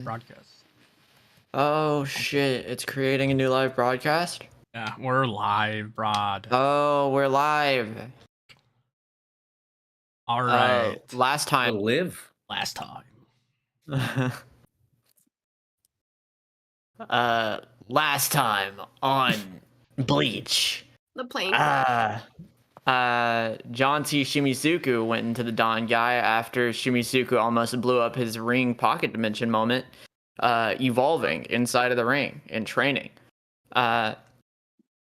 broadcast. Oh shit, it's creating a new live broadcast? Yeah, we're live, Brod. Oh, we're live. All right. Last time. We'll live. Last time. Last time on Bleach. The plane. Jonty Shimisuku went into the Dangai after Shimisuku almost blew up his ring pocket dimension moment, evolving inside of the ring in training.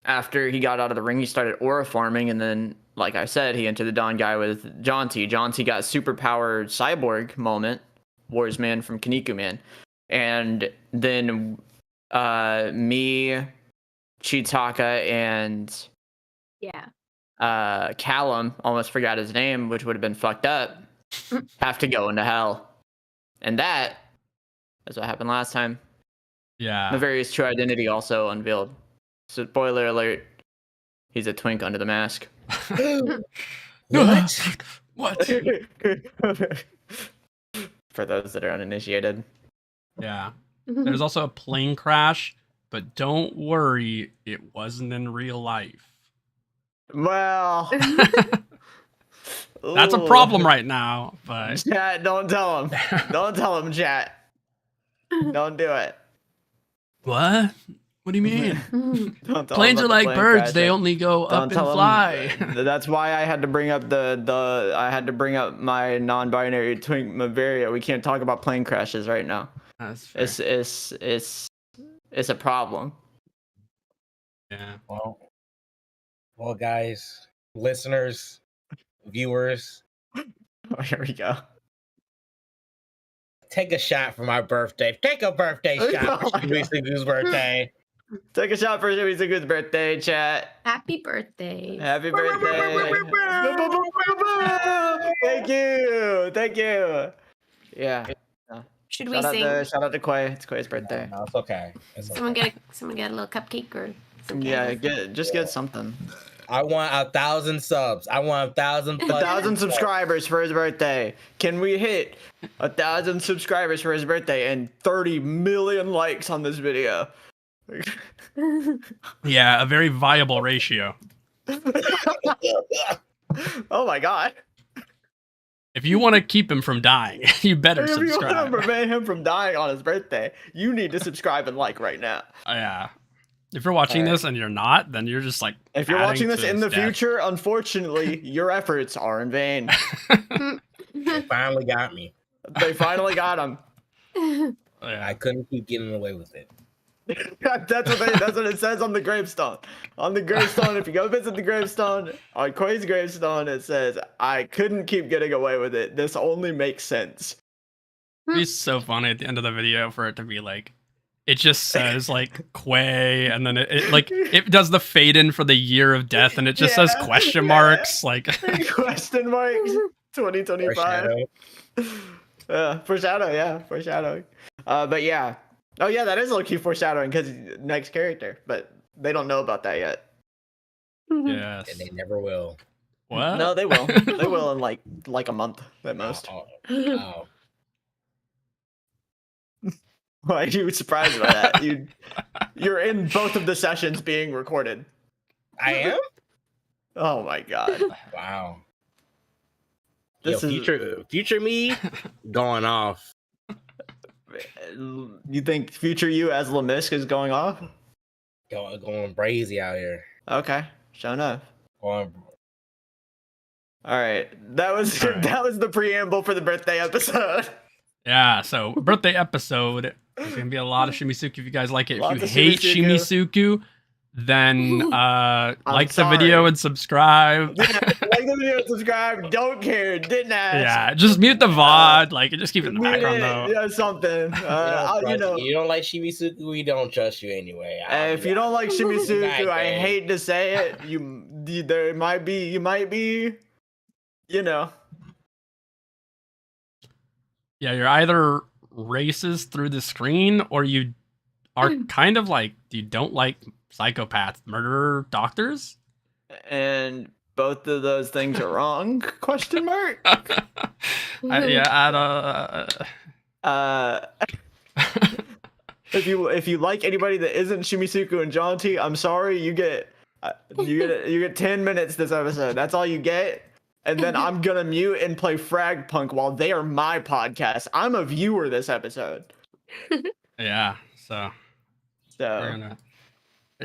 After he got out of the ring, he started aura farming, and then, like I said, he entered the Dangai with Jonty. Jonty got superpowered cyborg moment, Warsman from Kaneko Man, and then me, Chitaka, and Kallum, almost forgot his name, which would have been fucked up, have to go into hell. And that is what happened last time. Yeah. Nefarious true identity also unveiled. So, spoiler alert, he's a twink under the mask. What? What? For those that are uninitiated. Yeah. There's also a plane crash, but don't worry, it wasn't in real life. Well, that's a problem right now, but chat, don't tell him. Don't tell him, chat. Don't do it. What? What do you mean? Don't tell Planes him are about the like plane birds; crash. they only go up and fly. That's why I had to bring up I had to bring up my non-binary twink Bavaria. We can't talk about plane crashes right now. That's fair. It's a problem. Yeah. Well, guys, listeners, viewers, Oh, here we go. take a shot for my birthday. Take a birthday shot for Shimisuku's birthday. Take a shot for Shimisuku's birthday, chat. Happy birthday. Happy birthday. Thank you. Yeah. Should we sing? Shout out to Quay. It's Quay's birthday. No, it's okay. Someone get a little cupcake or some Yeah, candles? get something. I want 1,000 subs. I want 1,000 1,000 subscribers for his birthday. Can we hit 1,000 subscribers for his birthday and 30 million likes on this video? Yeah, a very viable ratio. Oh my god. If you want to keep him from dying, you better If you want to subscribe. prevent him from dying on his birthday, you need to subscribe and like right now. Yeah. If you're watching this and you're not, then you're just like. If you're adding watching this to in his the death. future, unfortunately, your efforts are in vain. They finally got me. They finally got him. I couldn't keep getting away with it. That's what it says on the gravestone. On the gravestone, if you go visit the gravestone, on Quay's gravestone, it says, "I couldn't keep getting away with it. This only makes sense." It'd be so funny at the end of the video for it to be like, it just says like Quay, and then it does the fade in for the year of death, and it just says question marks, like question marks 2025. Foreshadow. Foreshadowing. But yeah. Oh yeah, that is low-key foreshadowing because next character, but they don't know about that yet. yes. And they never will. What? No, they will. They will in like a month at most. Oh. Why are you surprised by that? You're in both of the sessions being recorded. I am? Oh my god. Wow. This Yo, is future me going off. You think future you as Lemisk is going off? Going crazy out here. Okay, sure enough. Going, All right, that was the preamble for the birthday episode. Yeah, so birthday episode. There's gonna be a lot of Shimisuku if you guys like it. Lots If you of hate Shimisuku, then like the sorry. video and subscribe. Yeah, like the video, subscribe. Don't care. Didn't ask. Yeah, just mute the VOD. Like, just keep it in the Mute background it, though. yeah, something. you don't like Shimisuku, we don't trust you anyway. If you don't like Shimisuku, I Okay. hate to say it. You might be, you know. Yeah, you're either racist through the screen, or you are kind of like you don't like psychopaths, murderer, doctors. And both of those things are wrong? Question mark. Yeah, If you like anybody that isn't Shimisuku and Jonty, I'm sorry. You get 10 minutes this episode. That's all you get. And then I'm gonna mute and play Frag Punk while they are my podcast. I'm a viewer this episode. Yeah. So we're So gonna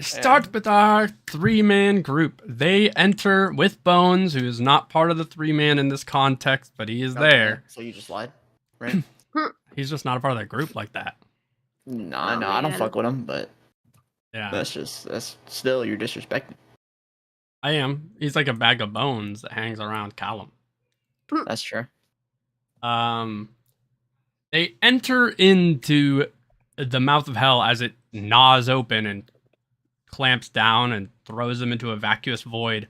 start with our 3-man group. They enter with Bones, who is not part of the 3-man in this context, but he is there. So you just lied, right? He's just not a part of that group like that. No, Oh, no, I don't man. fuck with him, but Yeah, that's still you're disrespecting. I am. He's like a bag of bones that hangs around Kallum. That's true. They enter into the mouth of hell as it gnaws open and clamps down and throws them into a vacuous void.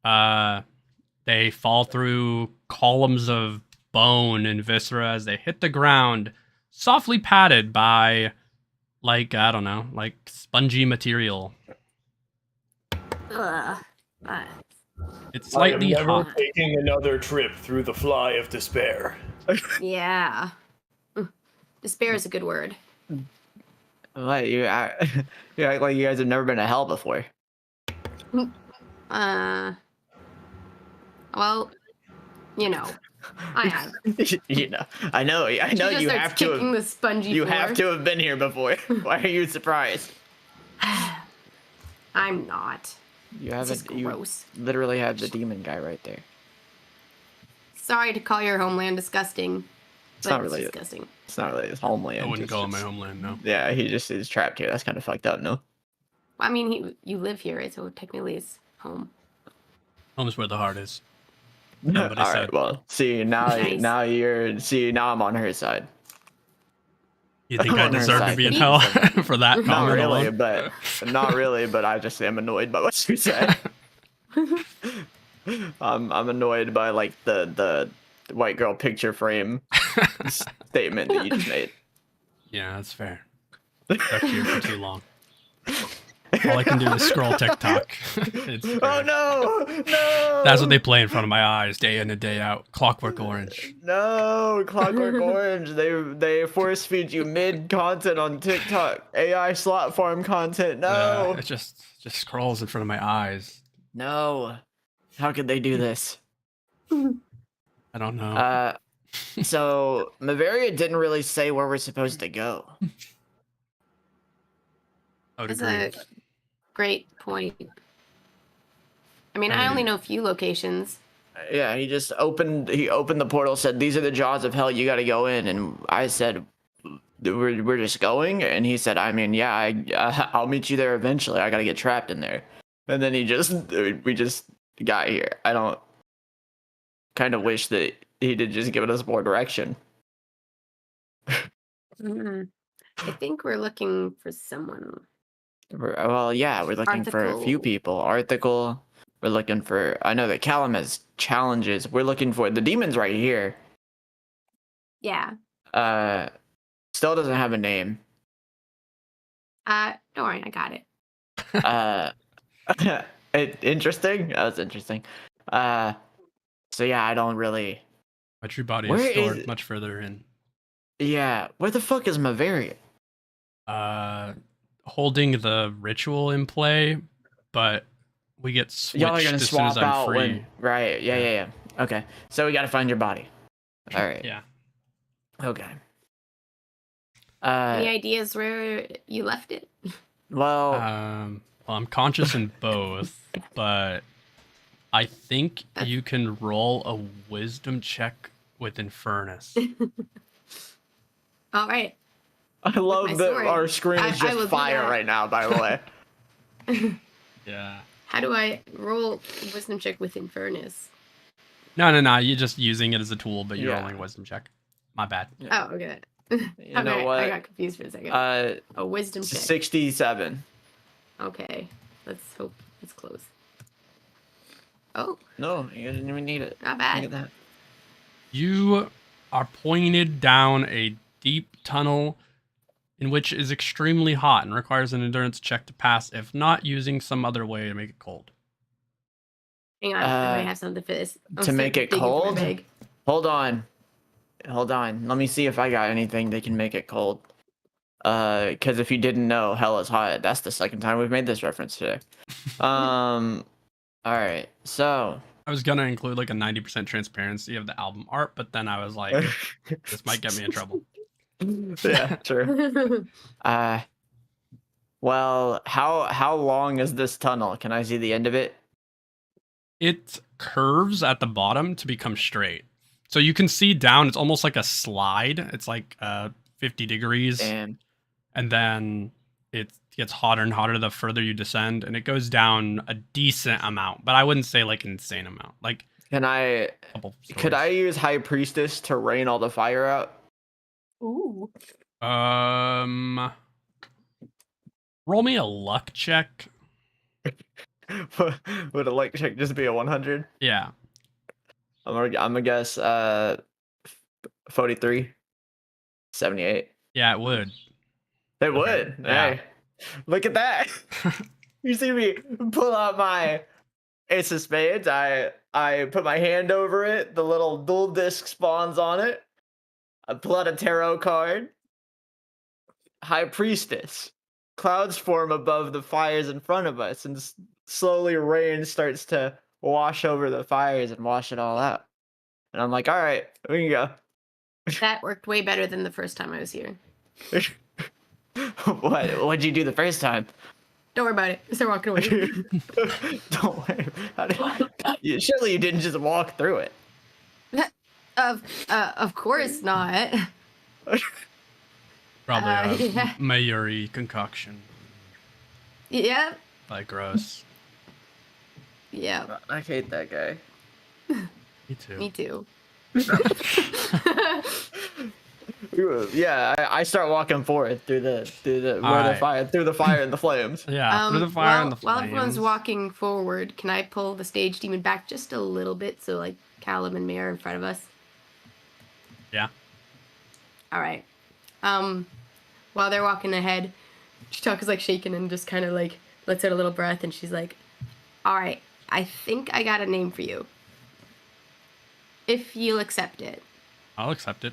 They fall through columns of bone and viscera as they hit the ground, softly padded by, like, I don't know, like spongy material. Ugh. It's slightly I am never hot. taking another trip through the fly of despair. Yeah. Despair is a good word. What you act like you guys have never been to hell before. Well, you know, I have. I know She you just starts have to. kicking the spongy You floor. have to have been here before. Why are you surprised? I'm not. You This is haven't. You gross. literally have the demon guy right there. Sorry to call your homeland disgusting. It's But not really. disgusting. It's not really his homeland. I wouldn't it's call it my just- homeland, no. Yeah, he just is trapped here. That's kind of fucked up, no? I mean, you live here, right? So technically it's home. Home's where the heart is. All Somebody right. said. Well, see now, Nice. now I'm on her side. You think I'm I on her deserve to side. be in hell for that Not comment really, alone? but not really. But I just am annoyed by what you said. I'm annoyed by like the white girl picture frame statement that you just made. Yeah, that's fair. Stuck here for too long. All I can do is scroll TikTok. It's Oh fair. no! That's what they play in front of my eyes, day in and day out. Clockwork Orange. No, Clockwork Orange. They force feed you mid content on TikTok. AI slot farm content. No, It just scrolls in front of my eyes. no. How could they do this? I don't know. So Bavaria didn't really say where we're supposed to go. I would That's agree. a great point. I mean, I only know a few locations. Yeah, he opened the portal, said these are the jaws of hell, you got to go in, and I said we're just going, and he said, I mean, yeah, I'll meet you there eventually. I got to get trapped in there, and then we just got here. I don't kind of wish that he did just give us more direction. I think we're looking for someone. Well, yeah, we're looking for a few Article. people. Article. We're looking for. I know that Kallum has challenges. We're looking for the demons right here. Yeah. Still doesn't have a name. Don't worry, I got it. Interesting. That was interesting. So yeah, I don't really. My true body Where is stored is- much further in. Yeah, where the fuck is Bavaria? Holding the ritual in play, but we get switched Y'all are gonna as soon as swap I'm out free. when. Right. Yeah. Okay. So we gotta find your body. All right. Yeah. Okay. Any ideas where you left it? Well. Well, I'm conscious in both, but I think you can roll a wisdom check with Infernus. All right. I love my that sword. our screen is I will just do fire that. right now, by the way. Yeah. How do I roll a wisdom check with Infernus? No. You're just using it as a tool, but you're Yeah. rolling a wisdom check. My bad. Oh, okay. You know what? I got confused for a second. A wisdom check. 67. Okay. Let's hope it's close. Oh, No, you didn't even need it. not Look at bad. that. You are pointed down a deep tunnel in which is extremely hot and requires an endurance check to pass, if not using some other way to make it cold. Hang on, I might have something for this. to make it cold? Bag. Hold on. Let me see if I got anything that can make it cold. Because if you didn't know, hell is hot. That's the second time we've made this reference today. All right, so I was gonna include like a 90% transparency of the album art, but then I was like, this might get me in trouble. Yeah, true. Well, how long is this tunnel? Can I see the end of it? It curves at the bottom to become straight. So you can see down, it's almost like a slide. It's like 50 degrees. Damn. And then it gets hotter and hotter the further you descend, and it goes down a decent amount, but I wouldn't say like an insane amount. Like, Could I use High Priestess to rain all the fire out? Ooh. Roll me a luck check. Would a luck check just be a 100? Yeah. I'm gonna guess 43, 78. Yeah, it would. It would. Yeah. Hey, look at that. You see me pull out my Ace of Spades. I put my hand over it. The little dual disc spawns on it. I pull out a tarot card. High Priestess. Clouds form above the fires in front of us, and slowly rain starts to wash over the fires and wash it all out. And I'm like, all right, we can go. That worked way better than the first time I was here. What'd you do the first time? Don't worry about it. I start walking away. Don't worry about it. Surely you didn't just walk through it. Of course not. Probably a yeah. Mayuri concoction. Yeah. Like gross. Yeah. I hate that guy. Me too. Me too. Yeah, I start walking forward through the fire and the flames. Yeah, through the fire and the While flames. everyone's walking forward, can I pull the stage demon back just a little bit so like Kallum and May are in front of us? Yeah. All right. While they're walking ahead, Chitaka's like shaking and just kind of like lets out a little breath, and she's like, "All right, I think I got a name for you. If you'll accept it." I'll accept it.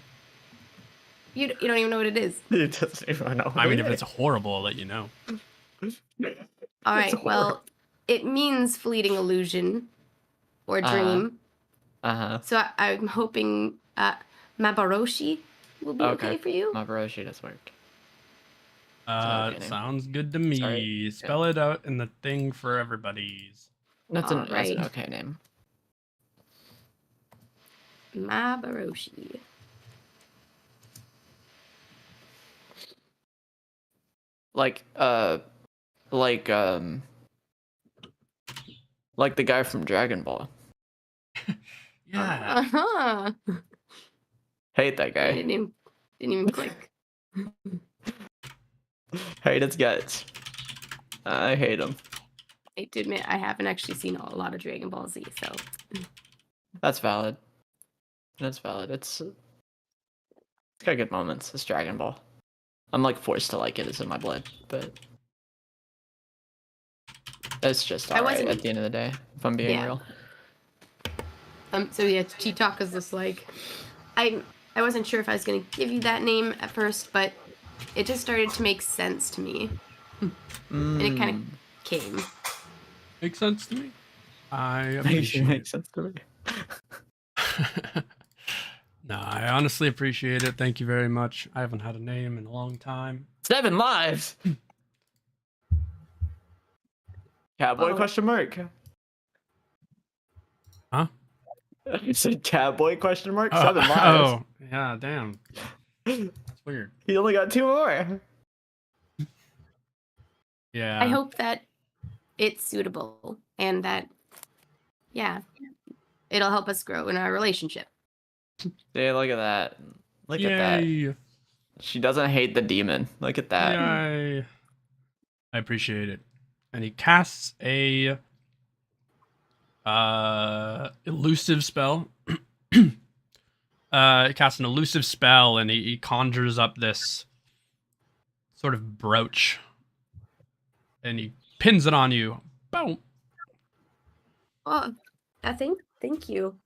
You don't even know what it is. He doesn't even know. I mean, if it's horrible, I'll let you know. All right. Well, it means fleeting illusion or dream. So I'm hoping Mabaroshi will be okay for you. Mabaroshi does work. Sounds good to me. Sorry. Spell it out in the thing for everybody's. That's an Alright. okay name. Mabaroshi. Like the guy from Dragon Ball. Yeah. Uh-huh. Hate that guy. Didn't even click. Hate his guts. I hate him. I hate to admit, I haven't actually seen a lot of Dragon Ball Z, so. That's valid. That's valid. It's got good moments. It's Dragon Ball. I'm like forced to like it. It's in my blood, but it's just alright at the end of the day. If I'm being real. So yeah, Chitaka's just like, I wasn't sure if I was gonna give you that name at first, but it just started to make sense to me, and it kind of came. Makes sense to me. I appreciate Makes sense to me. No, I honestly appreciate it. Thank you very much. I haven't had a name in a long time. 7 lives. Cowboy question mark? Huh? You said cowboy question mark? 7 lives. Oh, yeah, damn. That's weird. He only got 2 more. Yeah. I hope that it's suitable and that, it'll help us grow in our relationship. Yeah, look at that. Look at that. She doesn't hate the demon. Look at that. Yay. I appreciate it. And he casts a elusive spell. He casts an elusive spell, and he conjures up this sort of brooch, and he pins it on you. Boom. Oh, thank you.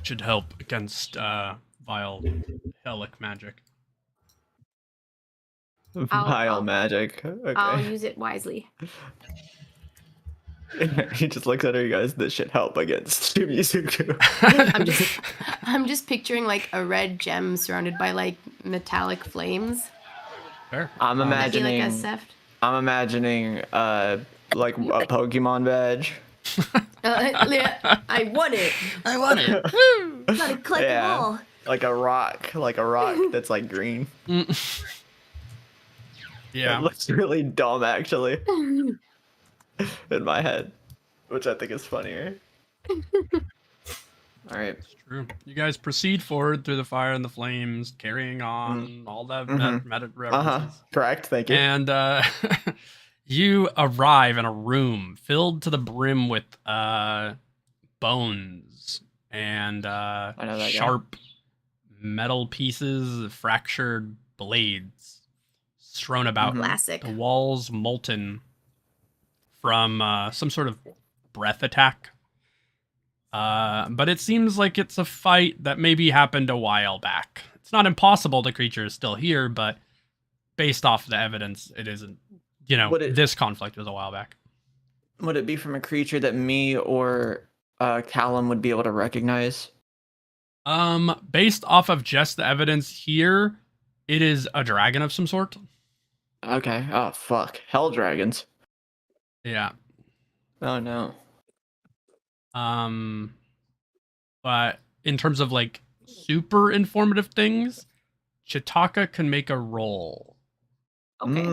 Should help against vile hellic magic. Vile magic. I'll Okay. use it wisely. He just looks at her. He goes, "This should help against Shimisuku." I'm just picturing like a red gem surrounded by like metallic flames. Fair. I'm Maybe imagining. like a Seft. I'm imagining like a Pokemon badge. Yeah, I won it. I want it. Gotta collect them all. Like a rock that's like green. Yeah. It looks really dumb actually in my head, which I think is funnier. All right. It's true. You guys proceed forward through the fire and the flames, carrying on all the meta references. Correct. Thank you. And you arrive in a room filled to the brim with bones and know that guy. sharp metal pieces, fractured blades strewn about. Classic. The walls molten from some sort of breath attack. But it seems like it's a fight that maybe happened a while back. It's not impossible the creature is still here, but based off the evidence, it isn't. This conflict was a while back. Would it be from a creature that me or Kallum would be able to recognize? Based off of just the evidence here, it is a dragon of some sort. Okay. Oh fuck. Hell dragons. Yeah. Oh no. But in terms of like super informative things, Chitaka can make a roll. Okay.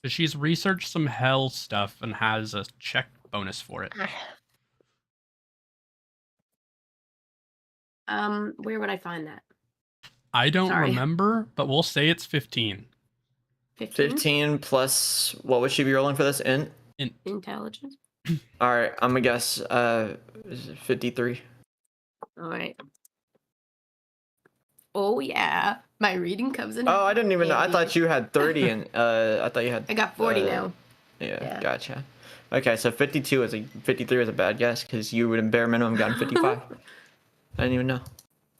So she's researched some hell stuff and has a check bonus for it. Where would I find that? I don't Sorry. remember, but we'll say it's 15. 15 plus. What would she be rolling for this? Int. Intelligence. All right. I'm gonna guess. Is it 53? All right. Oh yeah, my reading comes in. Oh, I didn't even know. I handy. thought you had 30, and I thought you had. I got 40 now. Yeah, gotcha. Okay, so 53 was a bad guess because you would have bare minimum gotten 55. I didn't even know.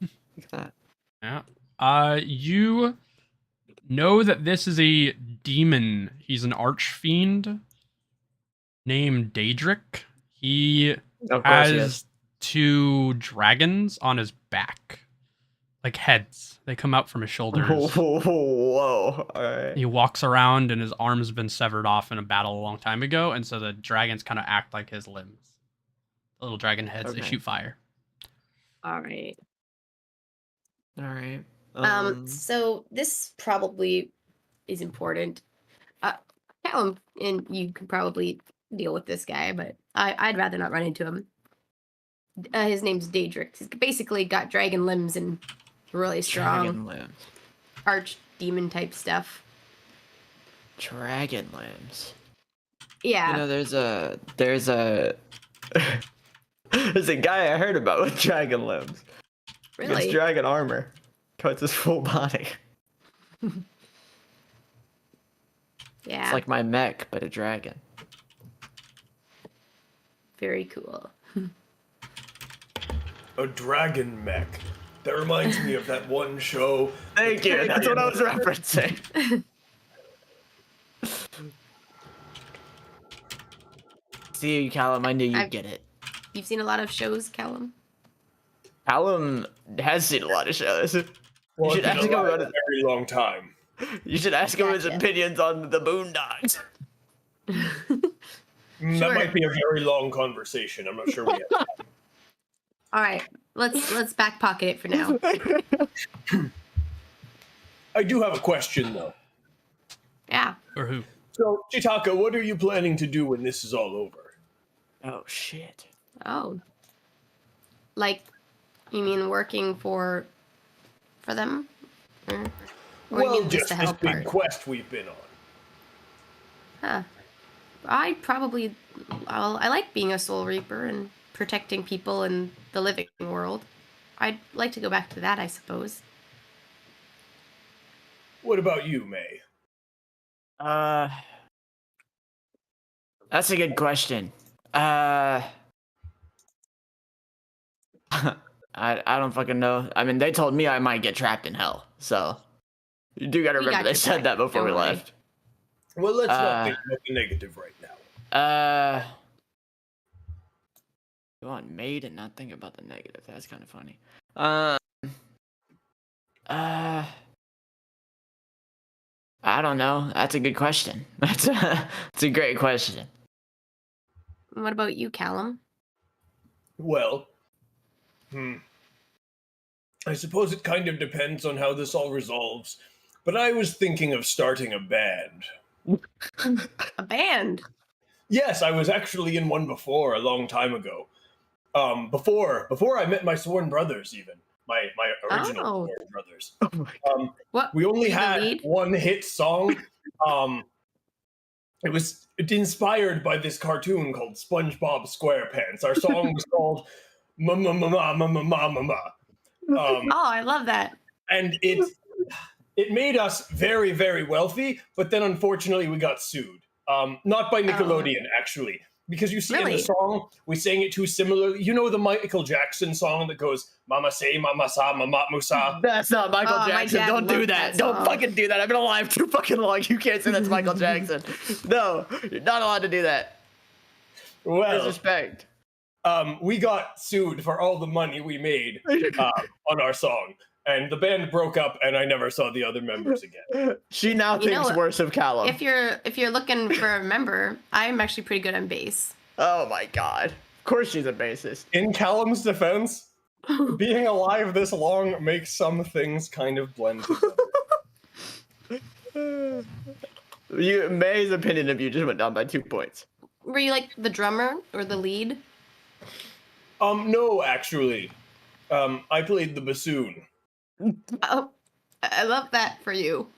Look at that. Yeah. You know that this is a demon. He's an archfiend named Daedric. He Of course he has is. 2 dragons on his back. Like heads. They come out from his shoulders. Whoa. All right. He walks around and his arm's been severed off in a battle a long time ago, and so the dragons kind of act like his limbs. The little dragon heads, they Okay. shoot fire. All right. All right. So this probably is important. Callum, and you can probably deal with this guy, but I'd rather not run into him. His name's Daedric. He's basically got dragon limbs and really strong Dragon limbs. arch demon type stuff. Dragon limbs. Yeah. You know, there's a there's a guy I heard about with dragon limbs. He Really? gets dragon armor. Cuts his full body. Yeah. It's like my mech, but a dragon. Very cool. A dragon mech. That reminds me of that one show. Thank you. That's what I was referencing. See, Callum, I knew you'd get it. You've seen a lot of shows, Callum? Callum has seen a lot of shows. Well, You should it's ask been him a about very long time. You should ask him his Gotcha. opinions on the Boondocks. That might be a very long conversation. I'm not sure we have. All right. Let's back pocket it for now. I do have a question though. Yeah. Or who? So, Chitaka, what are you planning to do when this is all over? Oh shit. Oh. Like, you mean working for them? Or you Well, mean just the this help big part? quest we've been on. Huh. I like being a soul reaper and protecting people in the living world. I'd like to go back to that, I suppose. What about you, May? That's a good question. I don't fucking know. I mean, they told me I might get trapped in hell, so You do gotta We remember got they your said back, that before we don't worry. left. Well, let's not Uh, think about the negative right now. You want made and not think about the negative. That's kind of funny. I don't know. That's a good question. That's a great question. What about you, Kallum? Well, I suppose it kind of depends on how this all resolves. But I was thinking of starting a band. A band. Yes, I was actually in one before, a long time ago. Before I met my sworn brothers, even my original Oh. sworn brothers. Oh my god. What? We only you the had lead? one hit song. It was inspired by this cartoon called SpongeBob SquarePants. Our song was called "Ma Ma Ma Ma Ma Ma Ma Ma Ma." Oh, I love that. And it made us very, very wealthy. But then, unfortunately, we got sued. Not by Nickelodeon, actually, because you see in Really? the song we sang it too similarly. You know the Michael Jackson song that goes "Mama say, Mama sa, Mama musa." That's not Michael Oh, my Jackson. dad Don't do loved that. that Don't song. fucking do that. I've been alive too fucking long. You can't say that's Michael Jackson. No, you're not allowed to do that. Well, Disrespect. we got sued for all the money we made on our song, and the band broke up, and I never saw the other members again. She now You know thinks what? worse of Kallum. If you're looking for a member, I'm actually pretty good on bass. Oh my god. Of course she's a bassist. In Callum's defense, being alive this long makes some things kind of blend together. May's opinion of you just went down by 2 points. Were you like the drummer or the lead? No, actually. I played the bassoon. Oh, I love that for you.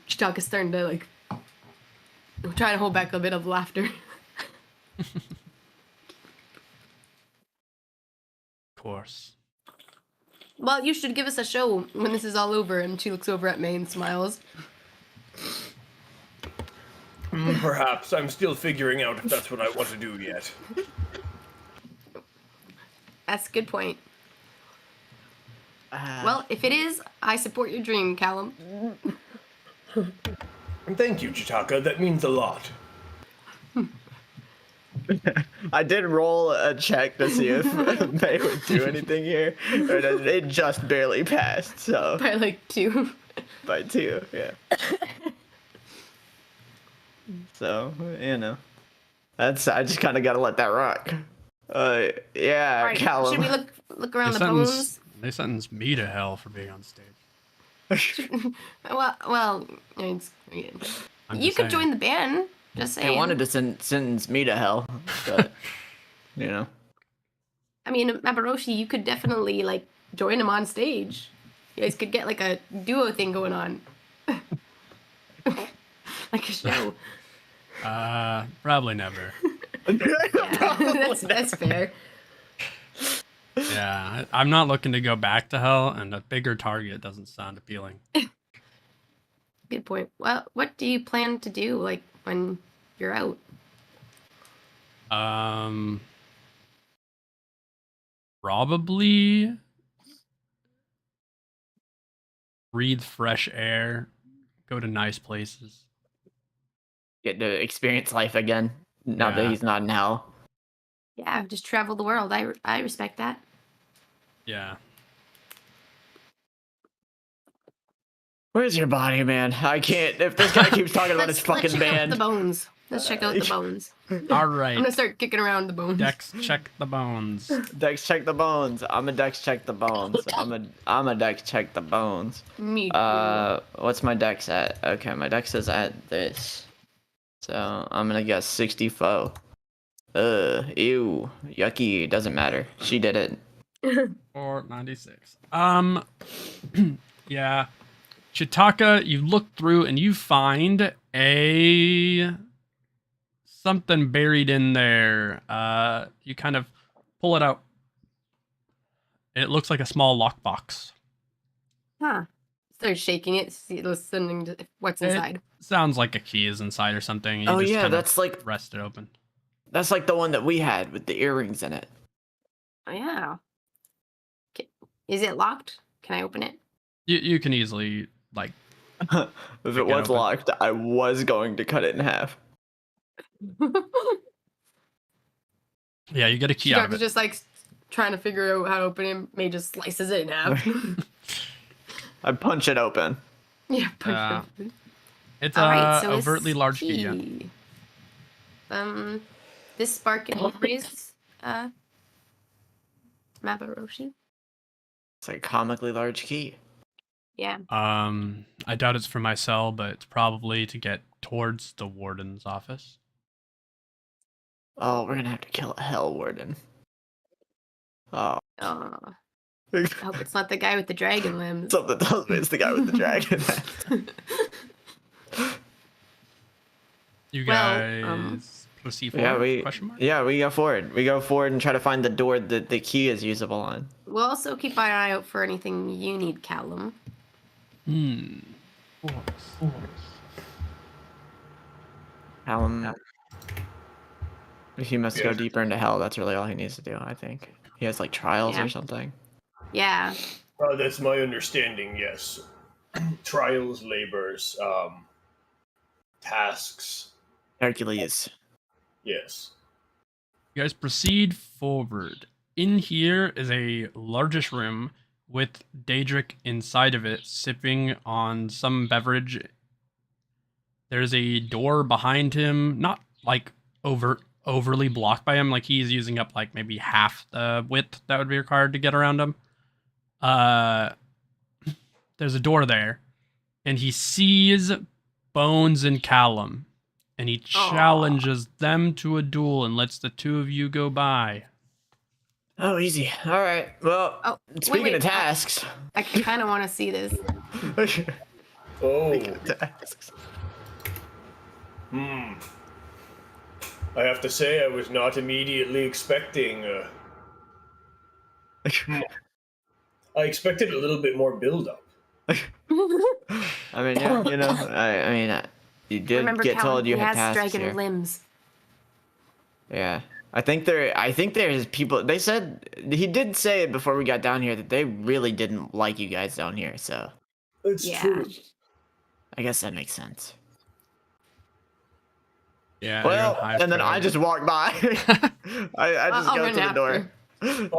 Chitaka's starting to like try to hold back a bit of laughter. Of course. Well, you should give us a show when this is all over. And she looks over at May and smiles. Perhaps. I'm still figuring out if that's what I want to do yet. That's a good point. Well, if it is, I support your dream, Kallum. Thank you, Chitaka. That means a lot. I did roll a check to see if May would do anything here. But it just barely passed, so. By like 2. By 2, yeah. So, you know. I just kind of gotta let that rock. Yeah, All right, Kallum. should we look around the bones? They sentenced me to hell for being on stage. Well, it's, I'm you just could saying. join the band. Just saying. They wanted to sentence me to hell, but, you know. I mean, Mabaroshi, you could definitely like join him on stage. You guys could get like a duo thing going on, like a show. Probably never. Yeah, that's fair. Yeah, I'm not looking to go back to hell, and a bigger target doesn't sound appealing. Good point. Well, what do you plan to do like when you're out? Probably breathe fresh air, go to nice places. Get to experience life again, now that Yeah. he's not in hell. Yeah, just travel the world. I respect that. Yeah. Where's your body, man? I can't. If this guy keeps talking about his Let's fucking check out band. the bones. Let's check out the bones. All I'm right. gonna start kicking around the bones. Dex, check the bones. Dex check the bones. I'm a Dex check the bones. I'm a Dex check the bones. Me. What's my Dex at? Okay, my Dex is at this. So I'm gonna guess 64. Ew, yucky. Doesn't matter. She did it. 496. Yeah. Chitaka, you look through and you find something buried in there. You kind of pull it out. It looks like a small lockbox. Huh. Start shaking it, listening to what's inside. Sounds like a key is inside or something. You Oh just yeah, kinda that's like rest it open. the one that we had with the earrings in it. Oh yeah. Is it locked? Can I open it? You can easily like. If Pick it it was open. locked, I was going to cut it in half. Yeah, you get a key out of Chitaka's it. just like trying to figure out how to open it. May just slices it in half. I punch it open. Yeah, punch Uh, it open. It's Alright, a so overtly this large key. Yeah. This spark and memories, Maboroshi. It's like a comically large key. Yeah. I doubt it's for my cell, but it's probably to get towards the warden's office. Oh, we're gonna have to kill a hell warden. Oh. Oh, I hope it's not the guy with the dragon limbs. Something tells me it's the guy with the dragon. You Well, guys proceed forward? Question mark? we go forward. We go forward and try to find the door that the key is usable on. We'll also keep an eye out for anything you need, Kallum. Kallum, he must go deeper into hell. That's really all he needs to do, I think. He has like trials Yeah. or something. Yeah. That's my understanding, yes. Trials, labors, tasks, Hercules. yes. You guys proceed forward. In here is a largish room with Daedric inside of it, sipping on some beverage. There's a door behind him, not like overly blocked by him, like he's using up like maybe half the width that would be required to get around him. There's a door there, and he sees Bones and Kallum, and he challenges them to a duel and lets the two of you go by. Oh, easy. All right. Well, speaking of tasks. I kind of want to see this. Oh. Speaking of tasks. I have to say, I was not immediately expecting. I expected a little bit more build-up. I mean, yeah, you know, I mean, you did Remember, get Kallum, told you he had has tasks dragon here. limbs. Yeah, I think there's people. They said he did say it before we got down here that they really didn't like you guys down here. So It's Yeah. true. I guess that makes sense. Yeah. Well, and then I just walk by. I just I'll go run to the door. after.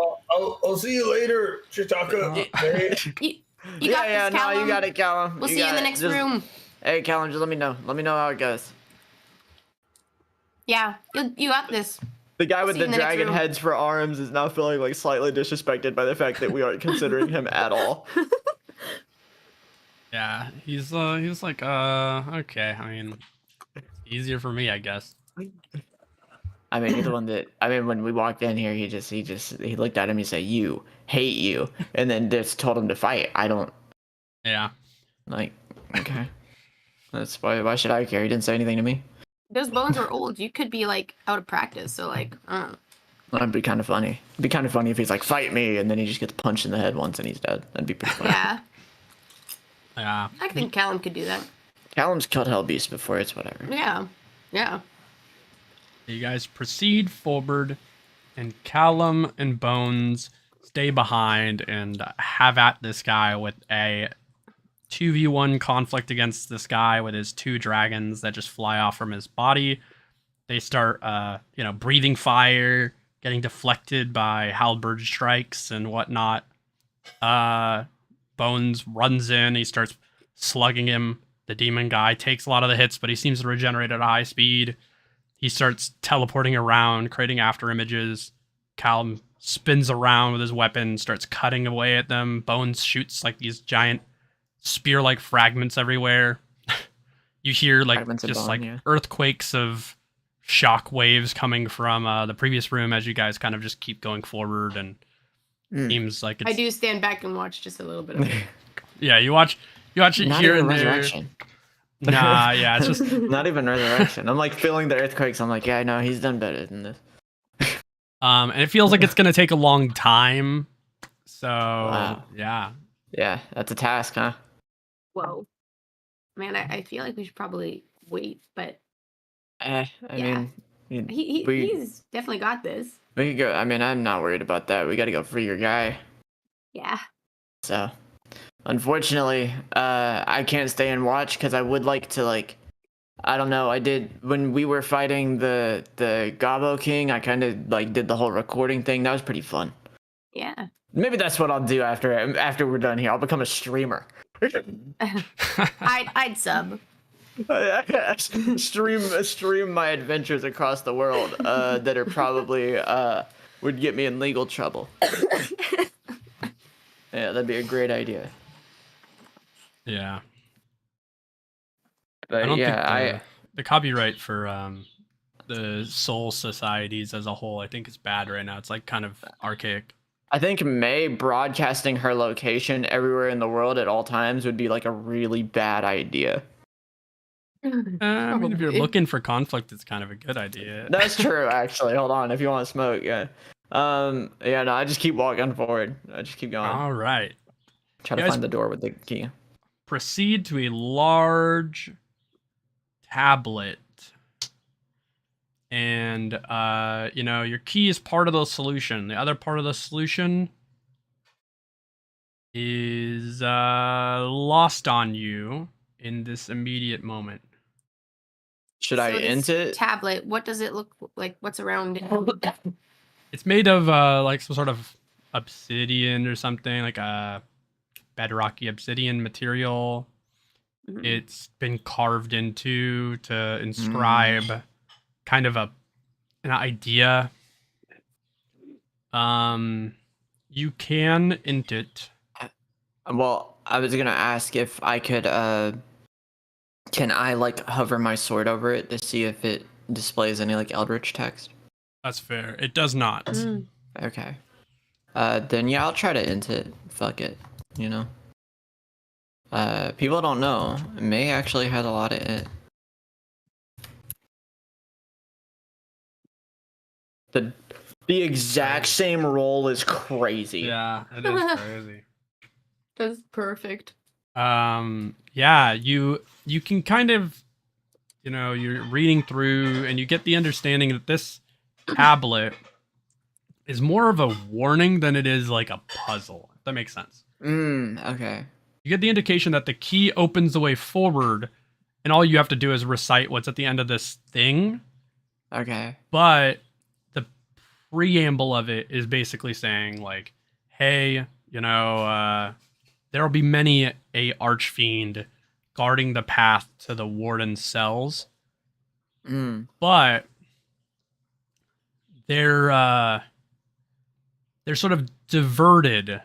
I'll see you later, Chitaka. Hey. You got this, no, Kallum. you got it, Kallum. We'll see you in the next room. Hey, Kallum, just let me know. Let me know how it goes. Yeah, you got this. The guy with see you the in the next dragon room. heads for arms is now feeling like slightly disrespected by the fact that we aren't considering him at all. Yeah, he's like, okay. I mean, easier for me, I guess. I mean, you're the one that. I mean, when we walked in here, he looked at him. He said, "You hate you," and then just told him to fight. I don't Yeah. like. Okay, that's why. Why should I care? He didn't say anything to me. Those bones are old. You could be like out of practice. So like, That'd be kind of funny. It'd be kind of funny if he's like, "Fight me," and then he just gets punched in the head once and he's dead. That'd be pretty funny. yeah. Yeah. I think Kallum could do that. Callum's killed Hell Beast before. It's whatever. Yeah. Yeah. You guys proceed forward, and Kallum and Bones stay behind and have at this guy with a 2v1 conflict against this guy with his two dragons that just fly off from his body. They start, breathing fire, getting deflected by halberd strikes and whatnot. Bones runs in, he starts slugging him. The demon guy takes a lot of the hits, but he seems to regenerate at a high speed. He starts teleporting around, creating after images. Kallum spins around with his weapon, starts cutting away at them. Bones shoots like these giant spear-like fragments everywhere. You hear like Fragments of just bone, like yeah. earthquakes of shock waves coming from the previous room as you guys kind of just keep going forward, and seems like it's... I do stand back and watch just a little bit of it. Yeah, you watch it Not here even and there. resurrection. Nah, yeah, it's just Not even resurrection. I'm like feeling the earthquakes. I'm like, yeah, I know he's done better than this. and it feels like it's gonna take a long time. So Wow. yeah. Yeah, that's a task, huh? Whoa. Man, I feel like we should probably wait, but I Yeah. mean, he's definitely got this. we could go. I mean, I'm not worried about that. We got to go free your guy. Yeah. So, unfortunately, I can't stay and watch because I would like to like. I don't know. I did when we were fighting the Gabo King. I kind of like did the whole recording thing. That was pretty fun. Yeah. Maybe that's what I'll do after we're done here. I'll become a streamer. I'd sub. stream my adventures across the world that are probably would get me in legal trouble. Yeah, that'd be a great idea. Yeah. But I don't yeah, think the copyright for the soul societies as a whole, I think is bad right now. It's like kind of archaic. I think May broadcasting her location everywhere in the world at all times would be like a really bad idea. I mean, if you're Probably. looking for conflict, it's kind of a good idea. That's true, actually. Hold on, if you want to smoke, yeah. Yeah, no, I just keep walking forward. I just keep going. All right. Try to guys- find the door with the key. Proceed to a large tablet. And, you know, your key is part of the solution. The other part of the solution is lost on you in this immediate moment. Should I So this int it? tablet, what does it look like? What's around it? It's made of like some sort of obsidian or something, like a bedrocky obsidian material. Mhm. It's been carved into to inscribe kind of an idea. You can int it. Well, I was gonna ask if I could can I like hover my sword over it to see if it displays any like eldritch text? That's fair. It does not. Mm. Okay. Then yeah, I'll try to int it. Fuck it, you know. People don't know. May actually has a lot of it. The exact same roll is crazy. Yeah, it is crazy. That's perfect. Yeah, you can kind of, you know, you're reading through and you get the understanding that this tablet is more of a warning than it is like a puzzle. If that makes sense. Okay. You get the indication that the key opens the way forward and all you have to do is recite what's at the end of this thing. Okay. But the preamble of it is basically saying like, hey, you know, there will be many a archfiend guarding the path to the warden's cells, but they're sort of diverted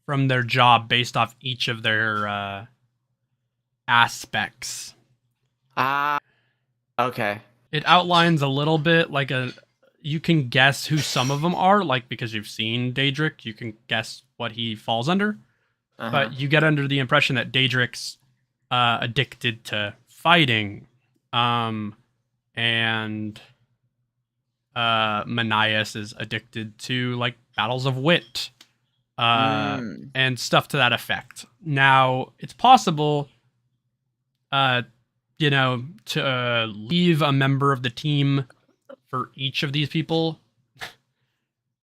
from their job based off each of their aspects. Okay. It outlines a little bit like you can guess who some of them are, like because you've seen Daedric, you can guess what he falls under. But you get under the impression that Daedric's addicted to fighting, and Manias is addicted to like battles of wit, and stuff to that effect. Now, it's possible, you know, to leave a member of the team for each of these people,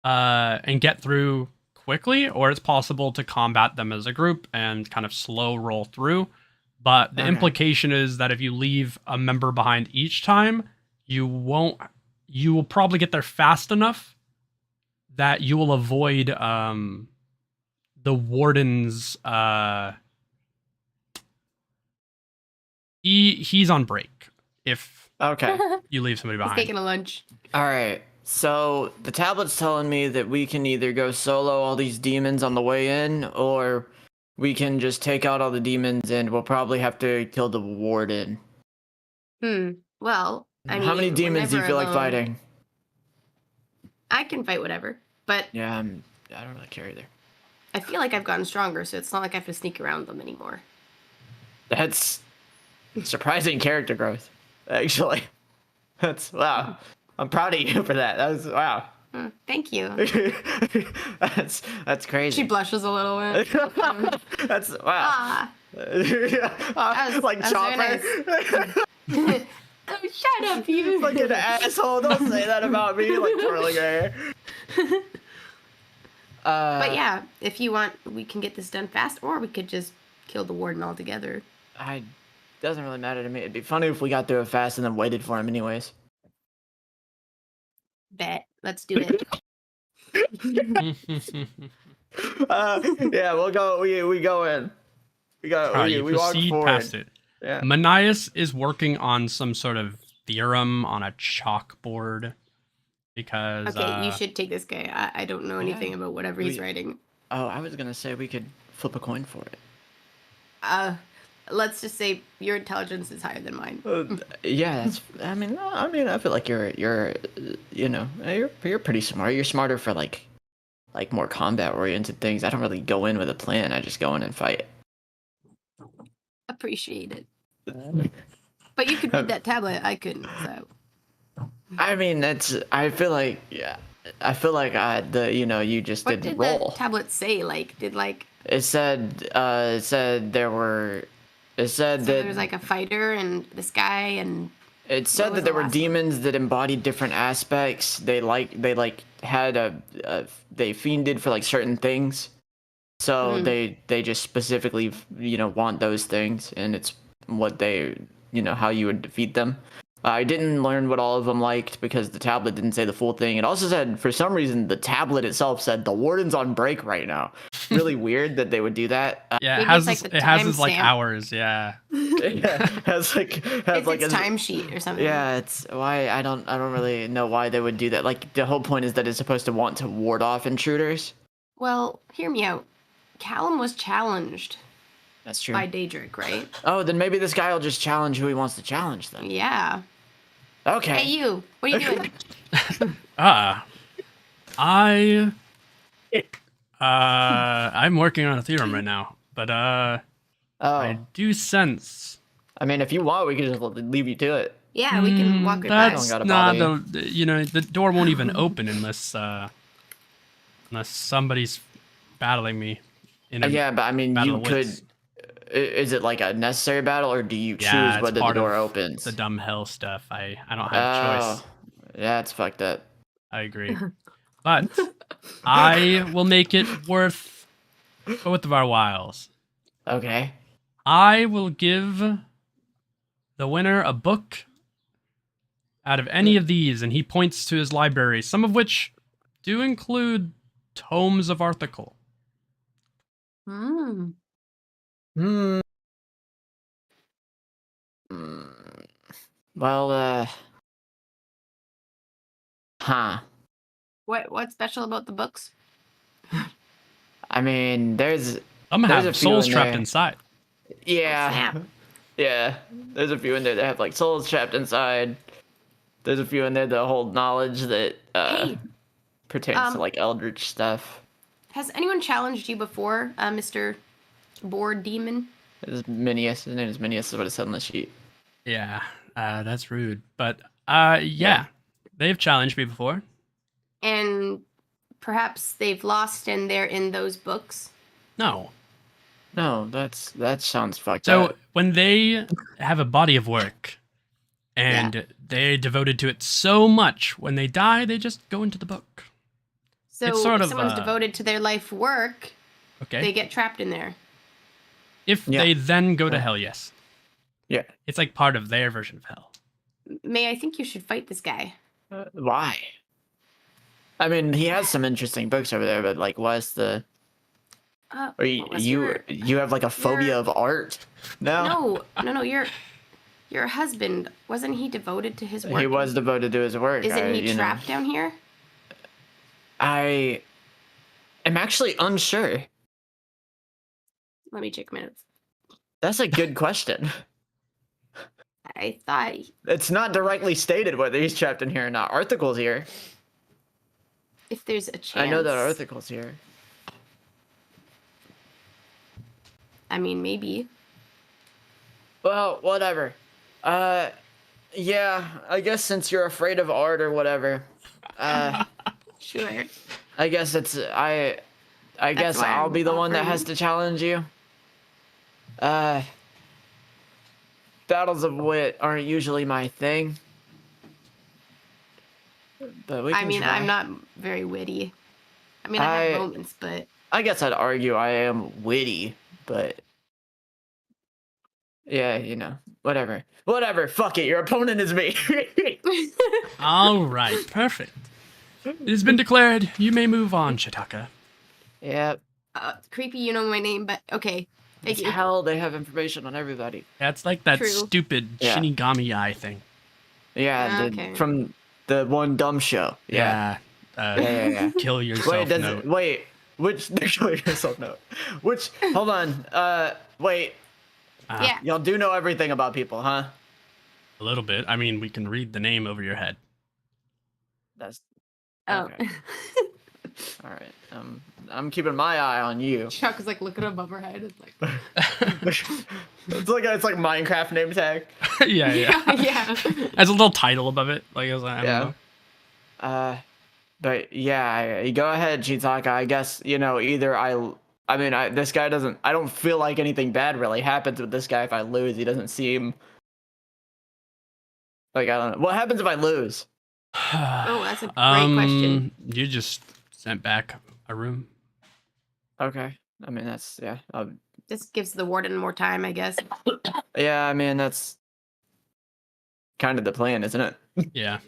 and get through quickly, or it's possible to combat them as a group and kind of slow roll through. But the implication is that if you leave a member behind each time, you will probably get there fast enough that you will avoid the warden's he's on break if Okay. you leave somebody He's behind. taking a lunch. All right. So the tablet's telling me that we can either go solo all these demons on the way in, or we can just take out all the demons and we'll probably have to kill the warden. Well, I mean, How many demons do you whenever feel like alone, fighting? I can fight whatever, but Yeah, I don't really care either. I feel like I've gotten stronger, so it's not like I have to sneak around them anymore. That's surprising character growth, actually. That's wow. I'm proud of you for that. That was wow. Thank you. that's crazy. She blushes a little bit. That's wow. Ah. Like That was Chopper. very Oh, shut up, you. Fucking asshole! Don't say that about me. Like twirling her hair. But yeah, if you want, we can get this done fast, or we could just kill the warden altogether. Doesn't really matter to me. It'd be funny if we got through it fast and then waited for him anyways. Bet. Let's do it. Yeah, we'll go. We go in. We go. Alright, you we walk proceed forward. past it. Yeah. Manias is working on some sort of theorem on a chalkboard because Okay, you should take this guy. I don't know anything Yeah. about whatever he's writing. Oh, I was gonna say we could flip a coin for it. Let's just say your intelligence is higher than mine. Yeah, that's. I mean, I feel like you're pretty smart. You're smarter for like more combat oriented things. I don't really go in with a plan. I just go in and fight. Appreciate it. But you could read that tablet. I couldn't. So. I mean, I feel like you just What didn't did roll. the tablet say? It said there were. It said So that there was like a fighter and this guy and. it said was that the there were last one? demons that embodied different aspects. They had they fiended for like certain things. So they just specifically want those things, and it's what they how you would defeat them. I didn't learn what all of them liked because the tablet didn't say the full thing. It also said, for some reason, the tablet itself said the warden's on break right now. Really weird that they would do that. yeah, Maybe it has it's this, like the it has this like timestamp. hours. Yeah, Yeah, has It's like its a timesheet or something. Yeah, it's why I don't really know why they would do that. Like the whole point is that it's supposed to want to ward off intruders. Well, hear me out. Kallum was challenged That's true. by Daedric, right? Oh, then maybe this guy will just challenge who he wants to challenge then. Yeah. Okay. Hey, you. What are you doing? I'm working on a theorem right now, but I Oh, do sense I mean, if you want, we can just leave you to it. Yeah, we can walk it back. that's Don't gotta not bother the door won't even open unless somebody's battling me. In a Yeah, but I mean, battle you of could. wits. Is it like a necessary battle, or do you Yeah, choose it's whether the part door of opens? the dumb hell stuff. I don't have a choice. Yeah, it's fucked up. I agree. But I will make it worth both of our whiles. Okay. I will give the winner a book out of any of these, and he points to his library, some of which do include tomes of article. Hmm. Hmm. Well, huh. What's special about the books? I mean, there's Some There's a have few souls in trapped there. inside. yeah, Snap. yeah. There's a few in there that have like souls trapped inside. There's a few in there that hold knowledge that Hey, pertains to like eldritch stuff. has anyone challenged you before, Mr. Board Demon? This is Minius. His name is Minius. Is what it said on the sheet. Yeah, that's rude. But yeah, they've challenged me before. And perhaps they've lost and they're in those books. No. No, that sounds fucked So up. when they have a body of work and they devoted to it so much, when they die, they just go into the book. So It's sort if of, someone's devoted to their life work, Okay. they get trapped in there. If Yeah. they then go to hell, yes. Yeah. It's like part of their version of hell. May, I think you should fight this guy. Why? I mean, he has some interesting books over there, but like, what's the? Or What was you have like a phobia of art? No. No. Your husband, wasn't he devoted to his work? He was devoted to his work. Isn't he you know. trapped down here? I am actually unsure. Let me check minutes. That's a good question. I thought It's not directly stated whether he's trapped in here or not. Arthicle's here. if there's a chance. I know that Arthicle's here. I mean, maybe. Well, whatever. Yeah, I guess since you're afraid of art or whatever, Sure. I guess I guess why I'll I'm be the one that offering. has to challenge you. Battles of wit aren't usually my thing. But we can I mean, try. I'm not very witty. I mean, I have moments, but I guess I'd argue I am witty, but yeah, you know, whatever. Fuck it. Your opponent is me. All right, perfect. It has been declared. You may move on, Chitaka. Yep. creepy. You know my name, but okay. Thank you. Hell, they have information on everybody. That's like that True. stupid Yeah. Shinigami eye thing. Yeah, Okay. from the one dumb show. Yeah. Yeah. Kill yourself. Wait, which kill yourself note? Which hold on. Wait. Yeah. Y'all do know everything about people, huh? A little bit. I mean, we can read the name over your head. That's Oh. okay. All right. I'm keeping my eye on you. Chuck is like looking above her head. It's like. it's like Minecraft name tag. yeah. Yeah. Has a little title above it. Like, I don't know. But yeah, you go ahead, Chitaka. I guess, you know, either this guy doesn't, I don't feel like anything bad really happens with this guy if I lose. He doesn't seem like, I don't know. What happens if I lose? Oh, that's a great question. You just sent back a room. Okay. I mean, that's, yeah. This gives the warden more time, I guess. Yeah, I mean, that's kind of the plan, isn't it? Yeah.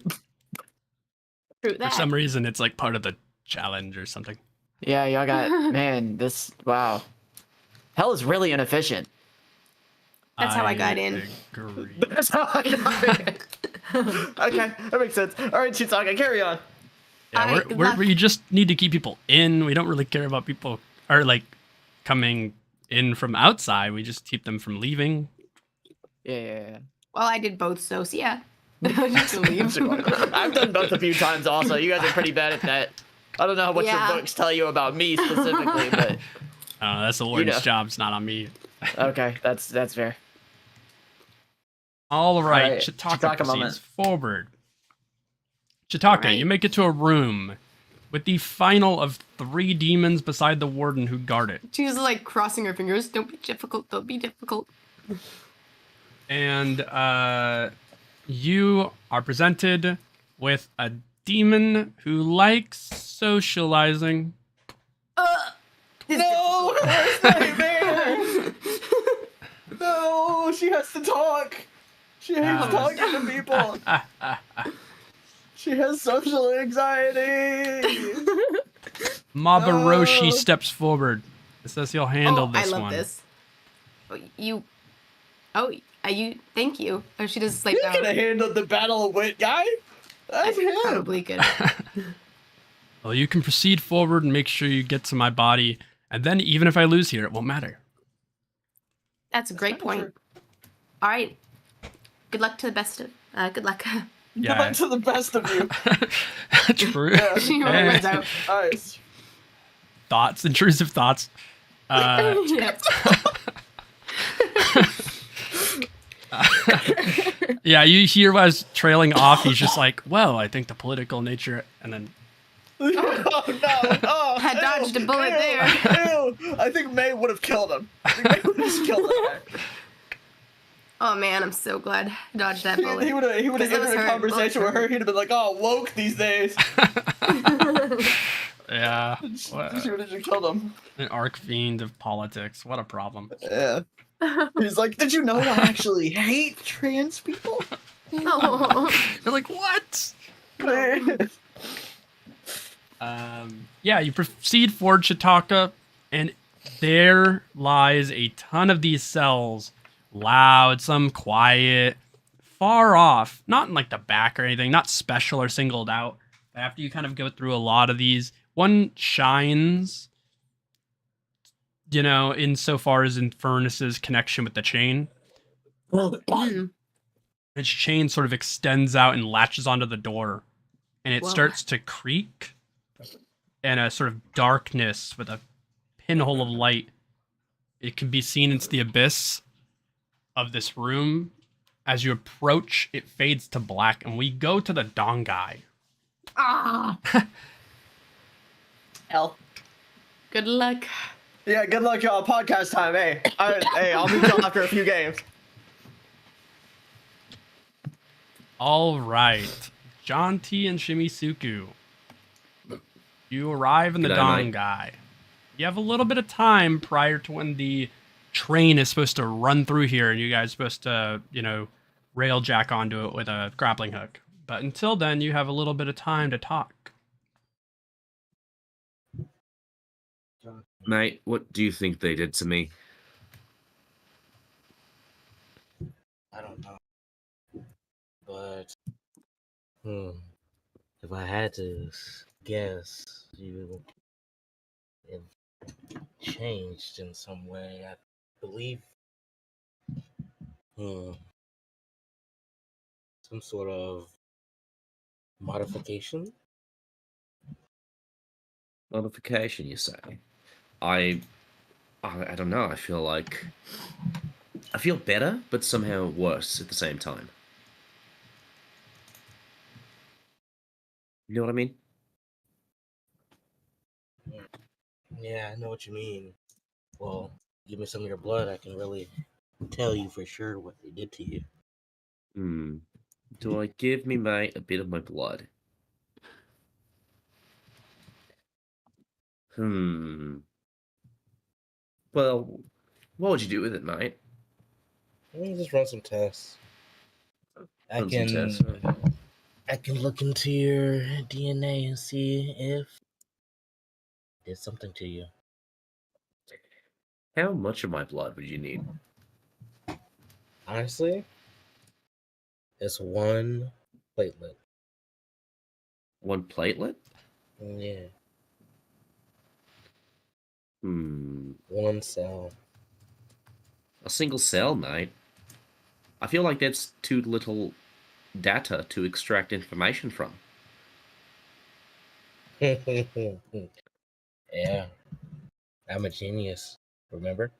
True For that. some reason, it's like part of the challenge or something. Yeah, y'all got, man, wow. Hell is really inefficient. That's how I got in. Agree. That's how I got in. Okay, that makes sense. All right, Chitaka, carry on. Yeah, we just need to keep people in. We don't really care about people or like coming in from outside. We just keep them from leaving. Yeah. Well, I did both, so yeah. Just to leave. I've done both a few times also. You guys are pretty bad at that. I don't know what your books tell you about me specifically, but that's the warden's job. It's not on me. Okay, that's fair. All right, Chitaka Chitaka proceeds moment. forward. Chitaka, Right. you make it to a room with the final of 3 demons beside the warden who guard it. She's like crossing her fingers. Don't be difficult. Don't be difficult. And you are presented with a demon who likes socializing. No, worst nightmare. No, she has to talk. She hates talking to people. She has social anxiety. Mabaroshi steps forward. It says he'll handle this I love one. this. Thank you. Oh, she just like You could have handled the Battle of Wit guy. That's him. probably could. Well, you can proceed forward and make sure you get to my body, and then even if I lose here, it won't matter. That's a great point. All right. Good luck to the best of. Good luck. Good luck to the best of you. True. She runs out. Nice. Thoughts, intrusive thoughts. Yep. Yeah, you hear I was trailing off. He's just like, well, I think the political nature, and then Oh no! Oh, I dodged a bullet there. Ew. I think May would have killed him. I think May would have just killed him. Oh man, I'm so glad I dodged that bullet. He would have Because it was entered a her. conversation with her. He'd have been like, "Oh, woke these days." yeah, She would have just killed him. an arc fiend of politics. What a problem. Yeah. He's like, "Did you know I actually hate trans people?" Oh. You're like, what? Yeah, you proceed forward, Chitaka, and there lies a ton of these cells. Loud, some quiet, far off, not in like the back or anything, not special or singled out. After you kind of go through a lot of these, one shines, you know, insofar as Infernus's connection with the chain. Its chain sort of extends out and latches onto the door, and it Whoa. starts to creak, and a sort of darkness with a pinhole of light. It can be seen into the abyss of this room. As you approach, it fades to black, and we go to the Dangai. Ah. Hell. Good luck. Yeah, good luck, y'all. Podcast time, hey. I'll meet y'all after a few games. All right, Jonty and Shimisuku. You arrive in the Good night, mate. Dangai. You have a little bit of time prior to when the train is supposed to run through here, and you guys are supposed to, rail jack onto it with a grappling hook. But until then, you have a little bit of time to talk. Mate, what do you think they did to me? I don't know. But if I had to guess, you have changed in some way. I believe some sort of modification. Modification, you say? I don't know. I feel better, but somehow worse at the same time. You know what I mean? Yeah, I know what you mean. Well, give me some of your blood. I can really tell you for sure what they did to you. Do I give me, mate, a bit of my blood? Well, what would you do with it, mate? Let me just run some tests. I Run some tests, huh? can look into your DNA and see if it did something to you. How much of my blood would you need? Honestly, it's one platelet. One platelet? Yeah, Hmm. one cell. A single cell, mate. I feel like that's too little data to extract information from. Yeah, I'm a genius. Remember?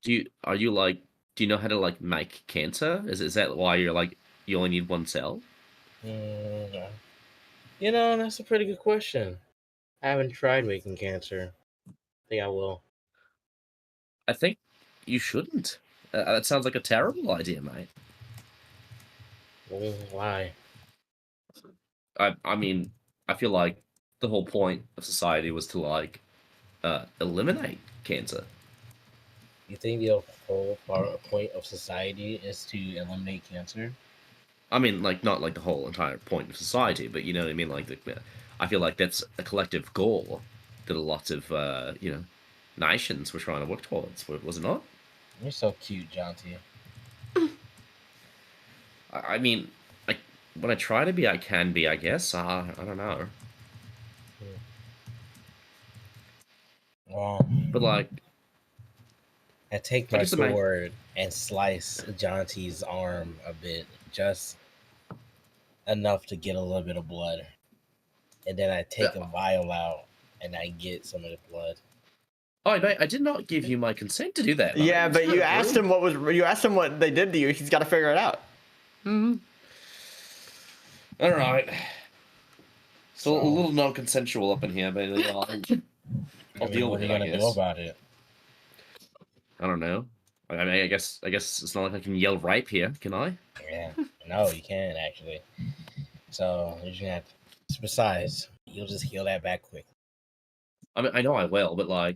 Do you know how to make cancer? Is that why you only need one cell? That's a pretty good question. I haven't tried making cancer. I think I will. I think you shouldn't. That sounds like a terrible idea, mate. Well, why? I mean, I feel like the whole point of society was to eliminate cancer. You think the whole point of society is to eliminate cancer? I mean, not like the whole entire point of society, but you know what I mean. I feel like that's a collective goal that a lot of nations were trying to work towards. Was it not? You're so cute, Jonty. I mean, when I try to be, I can be. I guess. I don't know. Well, But I take I my guess it might. sword and slice Jonty's arm a bit, just enough to get a little bit of blood. And then I take a vial out and I get some of the blood. Oh, mate, I did not give you my consent to do that. Mate. Yeah, but you asked him what they did to you. He's got to figure it out. Mm-hmm. All right. So a little non-consensual up in here, but I'll deal with it. What are you gonna do about it? I don't know. I mean, I guess it's not like I can yell rape here, can I? Yeah, no, you can't actually. So you're gonna have to, besides, you'll just heal that back quick. I mean, I know I will, but my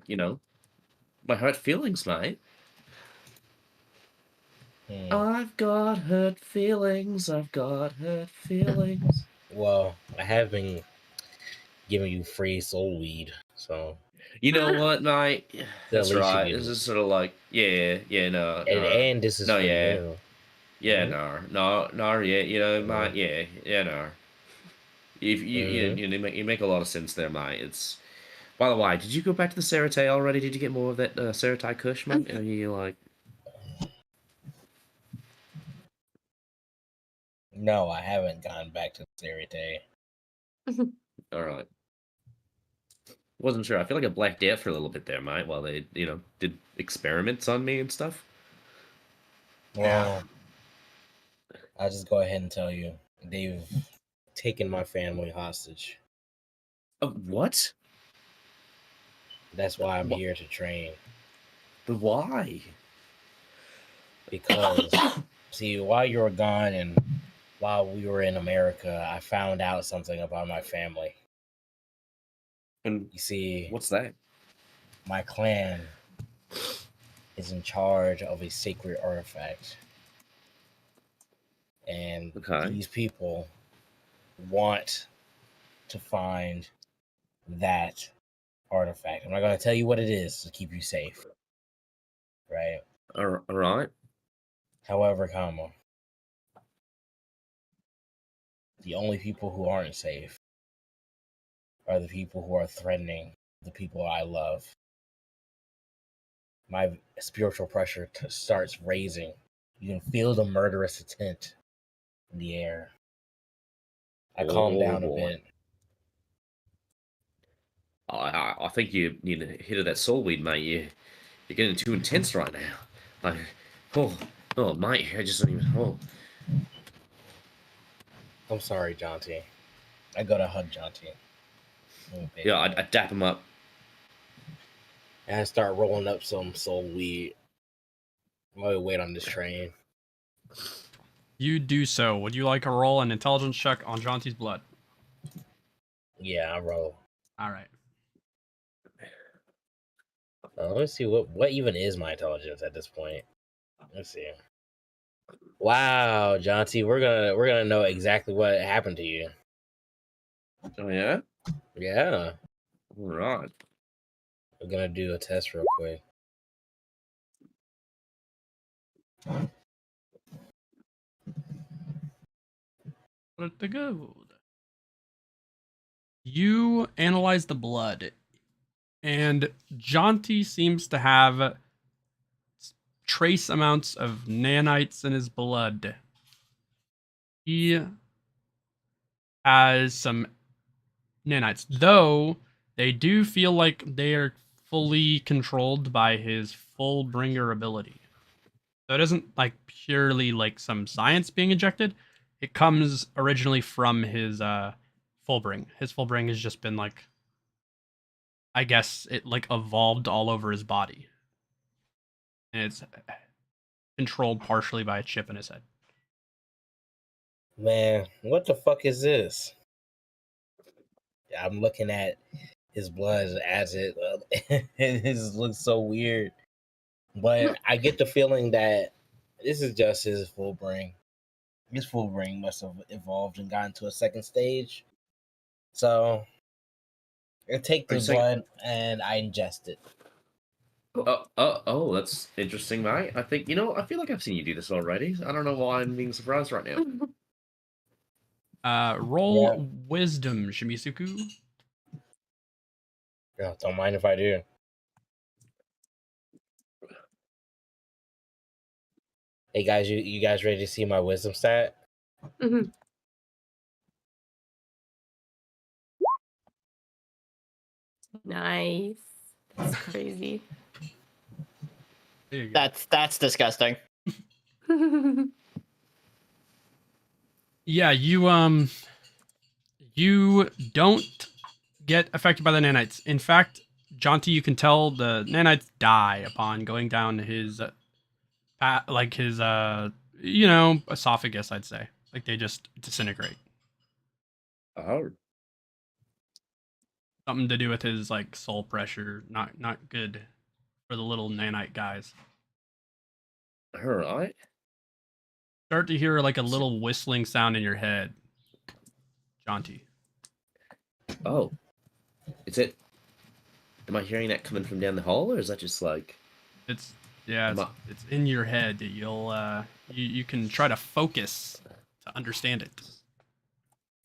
hurt feelings, mate. I've got hurt feelings. I've got hurt feelings. Well, I have been giving you free soul weed, so. You know what, mate? That's right. You This is sort of no. And this is no, for yeah. you. Yeah, no, yeah, mate, yeah, no. If you make a lot of sense there, mate. It's. By the way, did you go back to the Sereitei already? Did you get more of that Sereitei Kush, mate? Are you No, I haven't gone back to Sereitei. All right. Wasn't sure. I feel like I blacked out for a little bit there, mate, while they, did experiments on me and stuff. Well, I'll just go ahead and tell you. They've taken my family hostage. What? That's why I'm here to train. But why? Because, see, while you were gone and while we were in America, I found out something about my family. And You see, what's that? my clan is in charge of a sacred artifact. And Okay. these people want to find that artifact. I'm not going to tell you what it is to keep you safe. Right? All right. However, the only people who aren't safe are the people who are threatening the people I love. My spiritual pressure starts raising. You can feel the murderous intent in the air. I calm down a bit. I think you need to hit of that soul weed, mate. You're getting too intense right now. Like, oh, mate, I just don't even. Oh, I'm sorry, Jonty. I gotta hug Jonty. yeah, I dap him up. And I start rolling up some soul weed. While we wait on this train. You do so. Would you like to roll an intelligence check on Jonty's blood? Yeah, I roll. All right. Let's see what even is my intelligence at this point. Let's see. Wow, Jonty, we're gonna know exactly what happened to you. Oh yeah. Yeah. All right. We're gonna do a test real quick. Put the gold. You analyze the blood, and Jonty seems to have trace amounts of nanites in his blood. He has some nanites, though they do feel like they are fully controlled by his full bringer ability. So it isn't like purely like some science being injected. It comes originally from his full bring. His full bring has just been like, I guess it like evolved all over his body. And it's controlled partially by a chip in his head. Man, what the fuck is this? I'm looking at his blood as it looks so weird. But I get the feeling that this is just his full brain. His full brain must have evolved and gotten to a second stage. So I take the blood and I ingest it. Oh, that's interesting, mate. I think, I feel like I've seen you do this already. I don't know why I'm being surprised right now. Roll wisdom, Shimisuku. Yeah, don't mind if I do. Hey guys, you guys ready to see my wisdom stat? Mm-hmm. Nice. That's crazy. There you go. That's disgusting. Yeah, you don't get affected by the nanites. In fact, Jonty, you can tell the nanites die upon going down his esophagus, I'd say. Like they just disintegrate. Oh. Something to do with his like soul pressure. Not good for the little nanite guys. All right. Start to hear like a little whistling sound in your head, Jonty. Oh. Am I hearing that coming from down the hall, or is that just like... It's in your head. You'll you can try to focus to understand it.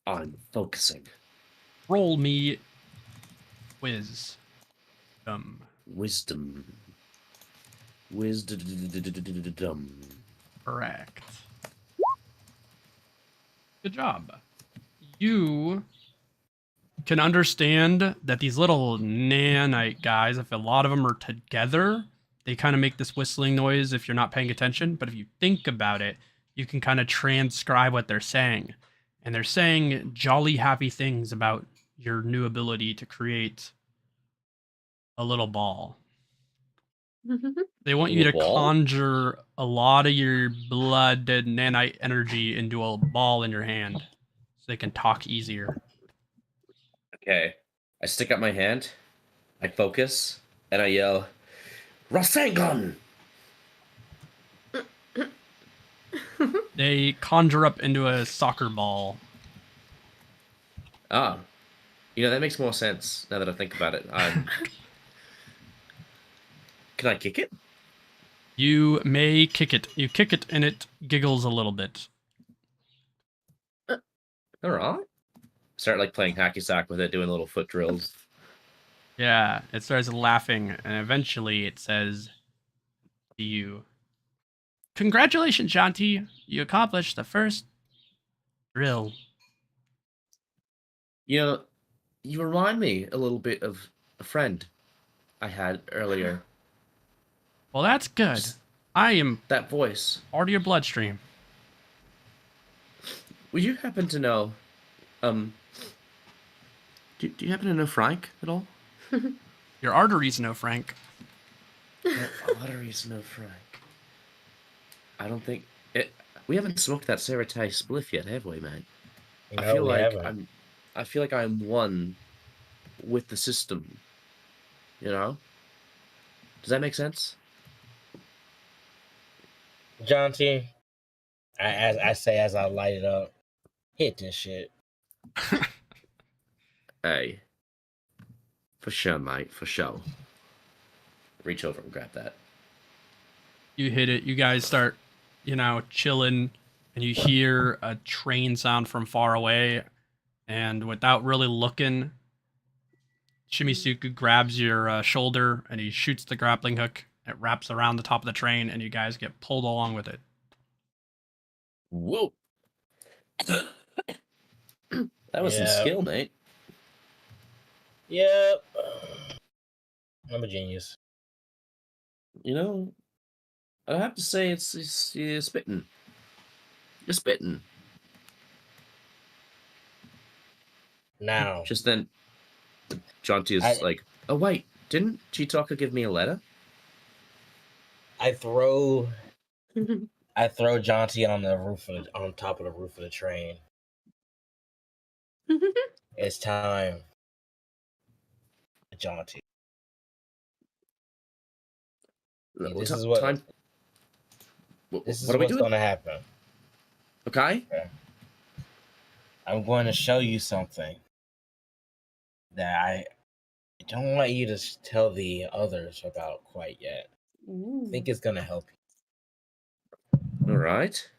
I'm focusing. Roll me wisdom. Wisdom. Correct. Good job. You can understand that these little nanite guys, if a lot of them are together, they kind of make this whistling noise if you're not paying attention. But if you think about it, you can kind of transcribe what they're saying. And they're saying jolly happy things about your new ability to create a little ball. They want you to conjure a lot of your blood and nanite energy into a ball in your hand so they can talk easier. Okay. I stick up my hand, I focus, and I yell, Rasengan! They conjure up into a soccer ball. Ah, that makes more sense now that I think about it. Can I kick it? You may kick it. You kick it and it giggles a little bit. All right. Start like playing hacky sack with it, doing little foot drills. Yeah, it starts laughing and eventually it says to you, "Congratulations, Jonty. You accomplished the first drill." You remind me a little bit of a friend I had earlier. Well, that's good. Just I am that voice. part of your bloodstream. Would you happen to know, do you happen to know Frank at all? Your arteries know, Frank. My arteries know Frank. I don't think it. We haven't smoked that Sereitei spliff yet, have we, man? No, I feel we like haven't. I feel like I'm one with the system. Does that make sense? Jonty, as I say as I light it up, hit this shit. Hey. For sure, mate. For sure. Reach over and grab that. You hit it. You guys start, chilling, and you hear a train sound from far away. And without really looking, Shimisuku grabs your shoulder and he shoots the grappling hook. It wraps around the top of the train, and you guys get pulled along with it. Whoa. That was some skill, mate. Yep. I'm a genius. I have to say it's you're spitting. You're spitting. Now, Just then, Jonty is like, oh wait, didn't Chitaka give me a letter? I throw Jonty on top of the roof of the train. It's time, Jonty. This is what's going to happen. Okay. I'm going to show you something that I don't want you to tell the others about quite yet. I think it's going to help you. All right.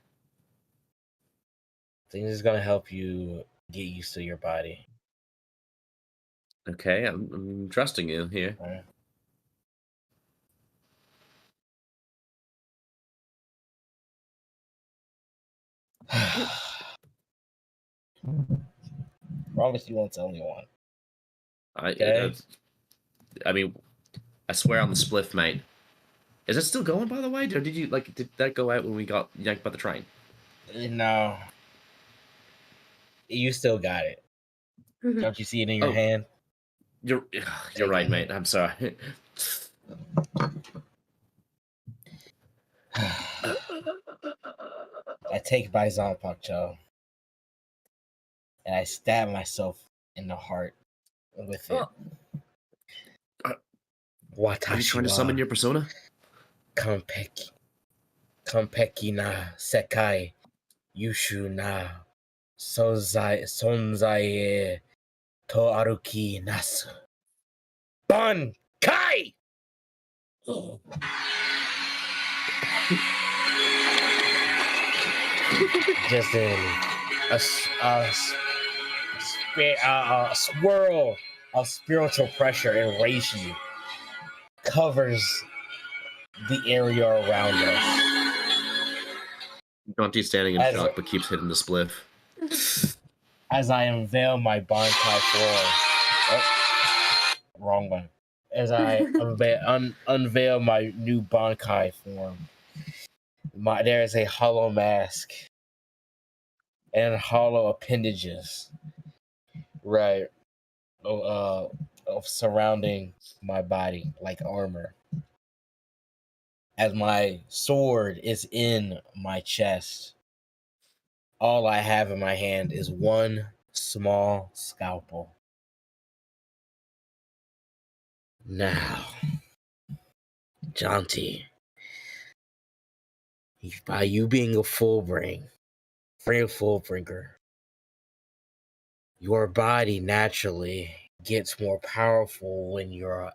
I think it's going to help you get used to your body. Okay, I'm trusting you here. All right. Promise you won't tell anyone. Okay? I mean, I swear on the spliff, mate. Is it still going, by the way? Or did that go out when we got yanked by the train? No. You still got it. Don't you see it in your hand? You're right, mate. I'm sorry. I take my Zanpakuto and I stab myself in the heart with it. Watashi Are you trying to summon your persona? Konpeki na sekai yushu na sonzai to aruki nasu. Bankai! Just in a swirl of spiritual pressure and reishi covers the area around us. Jonty's standing in shock but keeps hitting the spliff. As I unveil my Bankai form. Wrong one. As I unveil my new Bankai form, there is a hollow mask and hollow appendages, right, of surrounding my body like armor. As my sword is in my chest, all I have in my hand is one small scalpel. Now, Jonty, by you being a full bringer, your body naturally gets more powerful when you're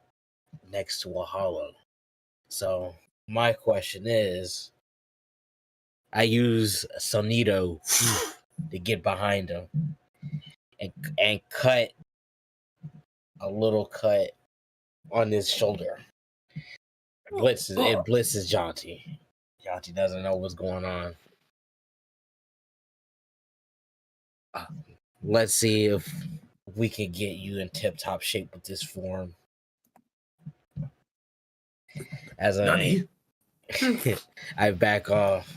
next to a hollow. So my question is, I use Sonido to get behind him and cut a little cut on his shoulder. It blitzes Jonty. Jonty doesn't know what's going on. Let's see if we can get you in tip-top shape with this form. As I back off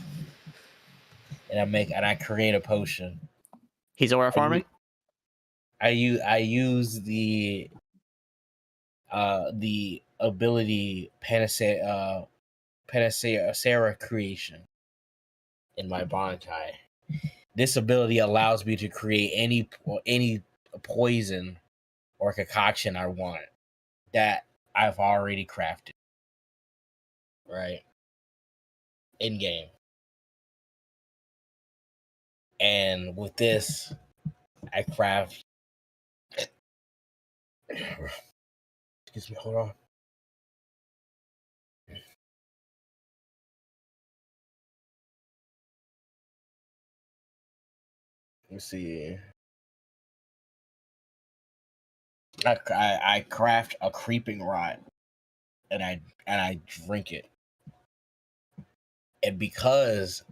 and I create a potion. He's aura farming. I use the ability Panacea creation in my Bankai. This ability allows me to create any poison or concoction I want that I've already crafted. Right? In game. And with this, I craft. Excuse me, hold on. Let me see. I craft a creeping rot, and I drink it. And because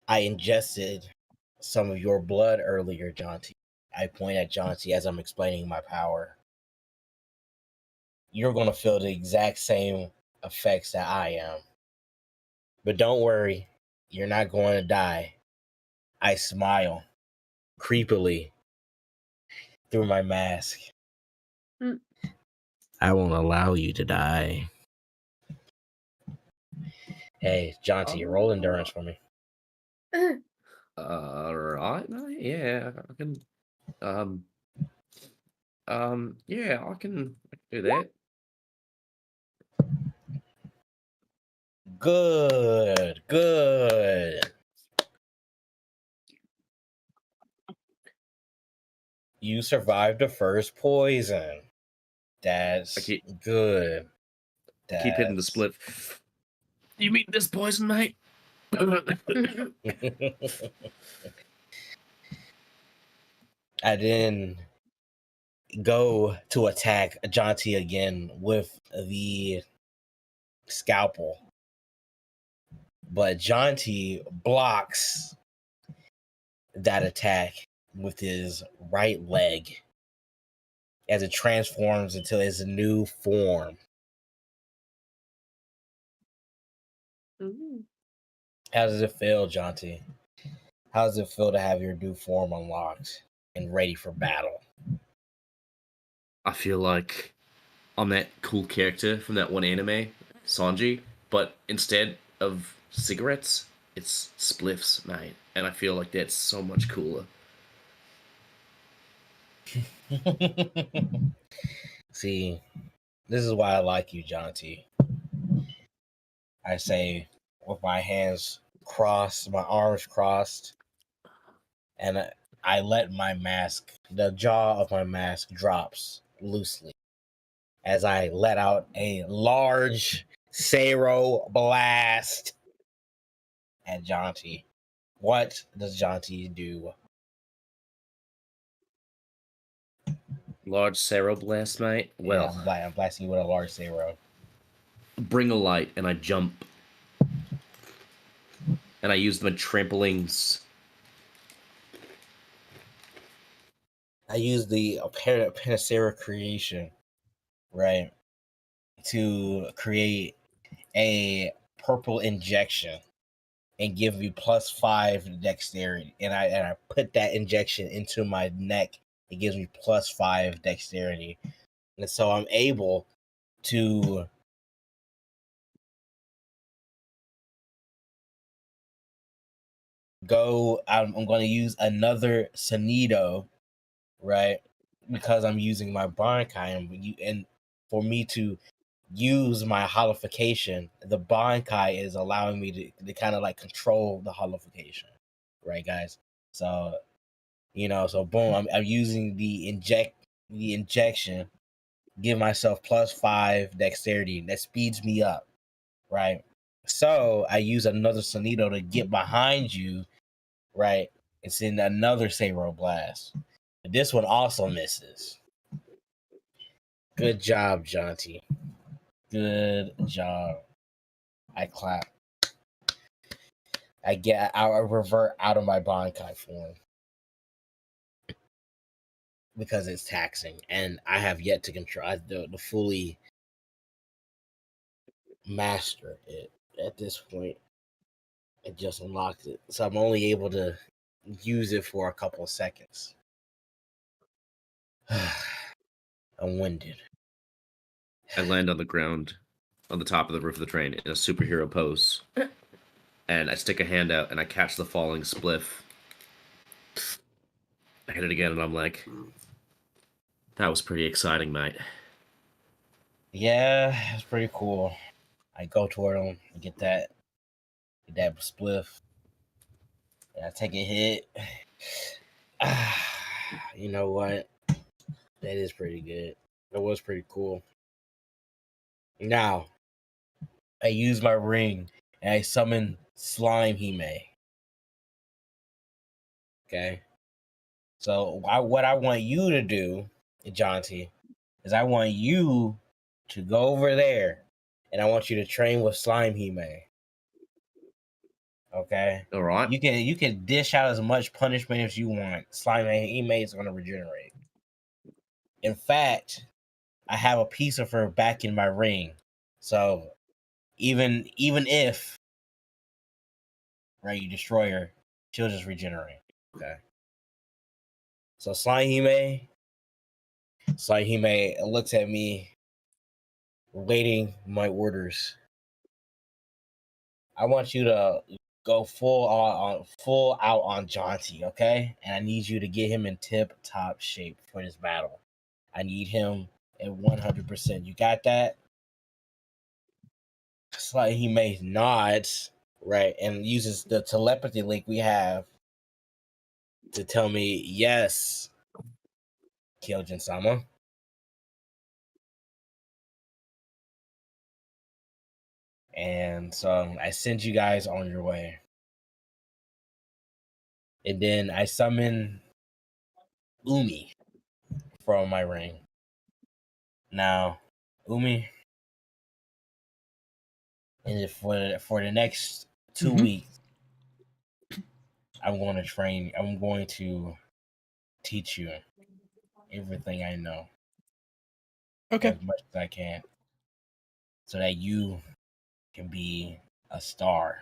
I ingested some of your blood earlier, Jonty, I point at Jonty as I'm explaining my power. You're gonna feel the exact same effects that I am. But don't worry, you're not going to die. I smile creepily through my mask. I won't allow you to die. Hey, Jonty, roll endurance for me. Right, yeah, I can. Yeah, I can do that. Good. You survived the first poison. That's good. Keep hitting the split. You mean this poison, mate? I then go to attack Jonty again with the scalpel. But Jonty blocks that attack with his right leg as it transforms into his new form. How does it feel, Jonty? How does it feel to have your new form unlocked and ready for battle? I feel like I'm that cool character from that one anime, Sanji, but instead of cigarettes, it's spliffs, mate. And I feel like that's so much cooler. See, this is why I like you, Jonty. I say with my hands crossed, my arms crossed, and I let my mask, the jaw of my mask drops loosely as I let out a large Sero blast at Jonty. What does Jonty do? Large Sero blast, mate. Well, yeah, I'm blasting you with a large Sero. Bring a light, and I jump. And I use my trampolines. I use the Panacea creation, right, to create a purple injection and give me +5 dexterity. And I put that injection into my neck. It gives me +5 dexterity. And so I'm able to go. I'm going to use another Sonido, right? Because I'm using my Bankai. And for me to use my holification, the Bankai is allowing me to kind of like control the holification, right, guys? So, so boom, I'm using the injection, give myself +5 dexterity. That speeds me up, right? So I use another Sonido to get behind you, right? And send another Sabro Blast. But this one also misses. Good job, Jonty. Good job. I clap. I revert out of my Bankai form because it's taxing, and I have yet to control to fully master it at this point. I just unlocked it, so I'm only able to use it for a couple of seconds. I'm winded. I land on the ground on the top of the roof of the train in a superhero pose. And I stick a hand out and I catch the falling spliff. I hit it again and I'm like, that was pretty exciting, mate. Yeah, it's pretty cool. I go toward him and get that spliff. And I take a hit. You know what? That is pretty good. That was pretty cool. Now, I use my ring and I summon Slime Hime. Okay? So what I want you to do, Jonty, is I want you to go over there and I want you to train with Slime Hime. Okay? All right. You can dish out as much punishment as you want. Slime Hime is going to regenerate. In fact, I have a piece of her back in my ring. So even if you destroy her, she'll just regenerate. Okay. So Slime Hime looks at me, waiting my orders. I want you to go full out on Jonty, okay? And I need you to get him in tip-top shape for this battle. I need him at 100%. You got that? Slime Hime nods, right, and uses the telepathy link we have to tell me, yes, Kyojin-sama. And so I send you guys on your way. And then I summon Umi from my ring. Now, Umi, and for the next 2 weeks, I'm going to teach you everything I know. Okay. As much as I can. So that you can be a star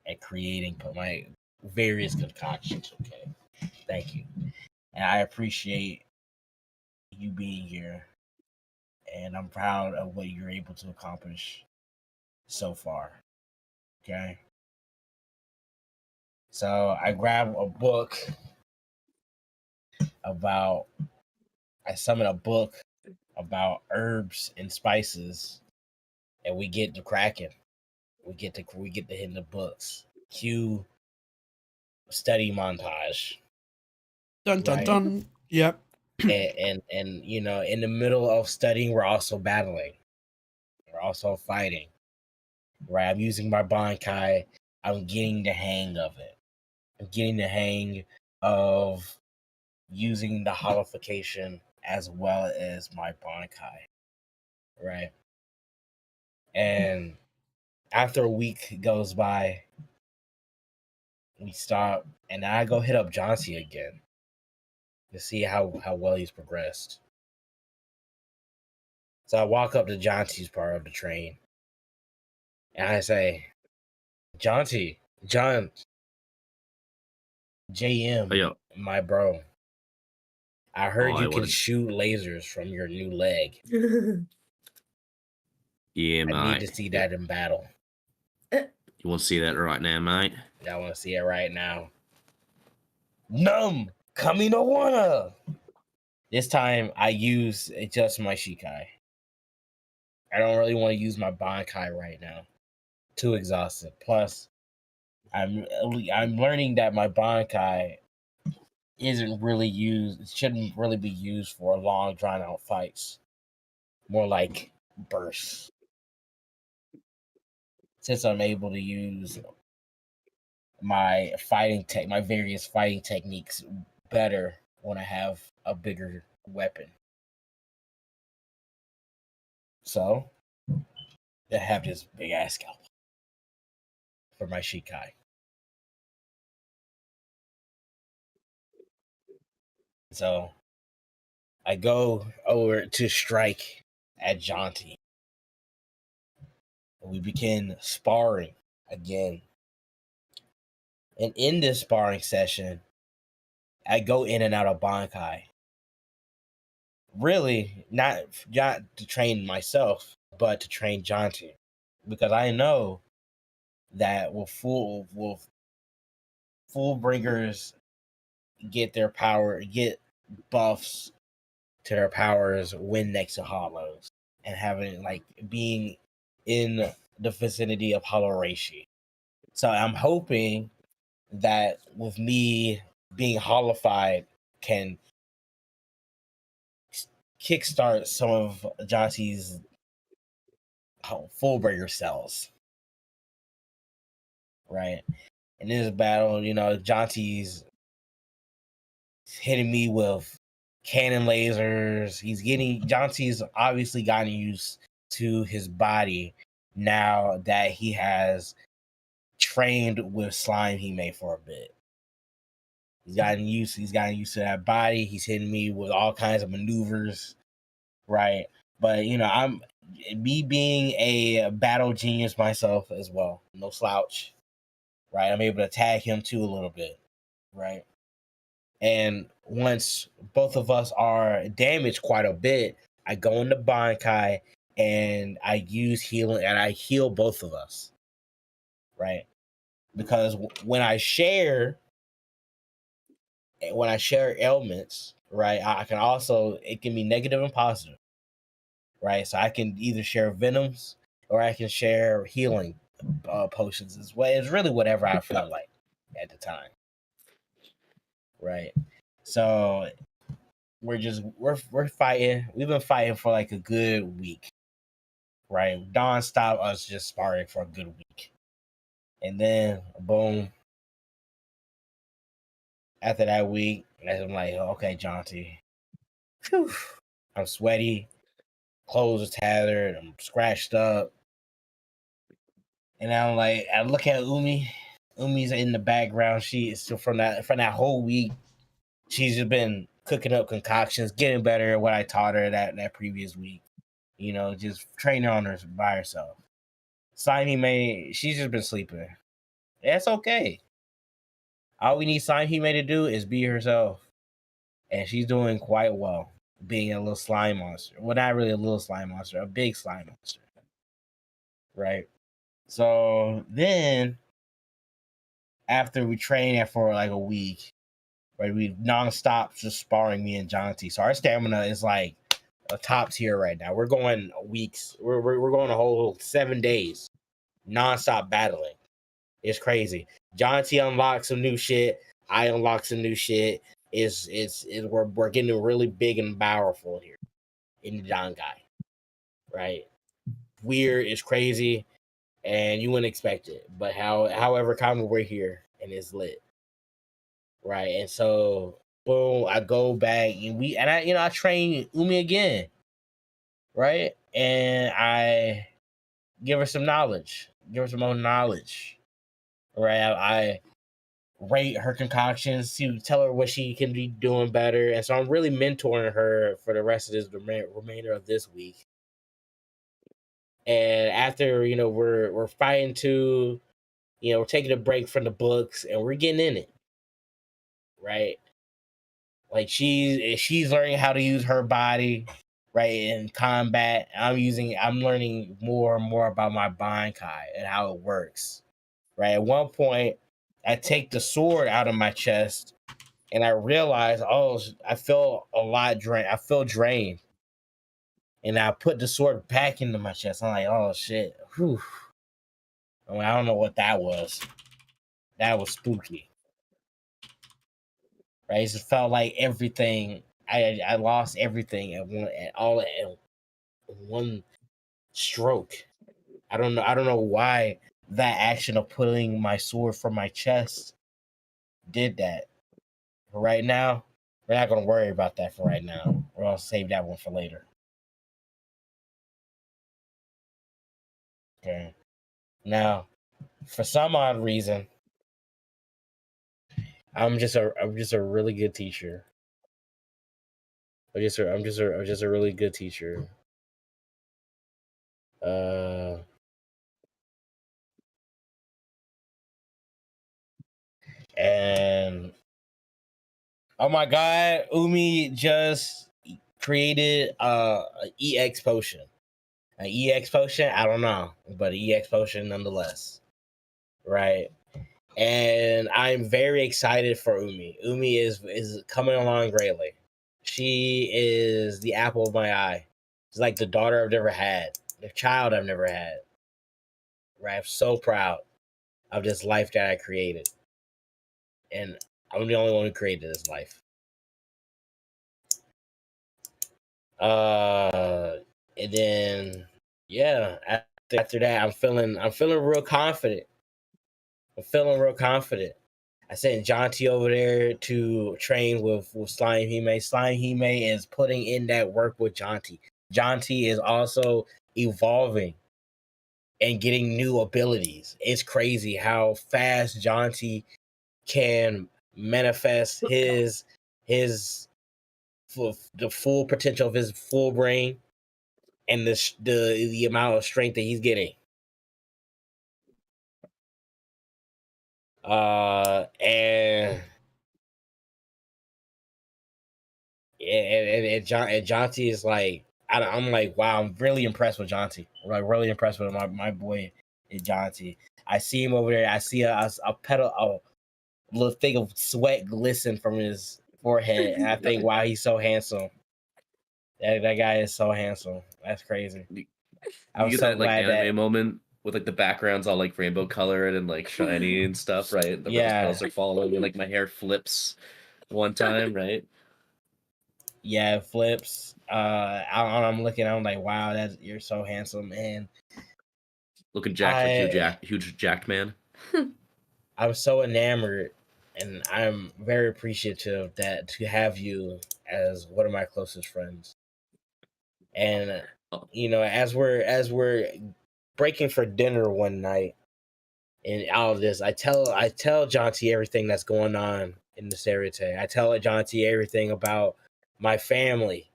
at creating my various concoctions, okay? Thank you. And I appreciate you being here. And I'm proud of what you're able to accomplish so far. Okay? So I grab a book I summon a book about herbs and spices, and we get to cracking. We get to hitting the books. Cue study montage. Dun dun dun. Yep. And in the middle of studying, we're also battling. We're also fighting. Right? I'm using my Bankai. I'm getting the hang of it. I'm getting the hang of using the holification as well as my Bankai. Right? And after a week goes by, we stop, and I go hit up Jonty again to see how well he's progressed. So I walk up to Jonty's part of the train, and I say, Jonty, JM, my bro, I heard you can shoot lasers from your new leg. Yeah, mate. I need to see that in battle. You want to see that right now, mate? I want to see it right now. Kami no Wana! This time I use just my Shikai. I don't really want to use my Bankai right now. Too exhausted. Plus, I'm learning that my Bankai isn't really used. It shouldn't really be used for long, drawn out fights. More like bursts. Since I'm able to use my various fighting techniques better when I have a bigger weapon. So I have this big ass scalpel for my Shikai. So I go over to strike at Jonty. We begin sparring again. And in this sparring session, I go in and out of Bankai. Really, not to train myself, but to train Jonty. Because I know that full bringers get buffs to their powers when next to hollows and having being in the vicinity of hollow Reishi. So I'm hoping that with me being hollowified can kickstart some of Jonty's full-bringer cells. Right? In this battle, Jonty's hitting me with cannon lasers. Jonty's obviously gotten used to his body now that he has trained with slime he made for a bit. He's gotten used to that body. He's hitting me with all kinds of maneuvers, right? But I'm me being a battle genius myself as well. No slouch. Right? I'm able to tag him too a little bit. Right? And once both of us are damaged quite a bit, I go into Bankai and I use healing and I heal both of us. Right? Because when I share ailments, right, I can also, it can be negative and positive. Right? So I can either share venoms or I can share healing potions as well. It's really whatever I feel like at the time. Right? So we're fighting. We've been fighting for like a good week, right? Non-stop us just sparring for a good week. And then boom. After that week, I'm like, okay, Jonty. Whew. I'm sweaty, clothes are tattered, I'm scratched up. And I'm like, I look at Umi. Umi's in the background. She is still from that whole week. She's just been cooking up concoctions, getting better at what I taught her that previous week. Just training on her by herself. Slime she's just been sleeping. That's okay. All we need Slime to do is be herself. And she's doing quite well, being a little slime monster. Well, not really a little slime monster, a big slime monster. Right? So then, after we train for like a week, right, we non-stop just sparring me and Jonty. So our stamina is like a top tier right now. We're going weeks. We're going a whole 7 days, non-stop battling. It's crazy. Jonty unlocks some new shit. I unlock some new shit. We're getting really big and powerful here in the Dangai, right? Weird, it's crazy, and you wouldn't expect it. But however, common, we're here and it's lit, right? And so, boom, I go back and I train Umi again, right? And I give her some knowledge, more knowledge, right? I rate her concoctions to tell her what she can be doing better. And so I'm really mentoring her for the rest of the remainder of this week. And after, we're fighting to, we're taking a break from the books and we're getting in it. Right? Like she's learning how to use her body, right, in combat. I'm learning more and more about my Bankai and how it works. Right? At one point, I take the sword out of my chest and I realized, I feel a lot drained. I feel drained. And I put the sword back into my chest. I'm like, oh shit. Whew. I mean, I don't know what that was. That was spooky. Right? It just felt like everything. I lost everything at one stroke. I don't know why that action of putting my sword from my chest did that. But right now, we're not gonna worry about that for right now. We're gonna save that one for later. Okay. Now, for some odd reason, I'm just a really good teacher. I'm just a really good teacher. And oh my god, Umi just created a EX potion. An EX potion, I don't know, but an EX potion nonetheless. Right? And I'm very excited for Umi. Umi is coming along greatly. She is the apple of my eye. She's like the daughter I've never had, the child I've never had. Right? I'm so proud of this life that I created. And I'm the only one who created this life. And then yeah, after that, I'm feeling real confident. I sent Jonty over there to train with Slime Hime. Slime Hime is putting in that work with Jonty. Jonty is also evolving and getting new abilities. It's crazy how fast Jonty can manifest the full potential of his full brain and the amount of strength that he's getting. And Jonty is like, I'm like, wow, I'm really impressed with Jonty. I'm like really impressed with my boy Jonty. I see him over there. I see a little thing of sweat glisten from his forehead, and I think, wow, he's so handsome. That guy is so handsome. That's crazy. You get that like anime moment with like the backgrounds all like rainbow colored and like shiny and stuff, right? The petals are falling and like my hair flips one time, right? Yeah, it flips. I'm looking. I'm like, wow, you're so handsome, man. Looking jacked like huge jacked man. I'm so enamored, and I'm very appreciative to have you as one of my closest friends. And you know, as we're breaking for dinner one night, and all of this, I tell Jonty everything that's going on in the Sereitei. I tell Jonty everything about my family,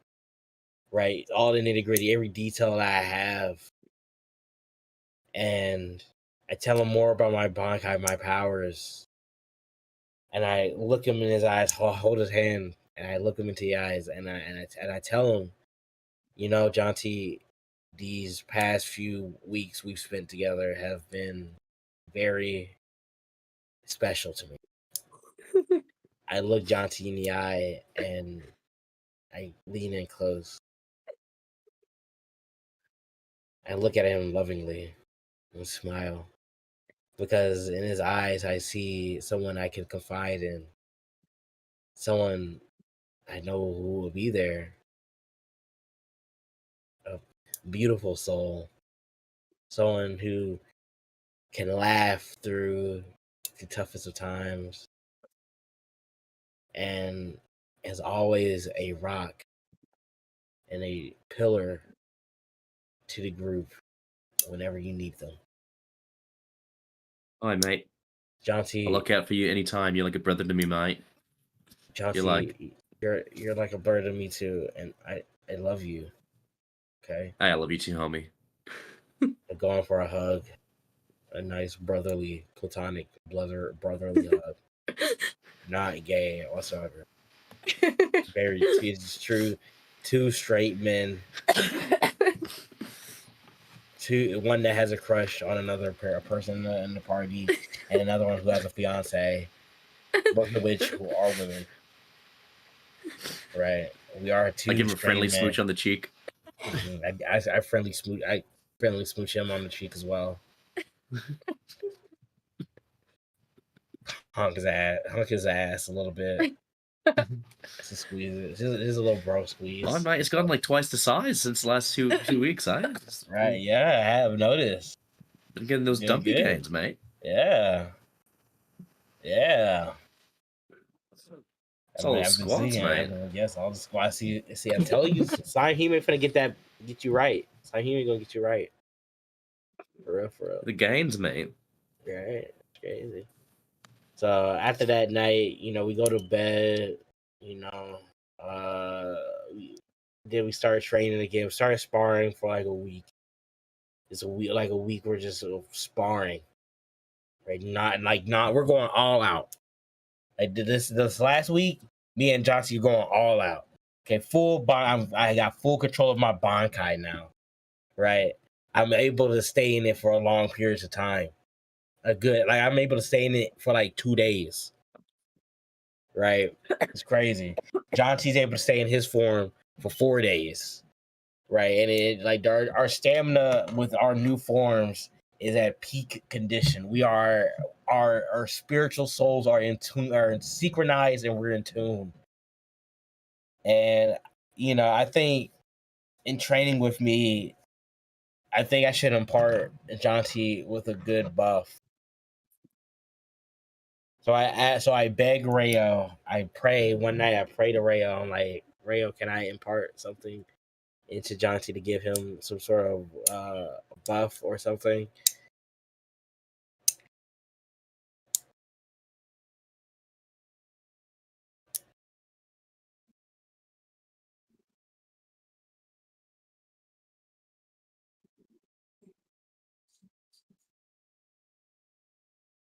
right? All the nitty gritty, every detail that I have, and I tell him more about my Bankai, my powers, and I look him in his eyes, hold his hand, and I look him into the eyes, and I tell him, you know, Jonty, these past few weeks we've spent together have been very special to me. I look Jonty in the eye and I lean in close. I look at him lovingly and smile, because in his eyes I see someone I can confide in, someone I know who will be there, a beautiful soul, someone who can laugh through the toughest of times, and is always a rock and a pillar to the group whenever you need them. All right, mate. Jonty, I'll look out for you anytime. You're like a brother to me, mate. Jonty, you're like a brother to me too, and I love you. Okay. I love you too, homie. I'm going for a hug, a nice brotherly, platonic, brotherly hug. Not gay whatsoever. It's true. Two straight men. One that has a crush on another person in the party, and another one who has a fiance, both of which who are women. Right. We are two. I give him a friendly men. smooch on the cheek. I friendly smooch him on the cheek as well. Honk his ass a little bit. Just squeeze it. Just a little bro squeeze. Oh, mate, it's gone like twice the size since the last two weeks, eh? Right, yeah, I have noticed. Been getting those Doing dumpy good. gains, mate. Yeah. It's all those squats, mate. Yes, all the squats. See, I'm telling you, Saihime finna get you right. Saihime gonna get you right. For real. The gains, mate. Right, crazy. So after that night, we go to bed. Then we started training again. We started sparring for like a week. It's a week. We're just sparring, right? Not. We're going all out. Like this last week, me and Jonty are going all out. Okay, I got full control of my Bankai now, right? I'm able to stay in it for a long periods of time. I'm able to stay in it for like 2 days. Right? It's crazy. Jonty's able to stay in his form for 4 days. Right? And it our stamina with our new forms is at peak condition. We are our spiritual souls are in tune, are synchronized, and we're in tune. And I think in training with me, I think I should impart Jonty with a good buff. So I beg Rayo. I pray one night. I pray to Rayo. I'm like, Rayo, can I impart something into Jonty to give him some sort of buff or something?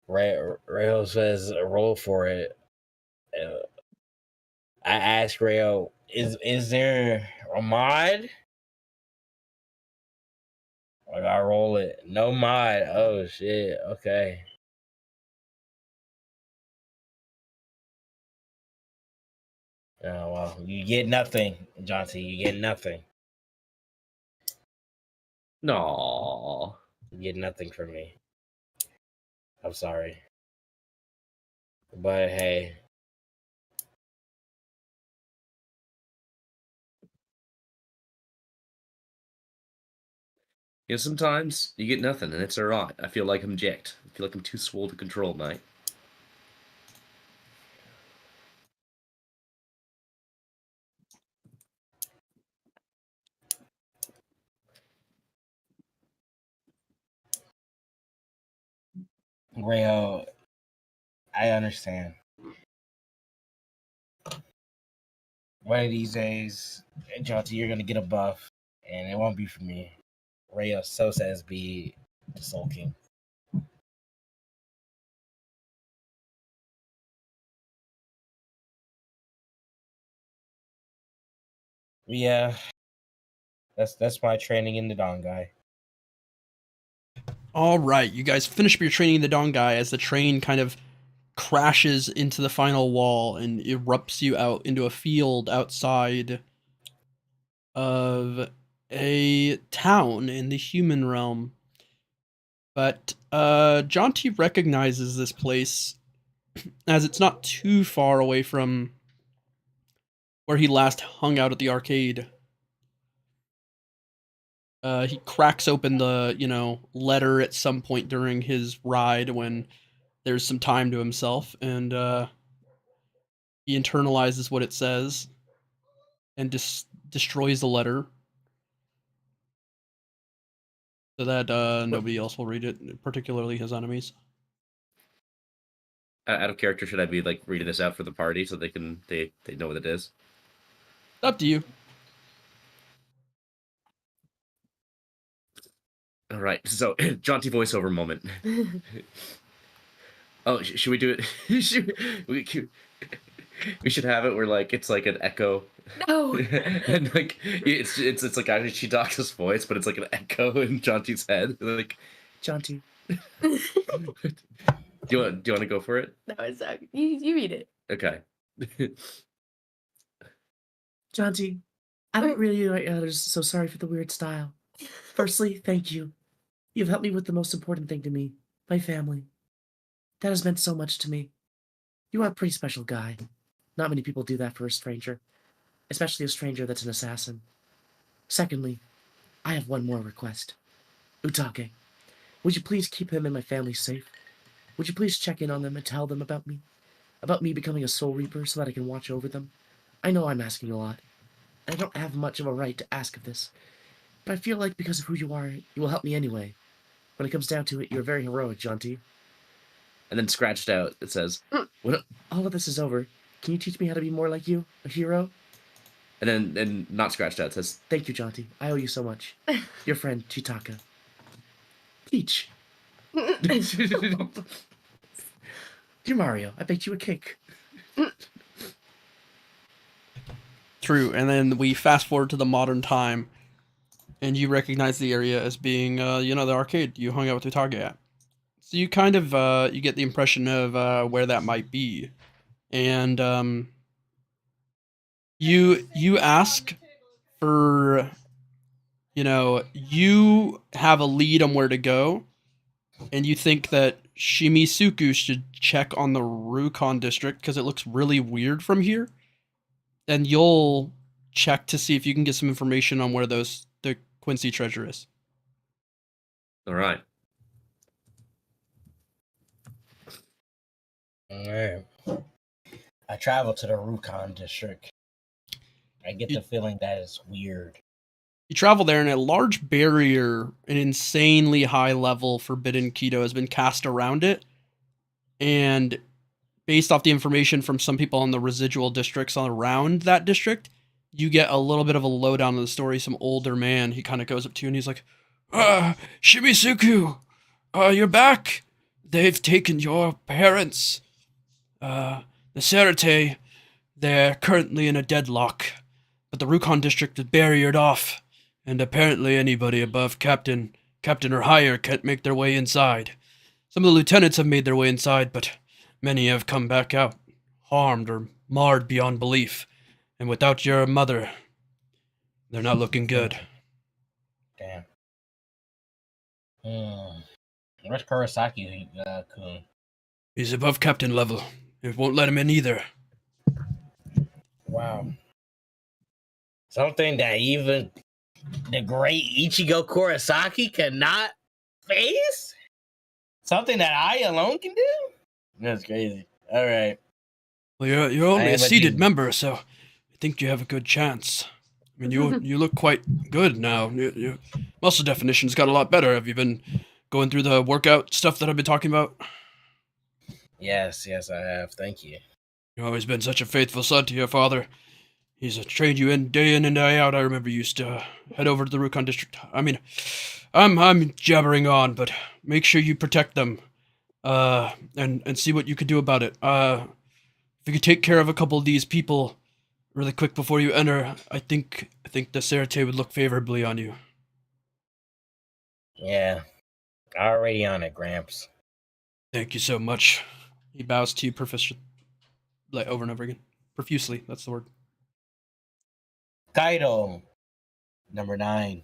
Rayo says roll for it. I asked Rayo, is there a mod? I gotta roll it. No mod. Oh shit. Okay. Oh well, you get nothing, Jonty. You get nothing. No. You get nothing from me. I'm sorry. But hey. Sometimes you get nothing, and it's alright. I feel like I'm jacked. I feel like I'm too swole to control, mate. Rayo, I understand. One of these days, Jonty, you're gonna get a buff, and it won't be for me. Rayo so says be sulking. Yeah, that's my training in the Dangai. All right, you guys finish up your training in the Dangai as the train kind of crashes into the final wall and erupts you out into a field outside of a town in the human realm. But Jonty recognizes this place as it's not too far away from where he last hung out at the arcade. He cracks open the, letter at some point during his ride when there's some time to himself, and he internalizes what it says and destroys the letter so that nobody else will read it, particularly his enemies. Out of character, should I be like reading this out for the party so they know what it is? Up to you. All right, so jaunty voiceover moment. Oh, should we do it? We should have it where like it's like an echo. No. And like it's like actually Chitaka's voice, but it's like an echo in Jaunty's head. Like, Jonty. Do you want to go for it? No, it's you read it. Okay. Jonty, I don't really write others, so sorry for the weird style. Firstly, thank you. You've helped me with the most important thing to me, my family. That has meant so much to me. You are a pretty special guy. Not many people do that for a stranger, especially a stranger that's an assassin. Secondly, I have one more request. Utake, would you please keep him and my family safe? Would you please check in on them and tell them about me? About me becoming a Soul Reaper so that I can watch over them? I know I'm asking a lot. I don't have much of a right to ask of this, but I feel like because of who you are, you will help me anyway. When it comes down to it, you're very heroic, Jonty. And then scratched out, it says, when all of this is over, can you teach me how to be more like you, a hero? And then not scratched out, it says, thank you, Jonty. I owe you so much. Your friend, Chitaka. Peach. Dear Mario, I baked you a cake. True, and then we fast forward to the modern time, and you recognize the area as being, the arcade you hung out with Utage at. So you kind of, you get the impression of where that might be, and you ask for, you have a lead on where to go, and you think that Shimisuku should check on the Rukon district because it looks really weird from here. And you'll check to see if you can get some information on where the Quincy treasure is. All right. Alright. I travel to the Rukon district. I get the feeling that it's weird. You travel there, and a large barrier, an insanely high level forbidden keto has been cast around it. And based off the information from some people in the residual districts around that district, you get a little bit of a lowdown of the story. Some older man, he kind of goes up to you and he's like, Shimisuku, you're back. They've taken your parents. The Sereitei, they're currently in a deadlock, but the Rukon district is barriered off, and apparently anybody above captain or higher can't make their way inside. Some of the lieutenants have made their way inside, but many have come back out, harmed or marred beyond belief. And without your mother, they're not looking good. Damn. Where's Kurosaki-kun? He's above captain level. It won't let him in either. Wow. Something that even the great Ichigo Kurosaki cannot face? Something that I alone can do? That's crazy. All right. Well, you're only a seated member, so I think you have a good chance. I mean, you look quite good now. Your muscle definition's got a lot better. Have you been going through the workout stuff that I've been talking about? Yes, I have. Thank you. You've always been such a faithful son to your father. He's trained you in and day out. I remember you used to head over to the Rukon district. I mean, I'm jabbering on, but make sure you protect them, and see what you can do about it. If you could take care of a couple of these people really quick before you enter, I think the Sereitei would look favorably on you. Yeah, already on it, Gramps. Thank you so much. He bows to you over and over again. Profusely, that's the word. Kaido, number 9.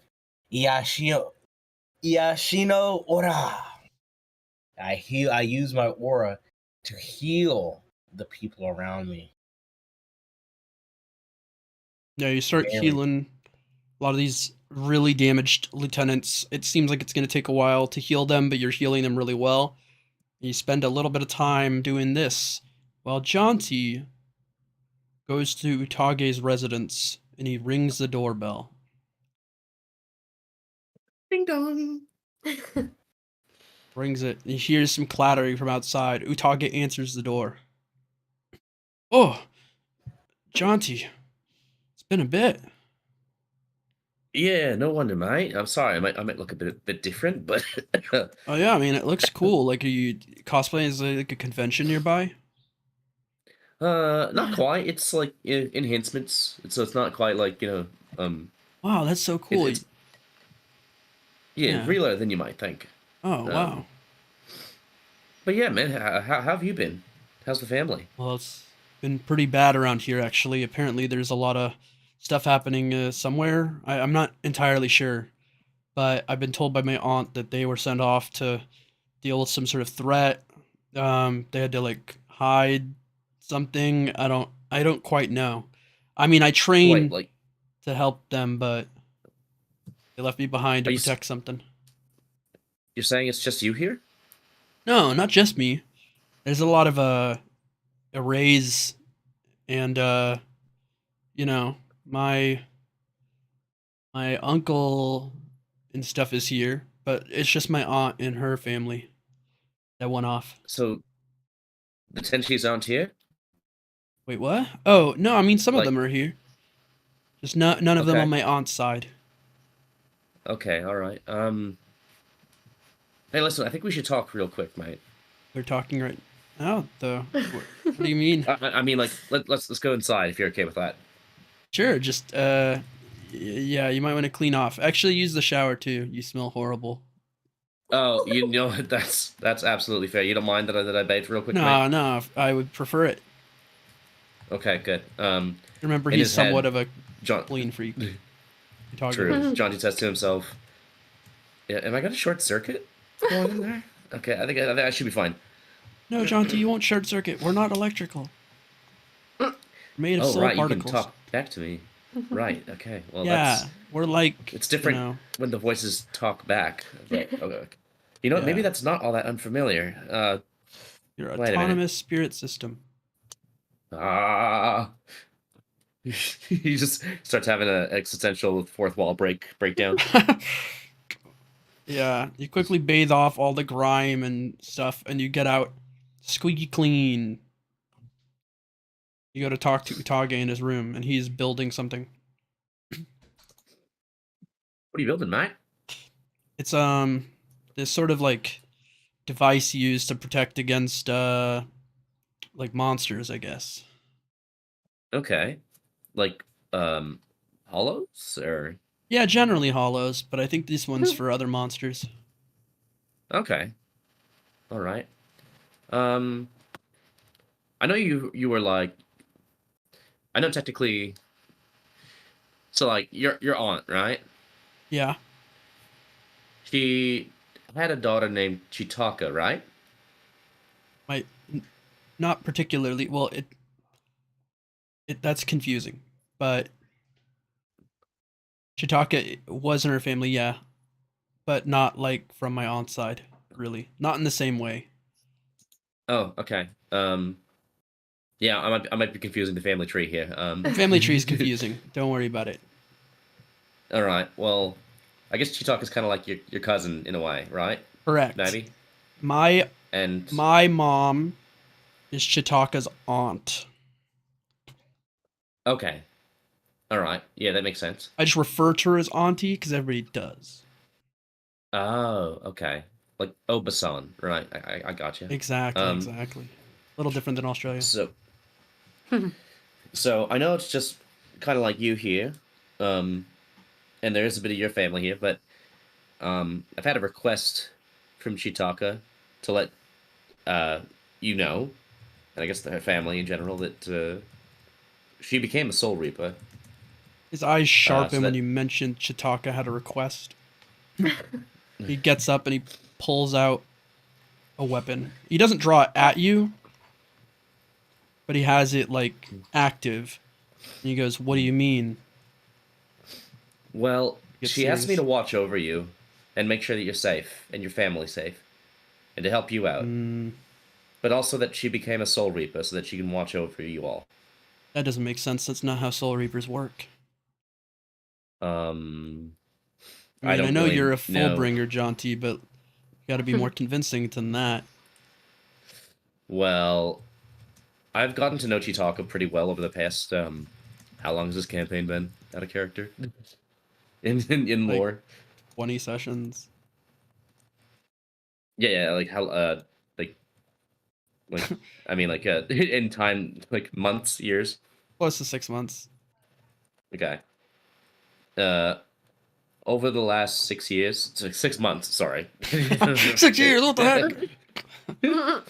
Iyashino Aura. I use my aura to heal the people around me. Yeah, you start healing a lot of these really damaged lieutenants. It seems like it's going to take a while to heal them, but you're healing them really well. You spend a little bit of time doing this, while Jonty goes to Utage's residence, and he rings the doorbell. Ding dong. Rings it, and he hears some clattering from outside. Utage answers the door. Oh, Jonty, it's been a bit. Yeah, no wonder, mate. I'm sorry, I might look a bit different, but Oh yeah, I mean it looks cool. Like, are you cosplaying as like a convention nearby? not quite. It's like enhancements, so it's not quite like Wow, that's so cool. It's realer than you might think. Oh wow. But yeah, man, how have you been? How's the family? Well, it's been pretty bad around here, actually. Apparently, there's a lot of stuff happening somewhere. I'm not entirely sure, but I've been told by my aunt that they were sent off to deal with some sort of threat. They had to like hide something. I don't quite know. I mean, I train Wait, like, to help them, but they left me behind to Are you s- protect something. you're saying it's just you here? No, not just me. There's a lot of arrays and you know, my uncle and stuff is here, but it's just my aunt and her family that went off. So the Tenshis aren't here? Wait, what? Oh, no, I mean some of Like- them are here. Just none of them Okay. on my aunt's side. Okay, all right. Hey, listen, I think we should talk real quick, mate. They're talking right now, though. What do you mean? I mean, like, let's go inside if you're okay with that. Sure, just yeah, you might want to clean off. Actually, use the shower too. You smell horrible. Oh, you know that's absolutely fair. You don't mind that I bathe real quick, No, mate? no, I would prefer it. Okay, good. Remember, In he's his somewhat head, of a John. clean freak. You're talking True. about- Johnny says to himself, "Yeah, am I gonna short circuit going in there? Okay, I think I should be fine." No, Jonty, you won't short circuit. We're not electrical. We're made of Oh, soul right, particles. you can talk back to me. Right. Okay. Well, Yeah, we're like it's different You know, when the voices talk back. But, okay. You know what? Maybe Yeah. that's not all that unfamiliar. your Wait a minute. autonomous spirit system. Ah. He just starts having an existential fourth wall breakdown. Yeah, you quickly bathe off all the grime and stuff, and you get out squeaky clean. You go to talk to Utage in his room, and he's building something. What are you building, mate? It's this sort of like device used to protect against like monsters, I guess. Okay. Like, hollows or Yeah, generally hollows, but I think this one's for other monsters. okay. All right. I know you were like, I know technically. So like your aunt, right? Yeah. She had a daughter named Chitaka, right? Not particularly. Well, it that's confusing, but Chitaka was in her family, yeah, but not like from my aunt's side, really. Not in the same way. Oh, okay. Yeah, I might be confusing the family tree here. The family tree is confusing. Don't worry about it. All right. Well, I guess Chitaka is kind of like your cousin in a way, right? Correct. Maybe. My And mom is Chitaka's aunt. okay. All right. Yeah, that makes sense. I just refer to her as auntie because everybody does. Oh, okay. Like Obasan, right? I got you. Exactly, Um, exactly. A little different than Australia. So, so I know it's just kind of like you here, and there is a bit of your family here, but I've had a request from Chitaka to let you know, and I guess her family in general, that she became a Soul Reaper. His eyes sharpen so when that- you mentioned Chitaka had a request. He gets up and he pulls out a weapon. He doesn't draw it at you, but he has it like active. And he goes, "What do you mean?" Well, Get she asked me serious. to watch over you and make sure that you're safe and your family's safe, and to help you out, Mm, but also that she became a Soul Reaper so that she can watch over you all. that doesn't make sense. That's not how Soul Reapers work. I I mean, I don't know really you're a know. Fullbringer, Jonty, but you got to be more convincing than that. Well, I've gotten to know Chitaka pretty well over the past. How long has this campaign been out of character? In Like- lore. 20 sessions. Yeah, like how like I mean like in time, like months, years. Close to 6 months. Okay. Over the last 6 years, 6 months. Sorry. 6 years, what the heck?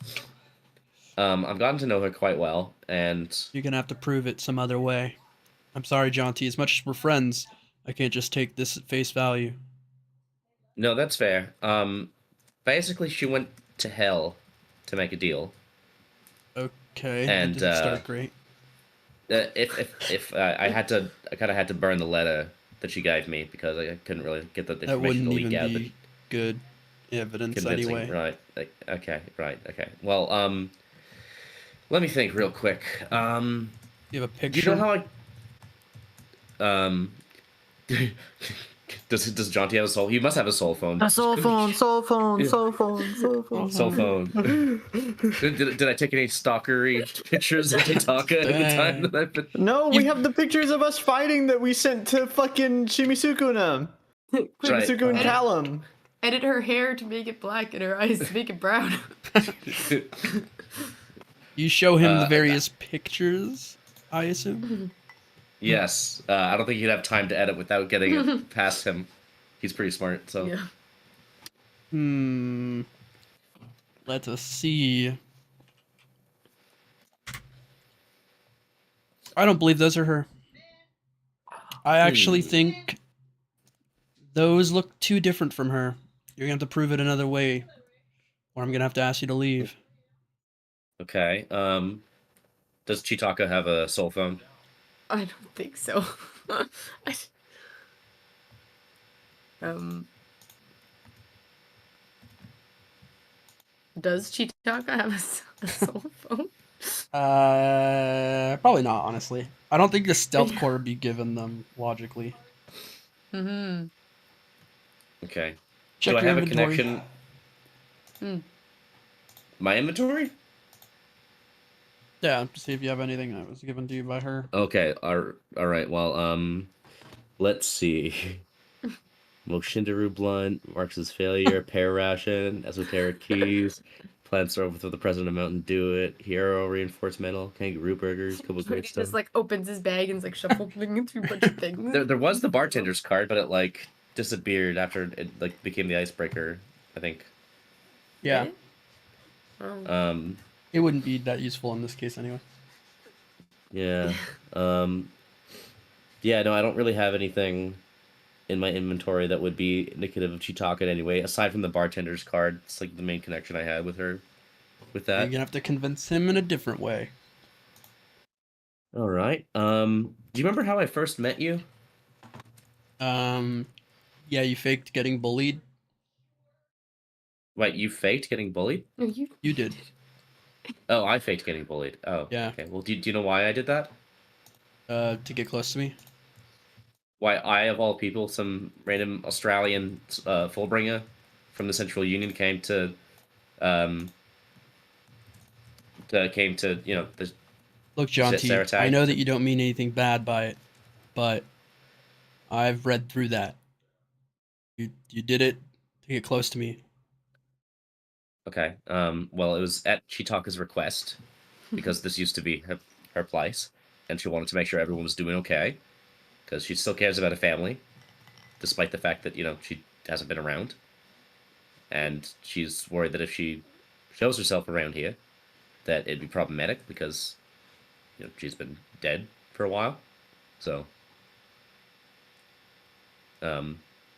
I've gotten to know her quite well, and You're going to have to prove it some other way. I'm sorry, Jonty. As much as we're friends, I can't just take this at face value. No, that's fair. Basically, she went to hell to make a deal. Okay, And, that didn't start great. If I kind of had to burn the letter that she gave me because I couldn't really get the That information wouldn't to leak even out. be good evidence Convincing, anyway. right? Like, okay, right, okay. Well, let me think real quick. You have a Do picture? you know how does Jonty have a soul? He must have a soul phone. Soul phone. Soul phone. Did I take any stalkery pictures of Chitaka in the time that I've been? No, we have the pictures of us fighting that we sent to fucking Shimisuku and them. Shimisuku and Kallum. Edit her hair to make it black and her eyes to make it brown. You show him the various pictures, I assume? Yes. I don't think he'd have time to edit without getting it past him. He's pretty smart, so. Yeah. Let us see. I don't believe those are her. I actually think those look too different from her. You're gonna have to prove it another way, or I'm gonna have to ask you to leave. Okay. Does Chitaka have a soul phone? I don't think so. Does Chitaka have a cell phone? Probably not, honestly. I don't think the stealth core would be given them logically. Mm-hmm. Okay. Check Do I your have inventory. a connection? My inventory? Yeah, to see if you have anything that was given to you by her. Okay. All right. Well, let's see. Moshindaru blunt, Marx's failure, pear ration, esoteric keys, plants to overthrow the president of Mountain Dew it, hero reinforced metal, kangaroo burgers, couple He great stuff. just like opens his bag and is like shuffling through a bunch of things. There was the bartender's card, but it like disappeared after it like became the icebreaker, I think. Yeah. Oh. It wouldn't be that useful in this case anyway. Yeah. Yeah, no, I don't really have anything in my inventory that would be indicative of Chitaka in any way, aside from the bartender's card. It's like the main connection I had with her with You're that. gonna have to convince him in a different way. All right. Do you remember how I first met you? Yeah, you faked getting bullied. Wait, you faked getting bullied? No, you did. Oh, I faked getting bullied. Oh, Yeah. Okay. Well, do you know why I did that? To get close to me. Why I, of all people, some random Australian fullbringer from the Central Union came to the Look, Jonty, Sereitei. I know that you don't mean anything bad by it, but I've read through that. You did it to get close to me. Okay. Well, it was at Chitaka's request because this used to be her place, and she wanted to make sure everyone was doing okay because she still cares about her family, despite the fact that she hasn't been around, and she's worried that if she shows herself around here, that it'd be problematic because she's been dead for a while. So,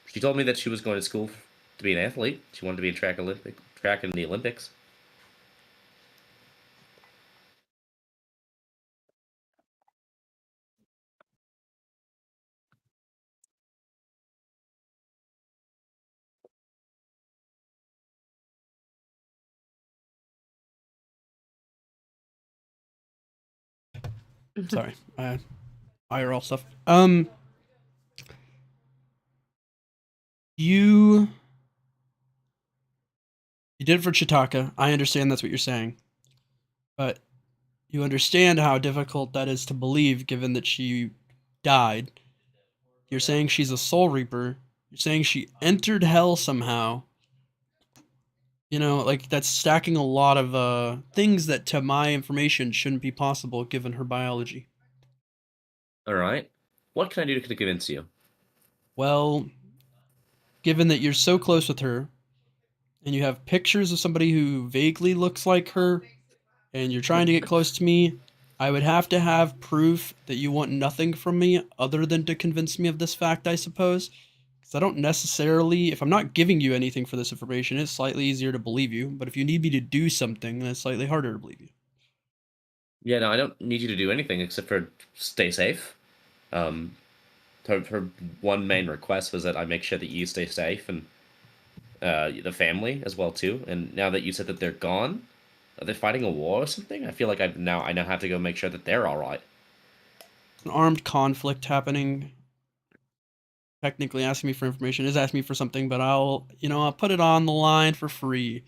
she told me that she was going to school to be an athlete. She wanted to be in track in the Olympics. Sorry, IRL stuff. You did it for Chitaka. I understand that's what you're saying, but you understand how difficult that is to believe, given that she died. You're saying she's a soul reaper. You're saying she entered hell somehow. Like that's stacking a lot of things that, to my information, shouldn't be possible given her biology. All right. What can I do to convince you? Well, given that you're so close with her, and you have pictures of somebody who vaguely looks like her, and you're trying to get close to me, I would have to have proof that you want nothing from me other than to convince me of this fact, I suppose. Because I don't necessarily, if I'm not giving you anything for this information, it's slightly easier to believe you. But if you need me to do something, then it's slightly harder to believe you. Yeah, no, I don't need you to do anything except for stay safe. Her one main request was that I make sure that you stay safe and the family as well too. And now that you said that they're gone, are they fighting a war or something? I feel like I now have to go make sure that they're all right. An armed conflict happening. Technically asking me for information is asking me for something, but I'll put it on the line for free.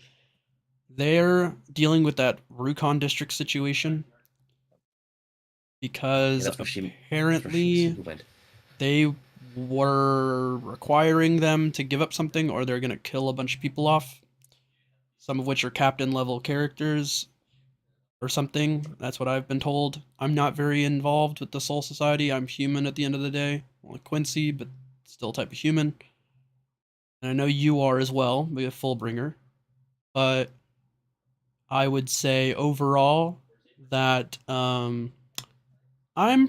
They're dealing with that Rukon district situation because that's where she apparently went. they were requiring them to give up something or they're going to kill a bunch of people off, some of which are captain level characters or something. That's what I've been told. I'm not very involved with the Soul Society. I'm human at the end of the day. Like Quincy, but still type of human. And I know you are as well, be a Fullbringer. But I would say overall that I'm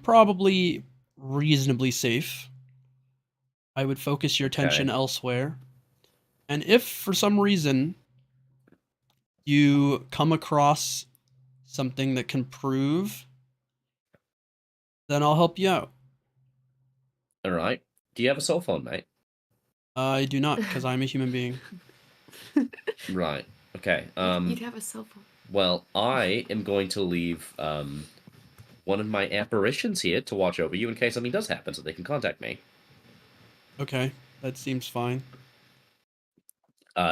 probably reasonably safe. I would focus your attention elsewhere. And if for some reason you come across something that can prove, then I'll help you out. All right. Do you have a cell phone, mate? I do not, because I'm a human being. Right. Okay. You'd have a cell phone. Well, I am going to leave one of my apparitions here to watch over you in case something does happen, so they can contact me. Okay, that seems fine.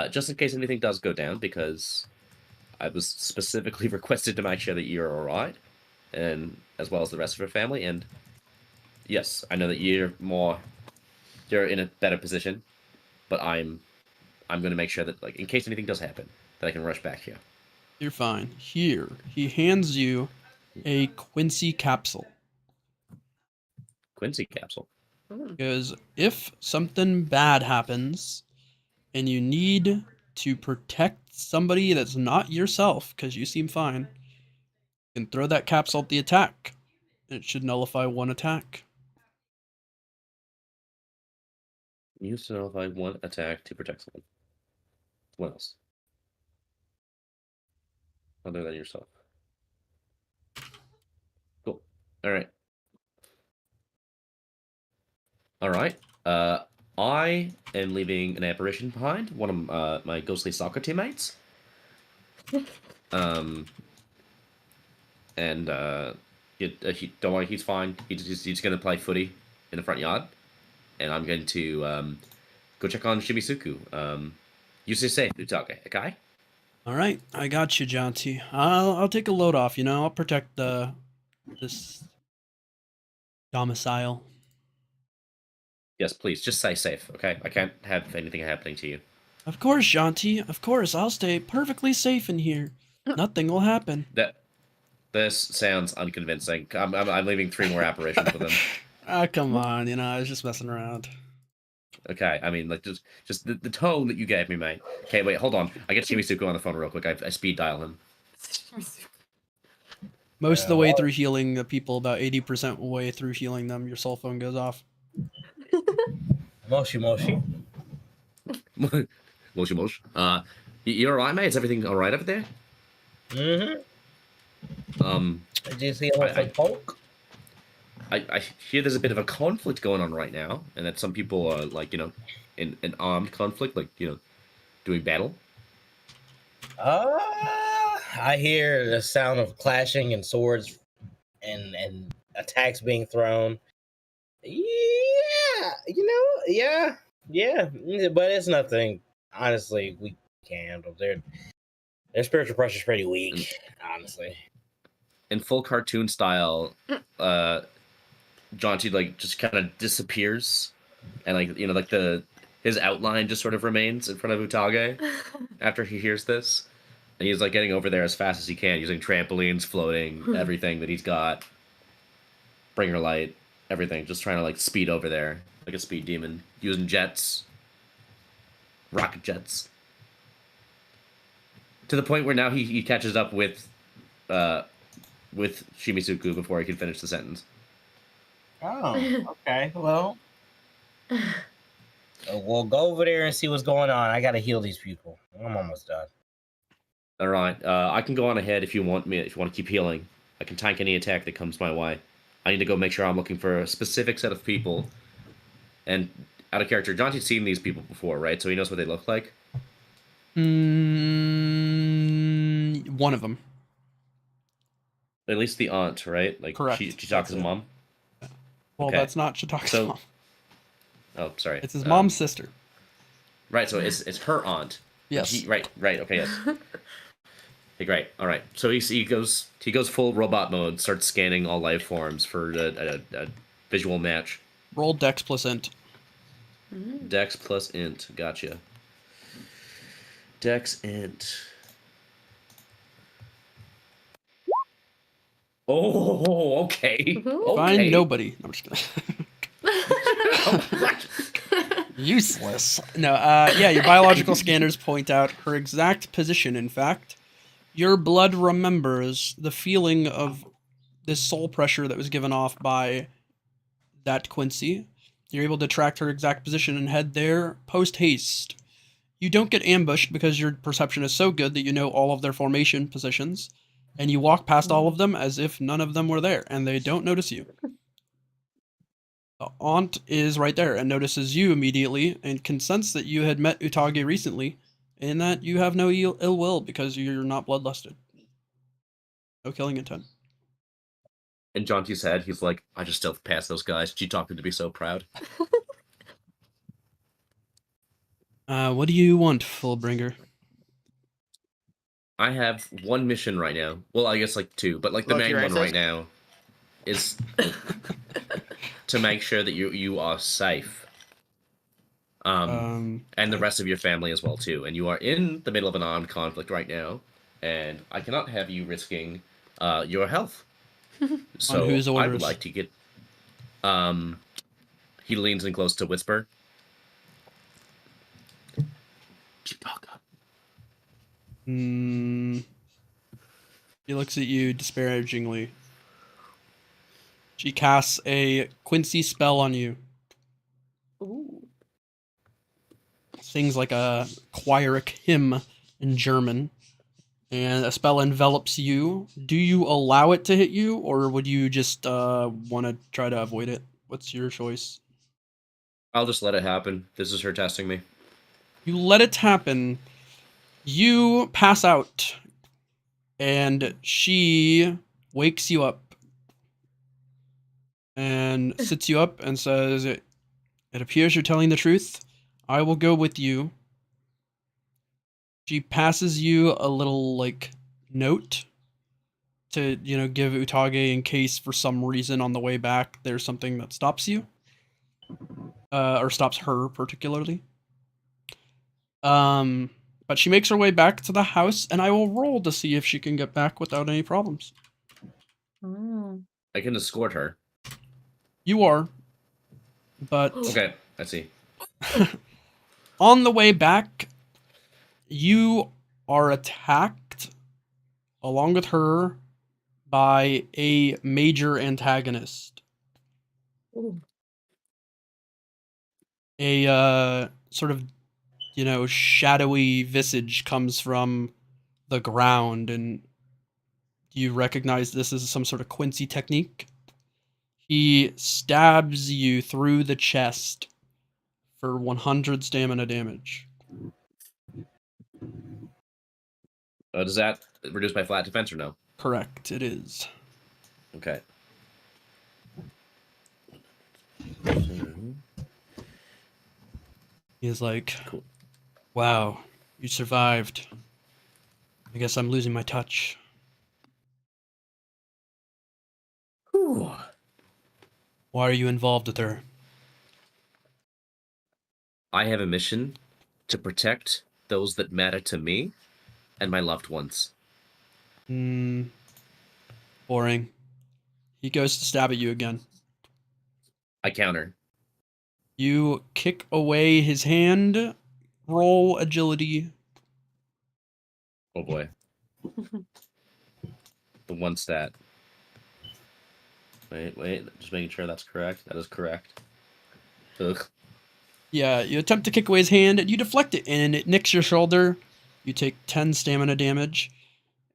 Just in case anything does go down, because I was specifically requested to make sure that you're all right, and as well as the rest of your family. And yes, I know that you're in a better position, but I'm going to make sure that, like, in case anything does happen, that I can rush back here. You're fine. Here, he hands you a Quincy capsule. Quincy capsule. Because if something bad happens and you need to protect somebody that's not yourself, because you seem fine, you can throw that capsule at the attack. It should nullify one attack. Use to nullify one attack to protect someone. What else? Other than yourself. Cool. All right. All right. I am leaving an apparition behind. One of my ghostly soccer teammates. And don't worry, he's fine. He's gonna play footy in the front yard, and I'm going to go check on Shimisuku. You stay safe, Chitaka, okay? All right, I got you, Jonty. I'll take a load off. I'll protect this domicile. Yes, please, just stay safe, okay? I can't have anything happening to you. Of course, Jonty. Of course, I'll stay perfectly safe in here. Nothing will happen. This sounds unconvincing. I'm leaving 3 more apparitions with him. Ah, come on. I was just messing around. Okay, I mean, like, just the tone that you gave me, mate. Okay, wait, hold on. I get Shimisuku on the phone real quick. I speed dial him. Most of the way through healing the people, about 80% way through healing them, your cell phone goes off. Moshi. Moshi. You alright, mate? Is everything alright over there? Mm-hmm. Did you see some folk? I hear there's a bit of a conflict going on right now, and that some people are, like, in an armed conflict, like, doing battle. I hear the sound of clashing and swords and attacks being thrown. Yeah, but it's nothing. Honestly, we can't handle. Their spiritual pressure is pretty weak, honestly. In full cartoon style, Jonty, like, just kind of disappears, and, like, his outline just sort of remains in front of Utage after he hears this. And he's, like, getting over there as fast as he can, using trampolines, floating, everything that he's got. Bringer light, everything. Just trying to, like, speed over there like a speed demon. Using jets. Rocket jets. To the point where now he catches up with with Shimisuku before he could finish the sentence. Oh, okay. Well, we'll go over there and see what's going on. I gotta heal these people. I'm almost done. All right, I can go on ahead if you want me. If you want to keep healing, I can tank any attack that comes my way. I need to go make sure I'm looking for a specific set of people. And out of character, Jonty's seen these people before, right? So he knows what they look like. One of them. At least the aunt, right? Like Correct. Chitaka's mom. Well, Okay. that's not Chitaka's So- mom. Oh, sorry. It's his mom's sister. Right, so it's her aunt. Yes. Right. Okay, yes. Okay, great. All right. So he goes full robot mode, starts scanning all life forms for a visual match. Roll Dex plus Int. Dex plus int. Gotcha. Dex int. Oh, okay. Woohoo. Find nobody. No, I'm just kidding. Useless. No, yeah, your biological scanners point out her exact position, in fact. Your blood remembers the feeling of this soul pressure that was given off by that Quincy. You're able to track her exact position and head there post-haste. You don't get ambushed because your perception is so good that you know all of their formation positions, and you walk past all of them as if none of them were there, and they don't notice you. The aunt is right there and notices you immediately and can sense that you had met Utage recently and that you have no ill will because you're not bloodlusted. No killing intent. In Jonty's head, he's like, I just still passed those guys. Chitaka to be so proud. What do you want, Fullbringer? I have one mission right now. Well, I guess like two, but like the Loki main one racist? right now is to make sure that you are safe. And the rest of your family as well too. And you are in the middle of an armed conflict right now, and I cannot have you risking your health. So whose I orders? would like to get. He leans in close to whisper. Chitaka. He looks at you disparagingly. She casts a Quincy spell on you. Ooh. Sings like a choiric hymn in German. And a spell envelops you. Do you allow it to hit you, or would you just want to try to avoid it? What's your choice? I'll just let it happen. This is her testing me. You let it happen. You pass out. And she wakes you up. And sits you up and says, It appears you're telling the truth. I will go with you. She passes you a little, like, note to, give Utage in case for some reason on the way back there's something that stops you. Or stops her, particularly. But she makes her way back to the house, and I will roll to see if she can get back without any problems. I can escort her. You are. But Okay, I see. on the way back, you are attacked, along with her, by a major antagonist. Ooh. A sort of, shadowy visage comes from the ground, and you recognize this as some sort of Quincy technique. He stabs you through the chest for 100 stamina damage. Does that reduce my flat defense or no? Correct, it is. Okay. He's like, wow, you survived. I guess I'm losing my touch. Whew. Why are you involved with her? I have a mission to protect those that matter to me and my loved ones. Boring. He goes to stab at you again. I counter. You kick away his hand. Roll agility. Oh boy. The one stat. Wait. Just making sure that's correct. That is correct. Ugh. Yeah, you attempt to kick away his hand, and you deflect it, and it nicks your shoulder. You take 10 stamina damage,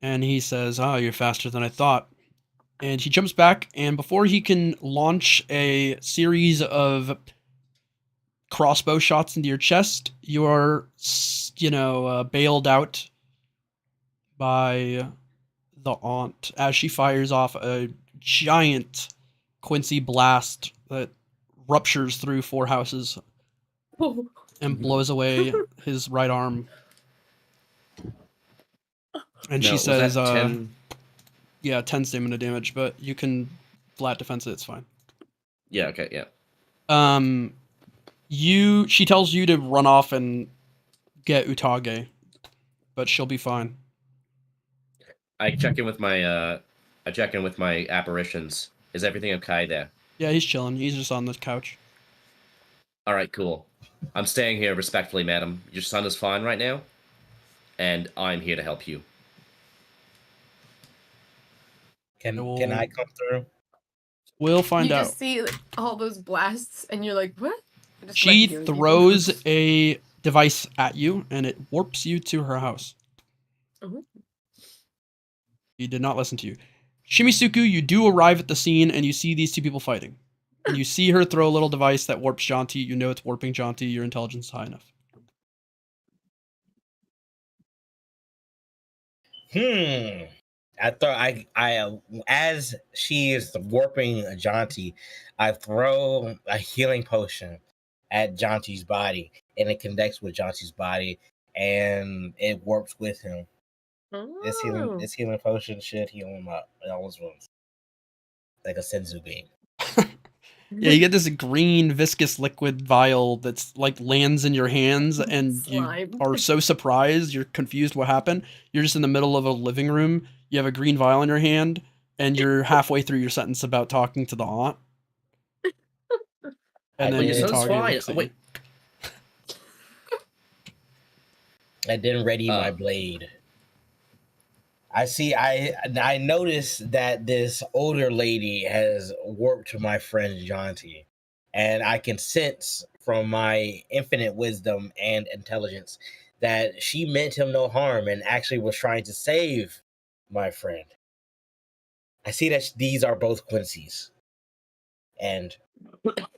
and he says, "Oh, you're faster than I thought." And he jumps back, and before he can launch a series of crossbow shots into your chest, you are, bailed out by the aunt as she fires off a giant Quincy blast that ruptures through 4 houses and blows away his right arm. And Now, she was says, that 10? yeah, 10 stamina damage, but you can flat defense it, it's fine. Yeah, okay, yeah. She tells you to run off and get Utage, but she'll be fine. I check in with my apparitions. Is everything okay there? Yeah, he's chilling. He's just on the couch. All right, cool. I'm staying here respectfully, madam. Your son is fine right now, and I'm here to help you. Can I come through? We'll find You out. just see like, all those blasts, and you're like, what? Just She like, throws a device at you, and it warps you to her house. Mhm. He did not listen to you. Shimisuku, you do arrive at the scene, and you see these 2 people fighting. And you see her throw a little device that warps Jonty. You know it's warping Jonty. Your intelligence is high enough. I thought I as she is warping Jonty, I throw a healing potion at Jonty's body, and it connects with Jonty's body, and it warps with him. This healing potion should heal him up. It almost runs like a senzu beam. Yeah, you get this green viscous liquid vial that's like lands in your hands, and Slime. you are so surprised, you're confused what happened. You're just in the middle of a living room. You have a green vial in your hand, and you're halfway through your sentence about talking to the aunt. And then Your son's Utage fine. looks at Wait. I didn't ready my blade. I noticed that this older lady has warped my friend Jonty, and I can sense from my infinite wisdom and intelligence that she meant him no harm and actually was trying to save my friend. I see that these are both Quincy's, and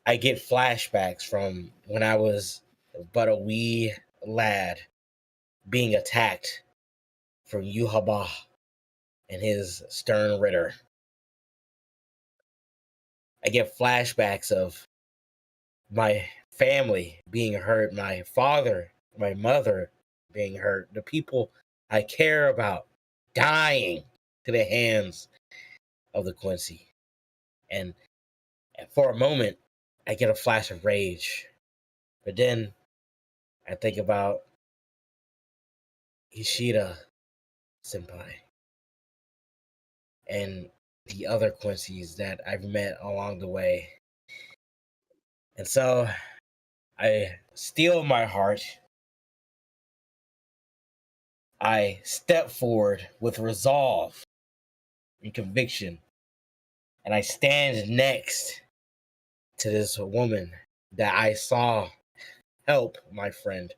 I get flashbacks from when I was but a wee lad being attacked from Yuhaba and his stern ritter. I get flashbacks of my family being hurt, my father, my mother being hurt, the people I care about dying to the hands of the Quincy. And for a moment, I get a flash of rage. But then I think about Ishida senpai and the other Quincy's that I've met along the way. And so I steel my heart. I step forward with resolve and conviction. And I stand next to this woman that I saw help my friend.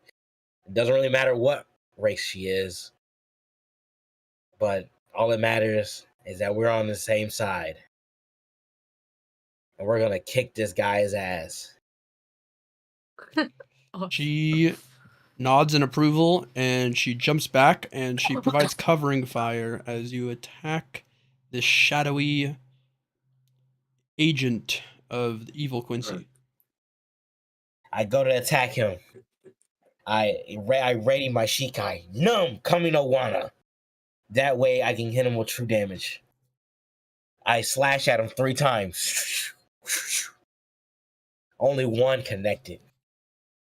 It doesn't really matter what race she is, but all that matters is that we're on the same side. And we're going to kick this guy's ass. She nods in approval, and she jumps back, and she provides covering fire as you attack this shadowy agent of the evil Quincy. I go to attack him. I ready my Shikai. Num Kami no Wana. That way I can hit him with true damage. I slash at him 3 times. Only one connected.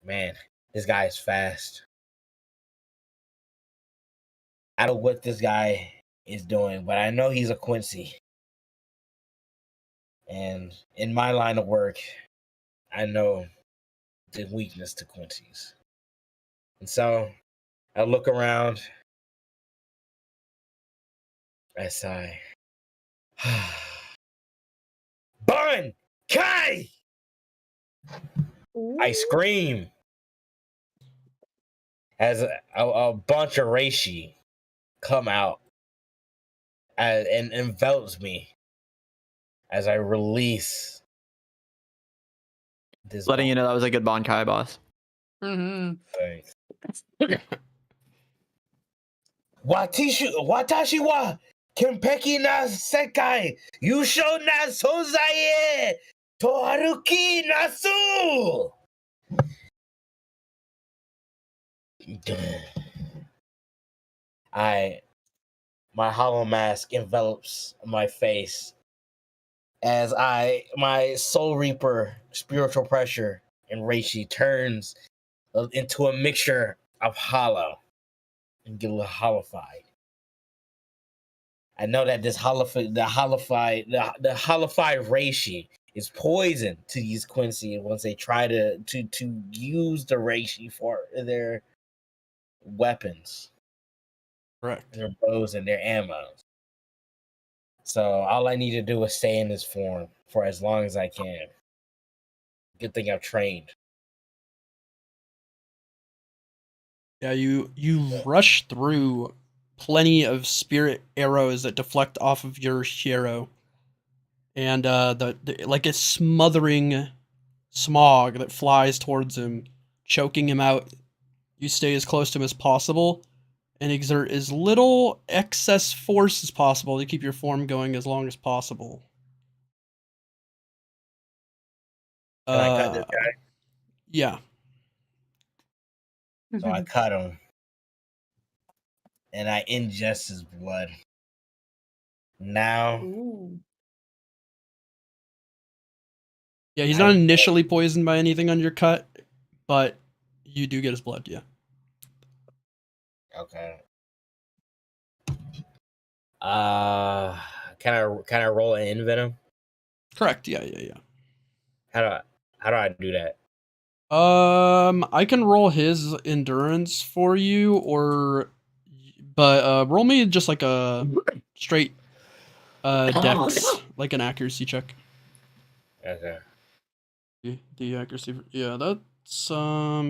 Man, this guy is fast. I don't know what this guy is doing, but I know he's a Quincy. And in my line of work, I know the weakness to Quincy's. And so I look around. I sigh. Kai! I scream as a bunch of reishi come out and envelops me as I release this. Letting you know that was a good Bankai, boss. Thanks. Watashi wa Kenpeki na sekai yusho na sozae to haruki nasu. My hollow mask envelops my face as my Soul Reaper spiritual pressure and Reishi turns into a mixture of hollow and get a little hollified. I know that the hollified Reishi is poison to these Quincy once they try to use the Reishi for their weapons. Correct. Their bows and their ammo. So all I need to do is stay in this form for as long as I can. Good thing I've trained. Yeah, you rush through plenty of spirit arrows that deflect off of your hero, and the like a smothering smog that flies towards him, choking him out. You stay as close to him as possible and exert as little excess force as possible to keep your form going as long as possible. Can I cut this guy? Yeah. So I cut him. And I ingest his blood. Now. Ooh. Yeah, he's not initially poisoned by anything on your cut, but you do get his blood, yeah. Okay. Can I roll an envenom? Correct, yeah. How do I do that? I can roll his endurance for you, but roll me just like a straight dex, like an accuracy check. Okay. The accuracy, yeah, that's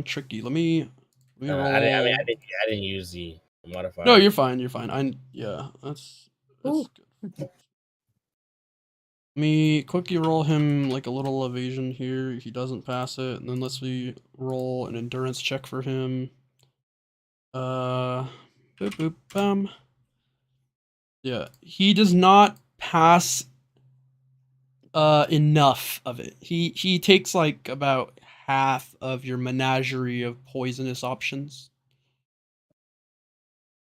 tricky. Let me roll. I didn't use the modifier. No, you're fine. That's good. Let me quickly roll him like a little evasion here if he doesn't pass it, and then let's roll an endurance check for him. Boop boop bum. Yeah, he does not pass enough of it. He takes like about half of your menagerie of poisonous options.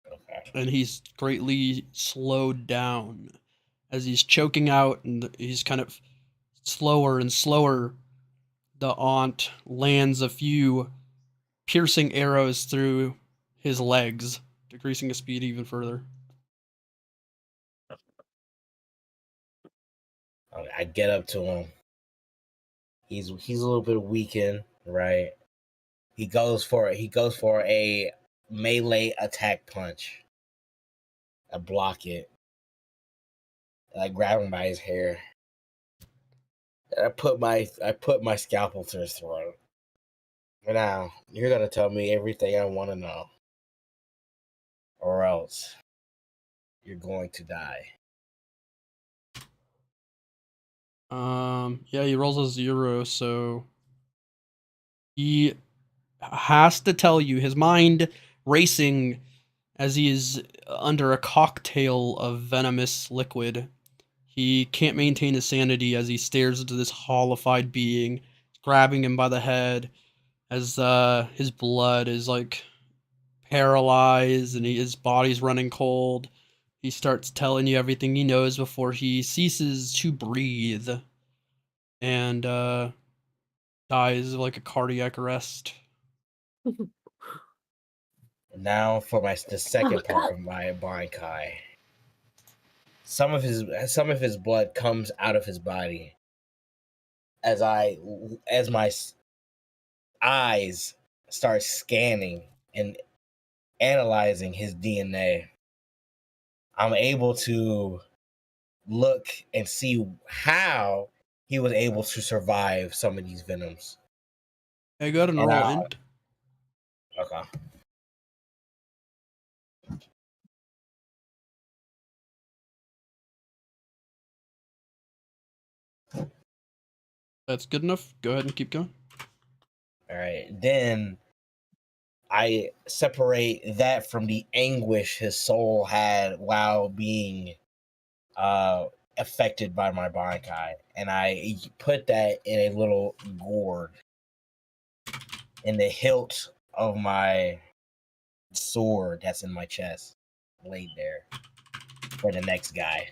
Okay. And he's greatly slowed down as he's choking out, and he's kind of slower and slower. The aunt lands a few piercing arrows through his legs, decreasing his speed even further. I get up to him. He's a little bit weakened, right? He goes for a melee attack punch. I block it. I grab him by his hair. And I put my scalpel to his throat. Now, you're gonna tell me everything I want to know. Or else you're going to die. Yeah, he rolls a 0, so he has to tell you, his mind racing as he is under a cocktail of venomous liquid. He can't maintain his sanity as he stares into this hollified being, grabbing him by the head as his blood is like paralyzed and his body's running cold. He starts telling you everything he knows before he ceases to breathe and dies of like a cardiac arrest. Now for the second part of my Bankai. Some of his blood comes out of his body as my eyes start scanning and analyzing his DNA. I'm able to look and see how he was able to survive some of these venoms. I got an And, roll int. Okay. That's good enough. Go ahead and keep going. All right. Then I separate that from the anguish his soul had while being affected by my Bankai, and I put that in a little gourd in the hilt of my sword that's in my chest, laid there for the next guy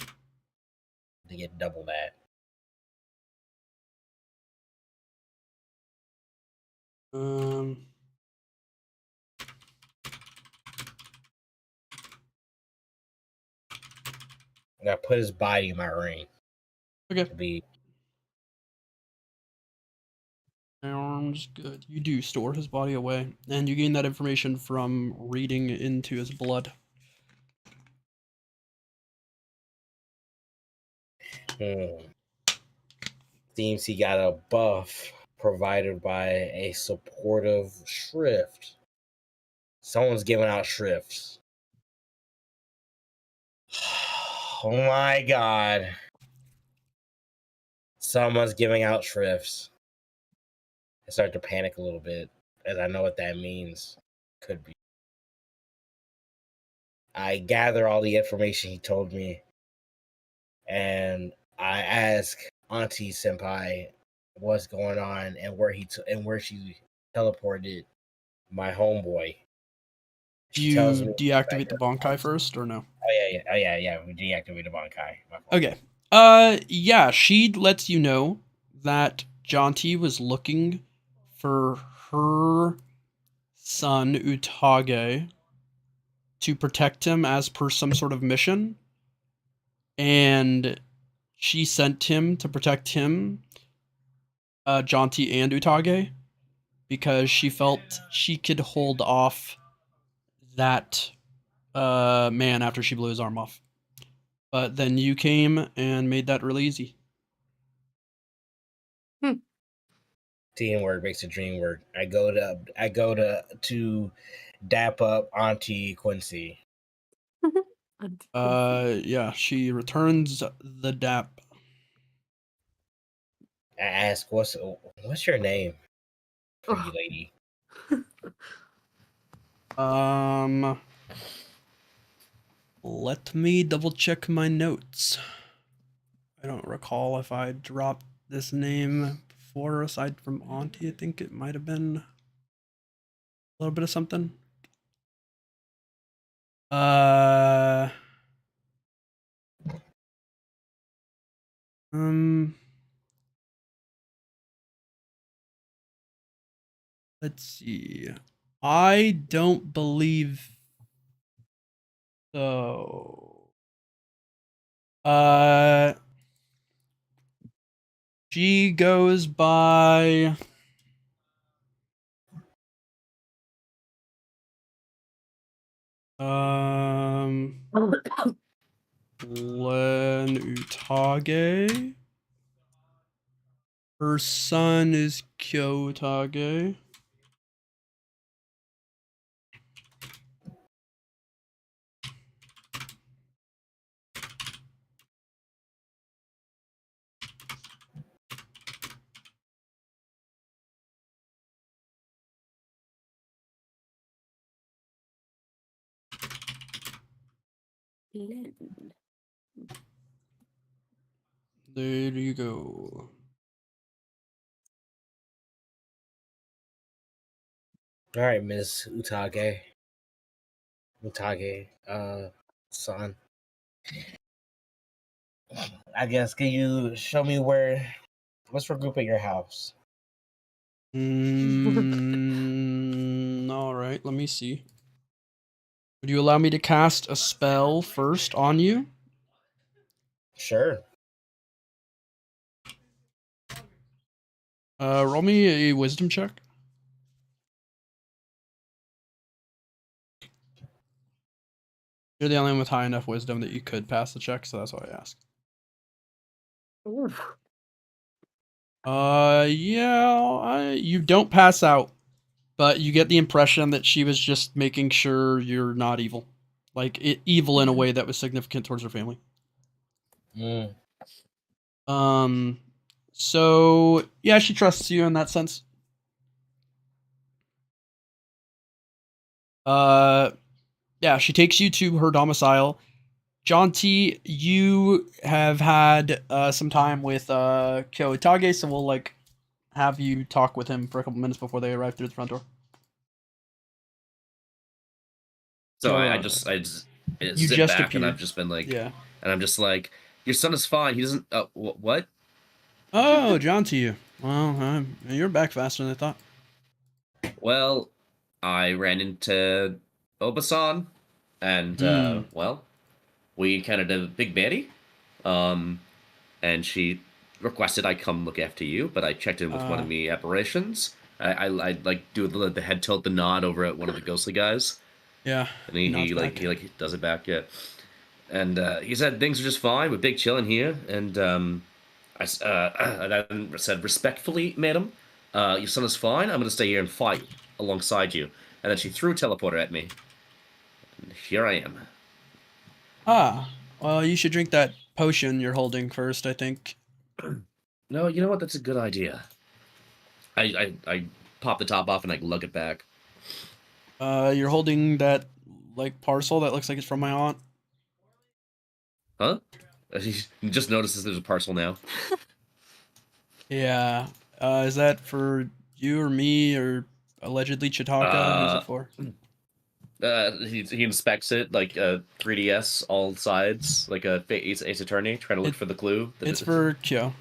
to get double that. And I put his body in my ring. Okay. To be Sounds good. You do store his body away, and you gain that information from reading into his blood. Seems he got a buff provided by a supportive shrift. Someone's giving out shrifts. Oh my god. Someone's giving out shrifts. I start to panic a little bit, as I know what that means. Could be. I gather all the information he told me, and I ask Auntie Senpai what's going on and where she teleported my homeboy. Do She you tells me deactivate the Bankai first, or no? Oh yeah. We deactivated Bankai. Okay. Yeah, she lets you know that Jonty was looking for her son, Utage, to protect him as per some sort of mission. And she sent him to protect him, Jonty and Utage, because she felt she could hold off that man after she blew his arm off. But then you came and made that really easy. Teamwork makes the dream work. I go to dap up Auntie Quincy. Yeah, she returns the dap. I ask, what's your name, pretty lady? Let me double check my notes. I don't recall if I dropped this name before, aside from Auntie. I think it might have been a little bit of something. Let's see. I don't believe so. She goes by Len Utage. Her son is Kyotage. There you go. All right, Miss Utage, son. I guess, can you show me let's regroup at your house. All right, let me see. Would you allow me to cast a spell first on you? Sure. Roll me a wisdom check. You're the only one with high enough wisdom that you could pass the check, so that's why I asked. Yeah, you don't pass out, but you get the impression that she was just making sure you're not evil. Like, evil in a way that was significant towards her family. Mm. Um, so, yeah, she trusts you in that sense. Yeah, she takes you to her domicile. Jonty, you have had some time with Kyoitage, so we'll like have you talk with him for a couple minutes before they arrive through the front door. So I Sure. just You sit just back and appeared. I've just been like, Yeah. and I'm just like, your son is fine. He doesn't. What? Oh, Jonty. Well, you're back faster than I thought. Well, I ran into Obasan, and Hmm. well, we encountered a big baddie. Um, and she requested I come look after you, but I checked in with one of the apparitions. I like do the head tilt, the nod over at one of the ghostly guys, Yeah. and he Nods back. he does it back, yeah. And he said things are just fine. We're big chilling here, and and I said respectfully, madam, your son is fine. I'm gonna stay here and fight alongside you. And then she threw a teleporter at me, and here I am. Well, you should drink that potion you're holding first, I think. No, you know what? That's a good idea. I pop the top off and I lug it back. You're holding that like parcel that looks like it's from my aunt. Huh? He just notices there's a parcel now. Yeah. Is that for you or me or allegedly Chitaka? Who's it for? He inspects it like a 3DS, all sides, like a Ace Attorney, trying to look for the clue. It's for Kyo.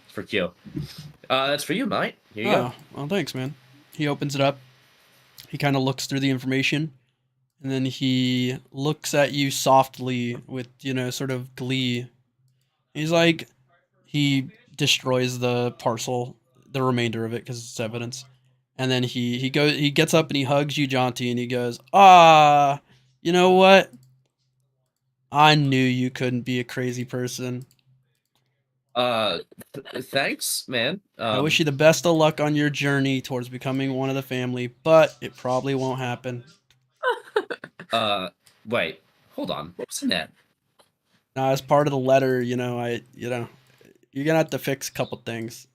It's for Kyo. That's for you, mate. Here you Oh, well, thanks, man. He opens it up. He kind of looks through the information, and then he looks at you softly with, sort of glee. He's like, he destroys the parcel, the remainder of it, because it's evidence. And then he gets up and he hugs you, Jonty, and he goes, you know what? I knew you couldn't be a crazy person. Thanks, man. I wish you the best of luck on your journey towards becoming one of the family, but it probably won't happen. Wait, hold on. What was in that? Now, as part of the letter, you're gonna have to fix a couple things.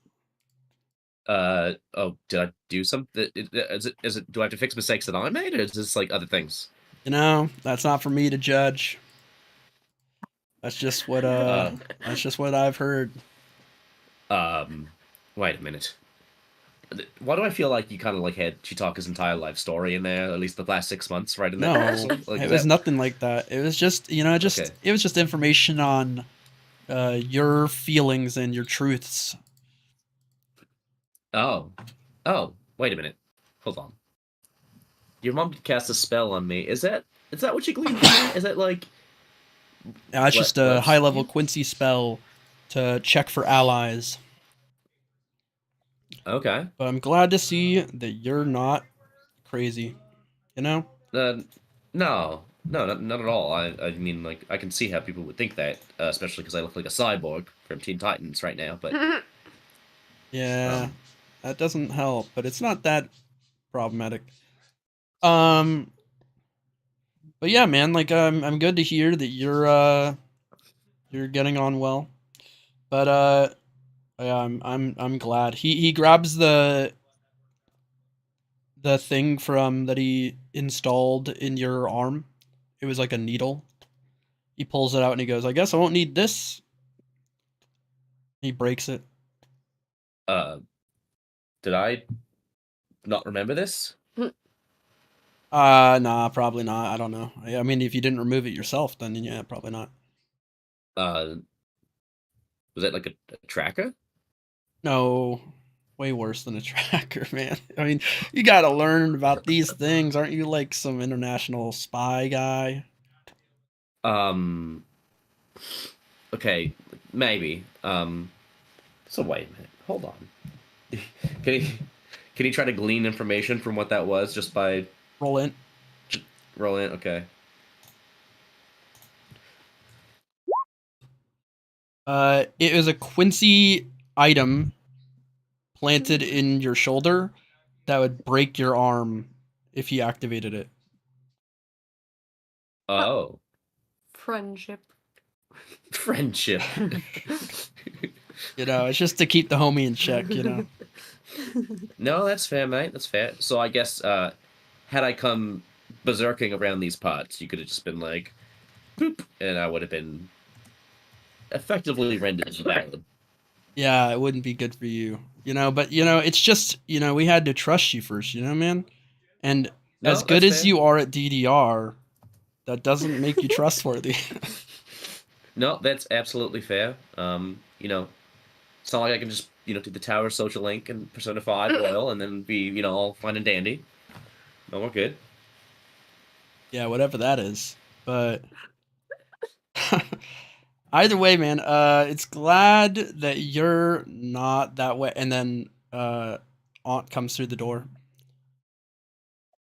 Oh, did I do something? Do I have to fix mistakes that I made, or is this like other things? That's not for me to judge. That's just what I've heard. Wait a minute. Why do I feel like you kind of like had Chitaka's entire life story in there, at least the last 6 months, right in that No, parcel? Like, it was nothing like that. It was just, Okay. it was just information on your feelings and your truths. Oh, wait a minute. Hold on. Your mom cast a spell on me. Is that what you gleaned from me? Is that like? Yeah, it's just a high level Quincy spell to check for allies. Okay. But I'm glad to see that you're not crazy. No, not at all. I mean, like, I can see how people would think that, especially because I look like a cyborg from Teen Titans right now. But yeah, that doesn't help. But it's not that problematic. But yeah, man. Like, I'm good to hear that you're getting on well. But yeah, I'm glad. He grabs the thing from that he installed in your arm. It was like a needle. He pulls it out and he goes, "I guess I won't need this." He breaks it. did I not remember this? Nah, probably not. I don't know. I mean, if you didn't remove it yourself, then yeah, probably not. Was that like a tracker? No, way worse than a tracker, man. I mean, you gotta learn about these things. Aren't you like some international spy guy? Okay, maybe. So wait a minute. Hold on. Can he try to glean information from what that was just by Roll in. rolling it? Okay. It was a Quincy item planted in your shoulder that would break your arm if you activated it. Oh, Friendship. friendship. It's just to keep the homie in check. No, that's fair, mate. That's fair. So I guess had I come berserking around these parts, you could have just been like, boop, and I would have been effectively rendered invalid. Yeah, it wouldn't be good for you, but it's just, we had to trust you first, man. And No, as good that's as fair. you are at DDR, that doesn't make you trustworthy. No, that's absolutely fair. It's not like I can just, do the Tower Social Link and Persona 5 Royal and then be, all fine and dandy. No, we're good. Yeah, whatever that is. But either way, man, it's glad that you're not that way. And then Aunt comes through the door.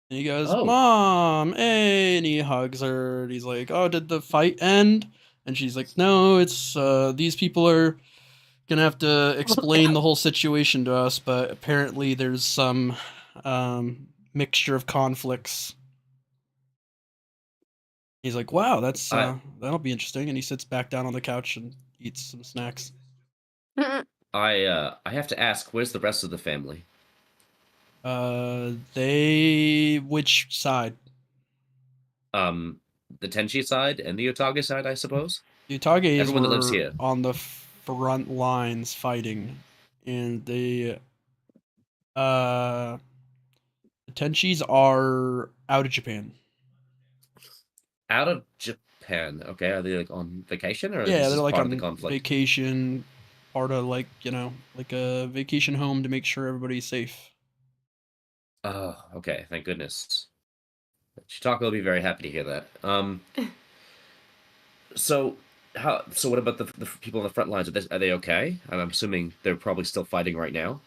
And he goes, Oh. Mom, hey, and he hugs her. And he's like, oh, did the fight end? And she's like, no, it's these people are gonna have to explain the whole situation to us, but apparently there's some mixture of conflicts. He's like, wow, that's that'll be interesting. And he sits back down on the couch and eats some snacks. I have to ask, where's the rest of the family? Which side? The Tenshi side and the Otage side, I suppose. The Otages Everyone that lives were here. on the front lines fighting, and the Tenshis are out of Japan. Out of Japan, okay. Are they like on vacation or Yeah, is they're this like part of on the conflict? vacation, part of like a vacation home to make sure everybody's safe. Oh, okay. Thank goodness. Chitaka will be very happy to hear that. So what about the people on the front lines? Are they okay? I'm assuming they're probably still fighting right now.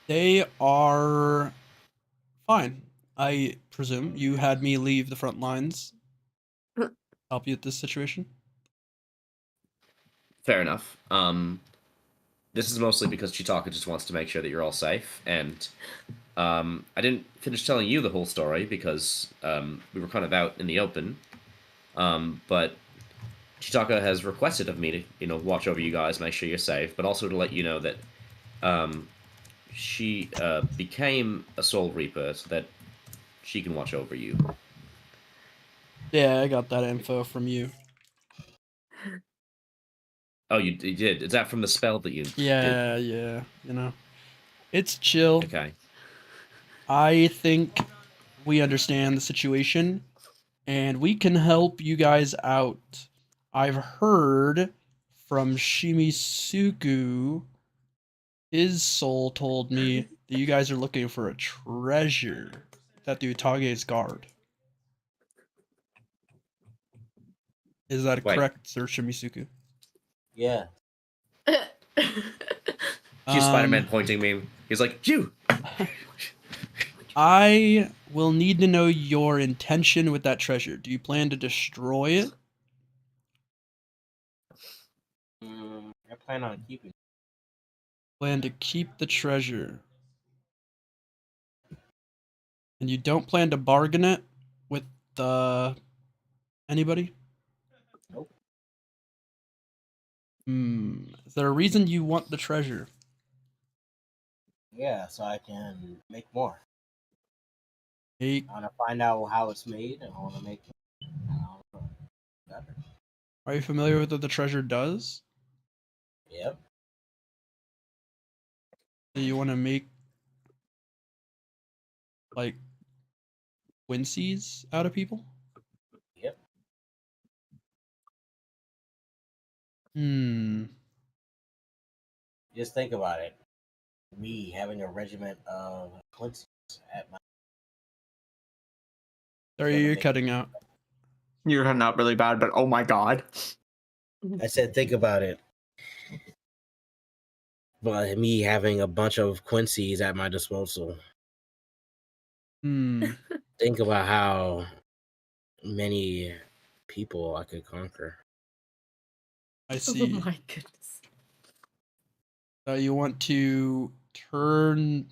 They are fine. I presume you had me leave the front lines. Help you with this situation. Fair enough. This is mostly because Chitaka just wants to make sure that you're all safe, and I didn't finish telling you the whole story because we were kind of out in the open. But Chitaka has requested of me to, watch over you guys, make sure you're safe, but also to let you know that she became a Soul Reaper so that she can watch over you. Yeah, I got that info from you. Oh, you did? Is that from the spell that you did? Yeah, It's chill. Okay. I think we understand the situation, and we can help you guys out. I've heard from Shimisuku, his soul told me that you guys are looking for a treasure that the Utage's guard. Is that Wait. correct, Sir Shimisuku? Yeah. Cue Spider-Man pointing me. He's like, you! I will need to know your intention with that treasure. Do you plan to destroy it? I plan on keeping it. Plan to keep the treasure. And you don't plan to bargain it with anybody? Nope. Is there a reason you want the treasure? Yeah, so I can make more. Hey, I want to find out how it's made, and I want to make it better. are you familiar with what the treasure does? Yep. Do you want to make like Quincy's out of people? Yep. Just think about it. Me having a regiment of Quincy's at my. Sorry, you're cutting out. You're not really bad, but oh my god. I said, think about it. But me having a bunch of Quincy's at my disposal. Think about how many people I could conquer. I see. Oh my goodness. You want to turn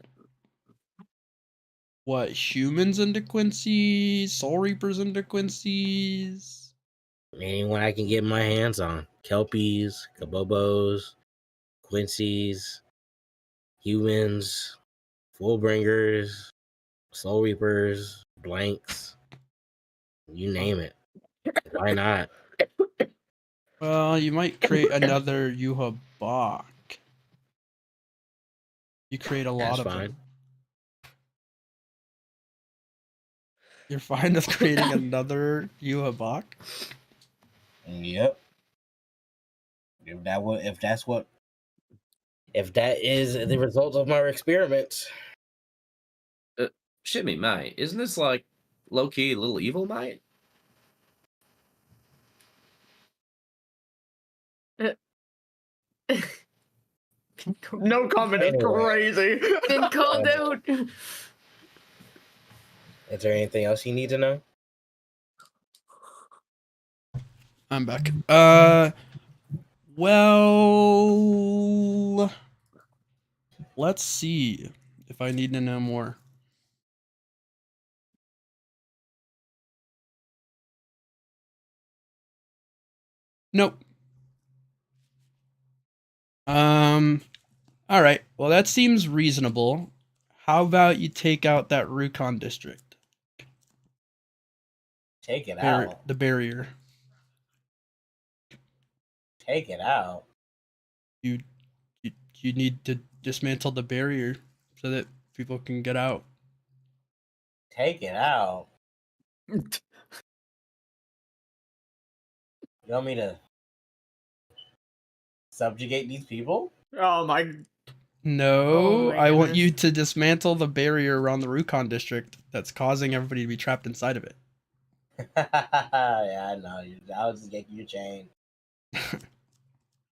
what, humans into Quincy's, Soul Reapers into Quincy's? Anyone I can get my hands on. Kelpies, Kabobos, Quincy's, humans, Fullbringers, Soul Reapers, Blanks. You name it. Why not? Well, you might create another Yuha Bach. You create a lot That's of fine. them. You're fine with creating another Yuha Bach? Yep. If that is the result of my experiments. Shimmy, mate. Isn't this like low-key a little evil, mate? No comment. It's Anyway. crazy. Been called out. Is there anything else you need to know? I'm back. Well, let's see if I need to know more. Nope. All right. Well, that seems reasonable. How about you take out that Rukon district? Take it out. The barrier. Take it out. You need to dismantle the barrier so that people can get out. Take it out. You want me to subjugate these people? Oh my. No, Oh my I want goodness. you to dismantle the barrier around the Rukon district that's causing everybody to be trapped inside of it. Yeah, I know. I'll just get you chained.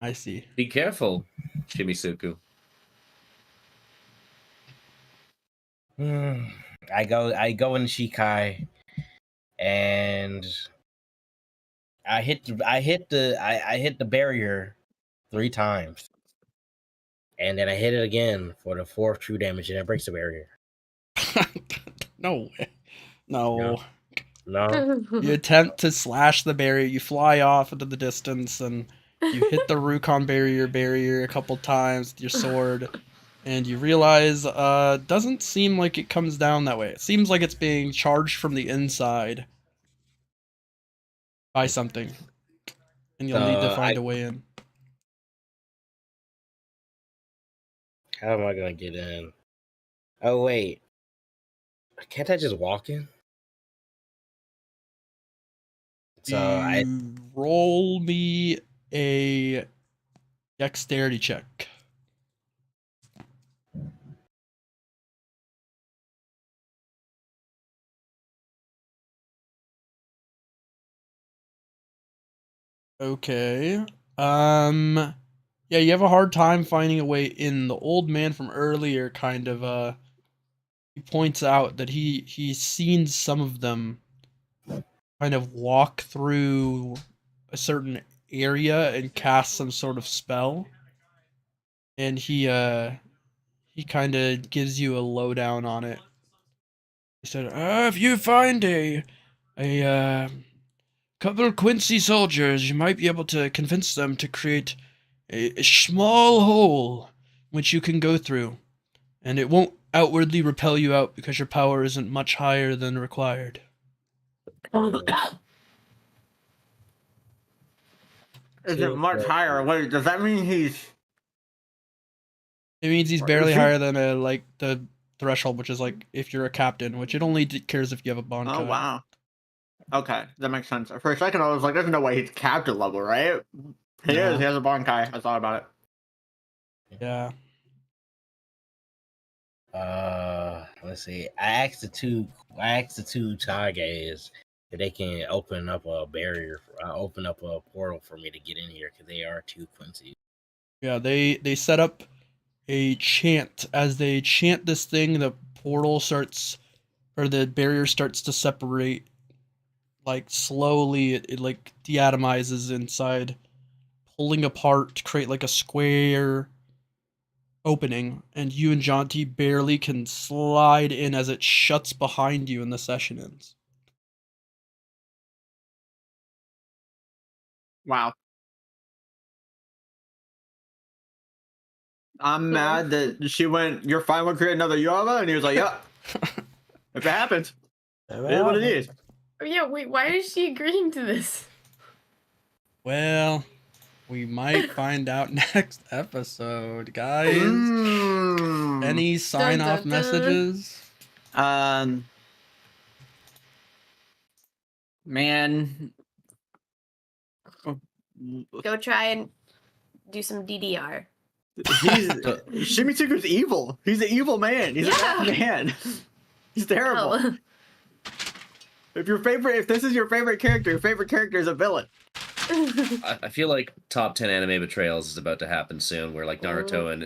I see. Be careful, Shimisuku. I go in Shikai, and I hit the barrier 3 times, and then I hit it again for the 4th true damage, and it breaks the barrier. No way. No. No, You attempt to slash the barrier, you fly off into the distance, and you hit the Rukon barrier a couple times with your sword, and you realize doesn't seem like it comes down that way. It seems like it's being charged from the inside by something, and you'll need to find a way in. how am I gonna get in? Oh wait, can't I just walk in? So You roll me a dexterity check. Okay. Yeah, you have a hard time finding a way in. The old man from earlier kind of he points out that he's seen some of them kind of walk through a certain area and cast some sort of spell. And he kind of gives you a lowdown on it. He said, if you find a couple of Quincy soldiers, you might be able to convince them to create a small hole which you can go through, and it won't outwardly repel you out because your power isn't much higher than required. Is it much higher? Wait, does that mean he's? It means he's Or barely is he- higher than the threshold, which is like if you're a captain, which it only cares if you have a Bankai. Oh wow. Okay, that makes sense. For a second, I was like, "There's no way he's captain level, right?" He No. is. He has a Bankai. I thought about it. Yeah. Let's see. I asked the two Tages if they can open up a barrier, open up a portal for me to get in here, because they are 2 Quincy. Yeah, they set up a chant. As they chant this thing, the portal starts, or the barrier starts to separate. Like slowly, it like deatomizes inside, pulling apart to create like a square, opening, and you and Jonty barely can slide in as it shuts behind you and the session ends. Wow. I'm mad that she went, "You're fine with creating another Yama," and he was like, "Yeah, if it happens, it is what it is." Yeah, wait, why is she agreeing to this? Well, we might find out next episode, guys. Any sign-off dun. messages? Man. Go try and do some DDR. Shimisuku's evil. He's an evil man. He's a bad man. He's terrible. Oh. If this is your favorite character is a villain. I feel like top 10 anime betrayals is about to happen soon, where like Naruto and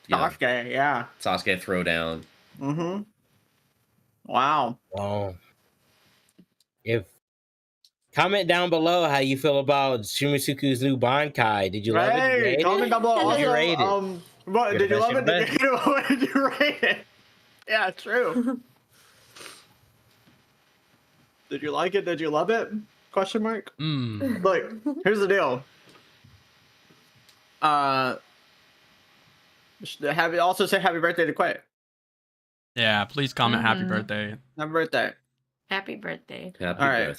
Sasuke, yeah. Sasuke throw down. Mm-hmm. Wow. If comment down below how you feel about Shimisuku's new Bankai. Did you love it? Did you hate Comment it? down below. Did you Also, rate it? what, You're did the you love best, it? you're What did you rate it? Yeah, true. Did you like it? Did you love it? Question mark. Look, here's the deal. Also say happy birthday to Quay. Yeah, please comment happy birthday. Happy birthday. Happy birthday. Happy All right. birthday.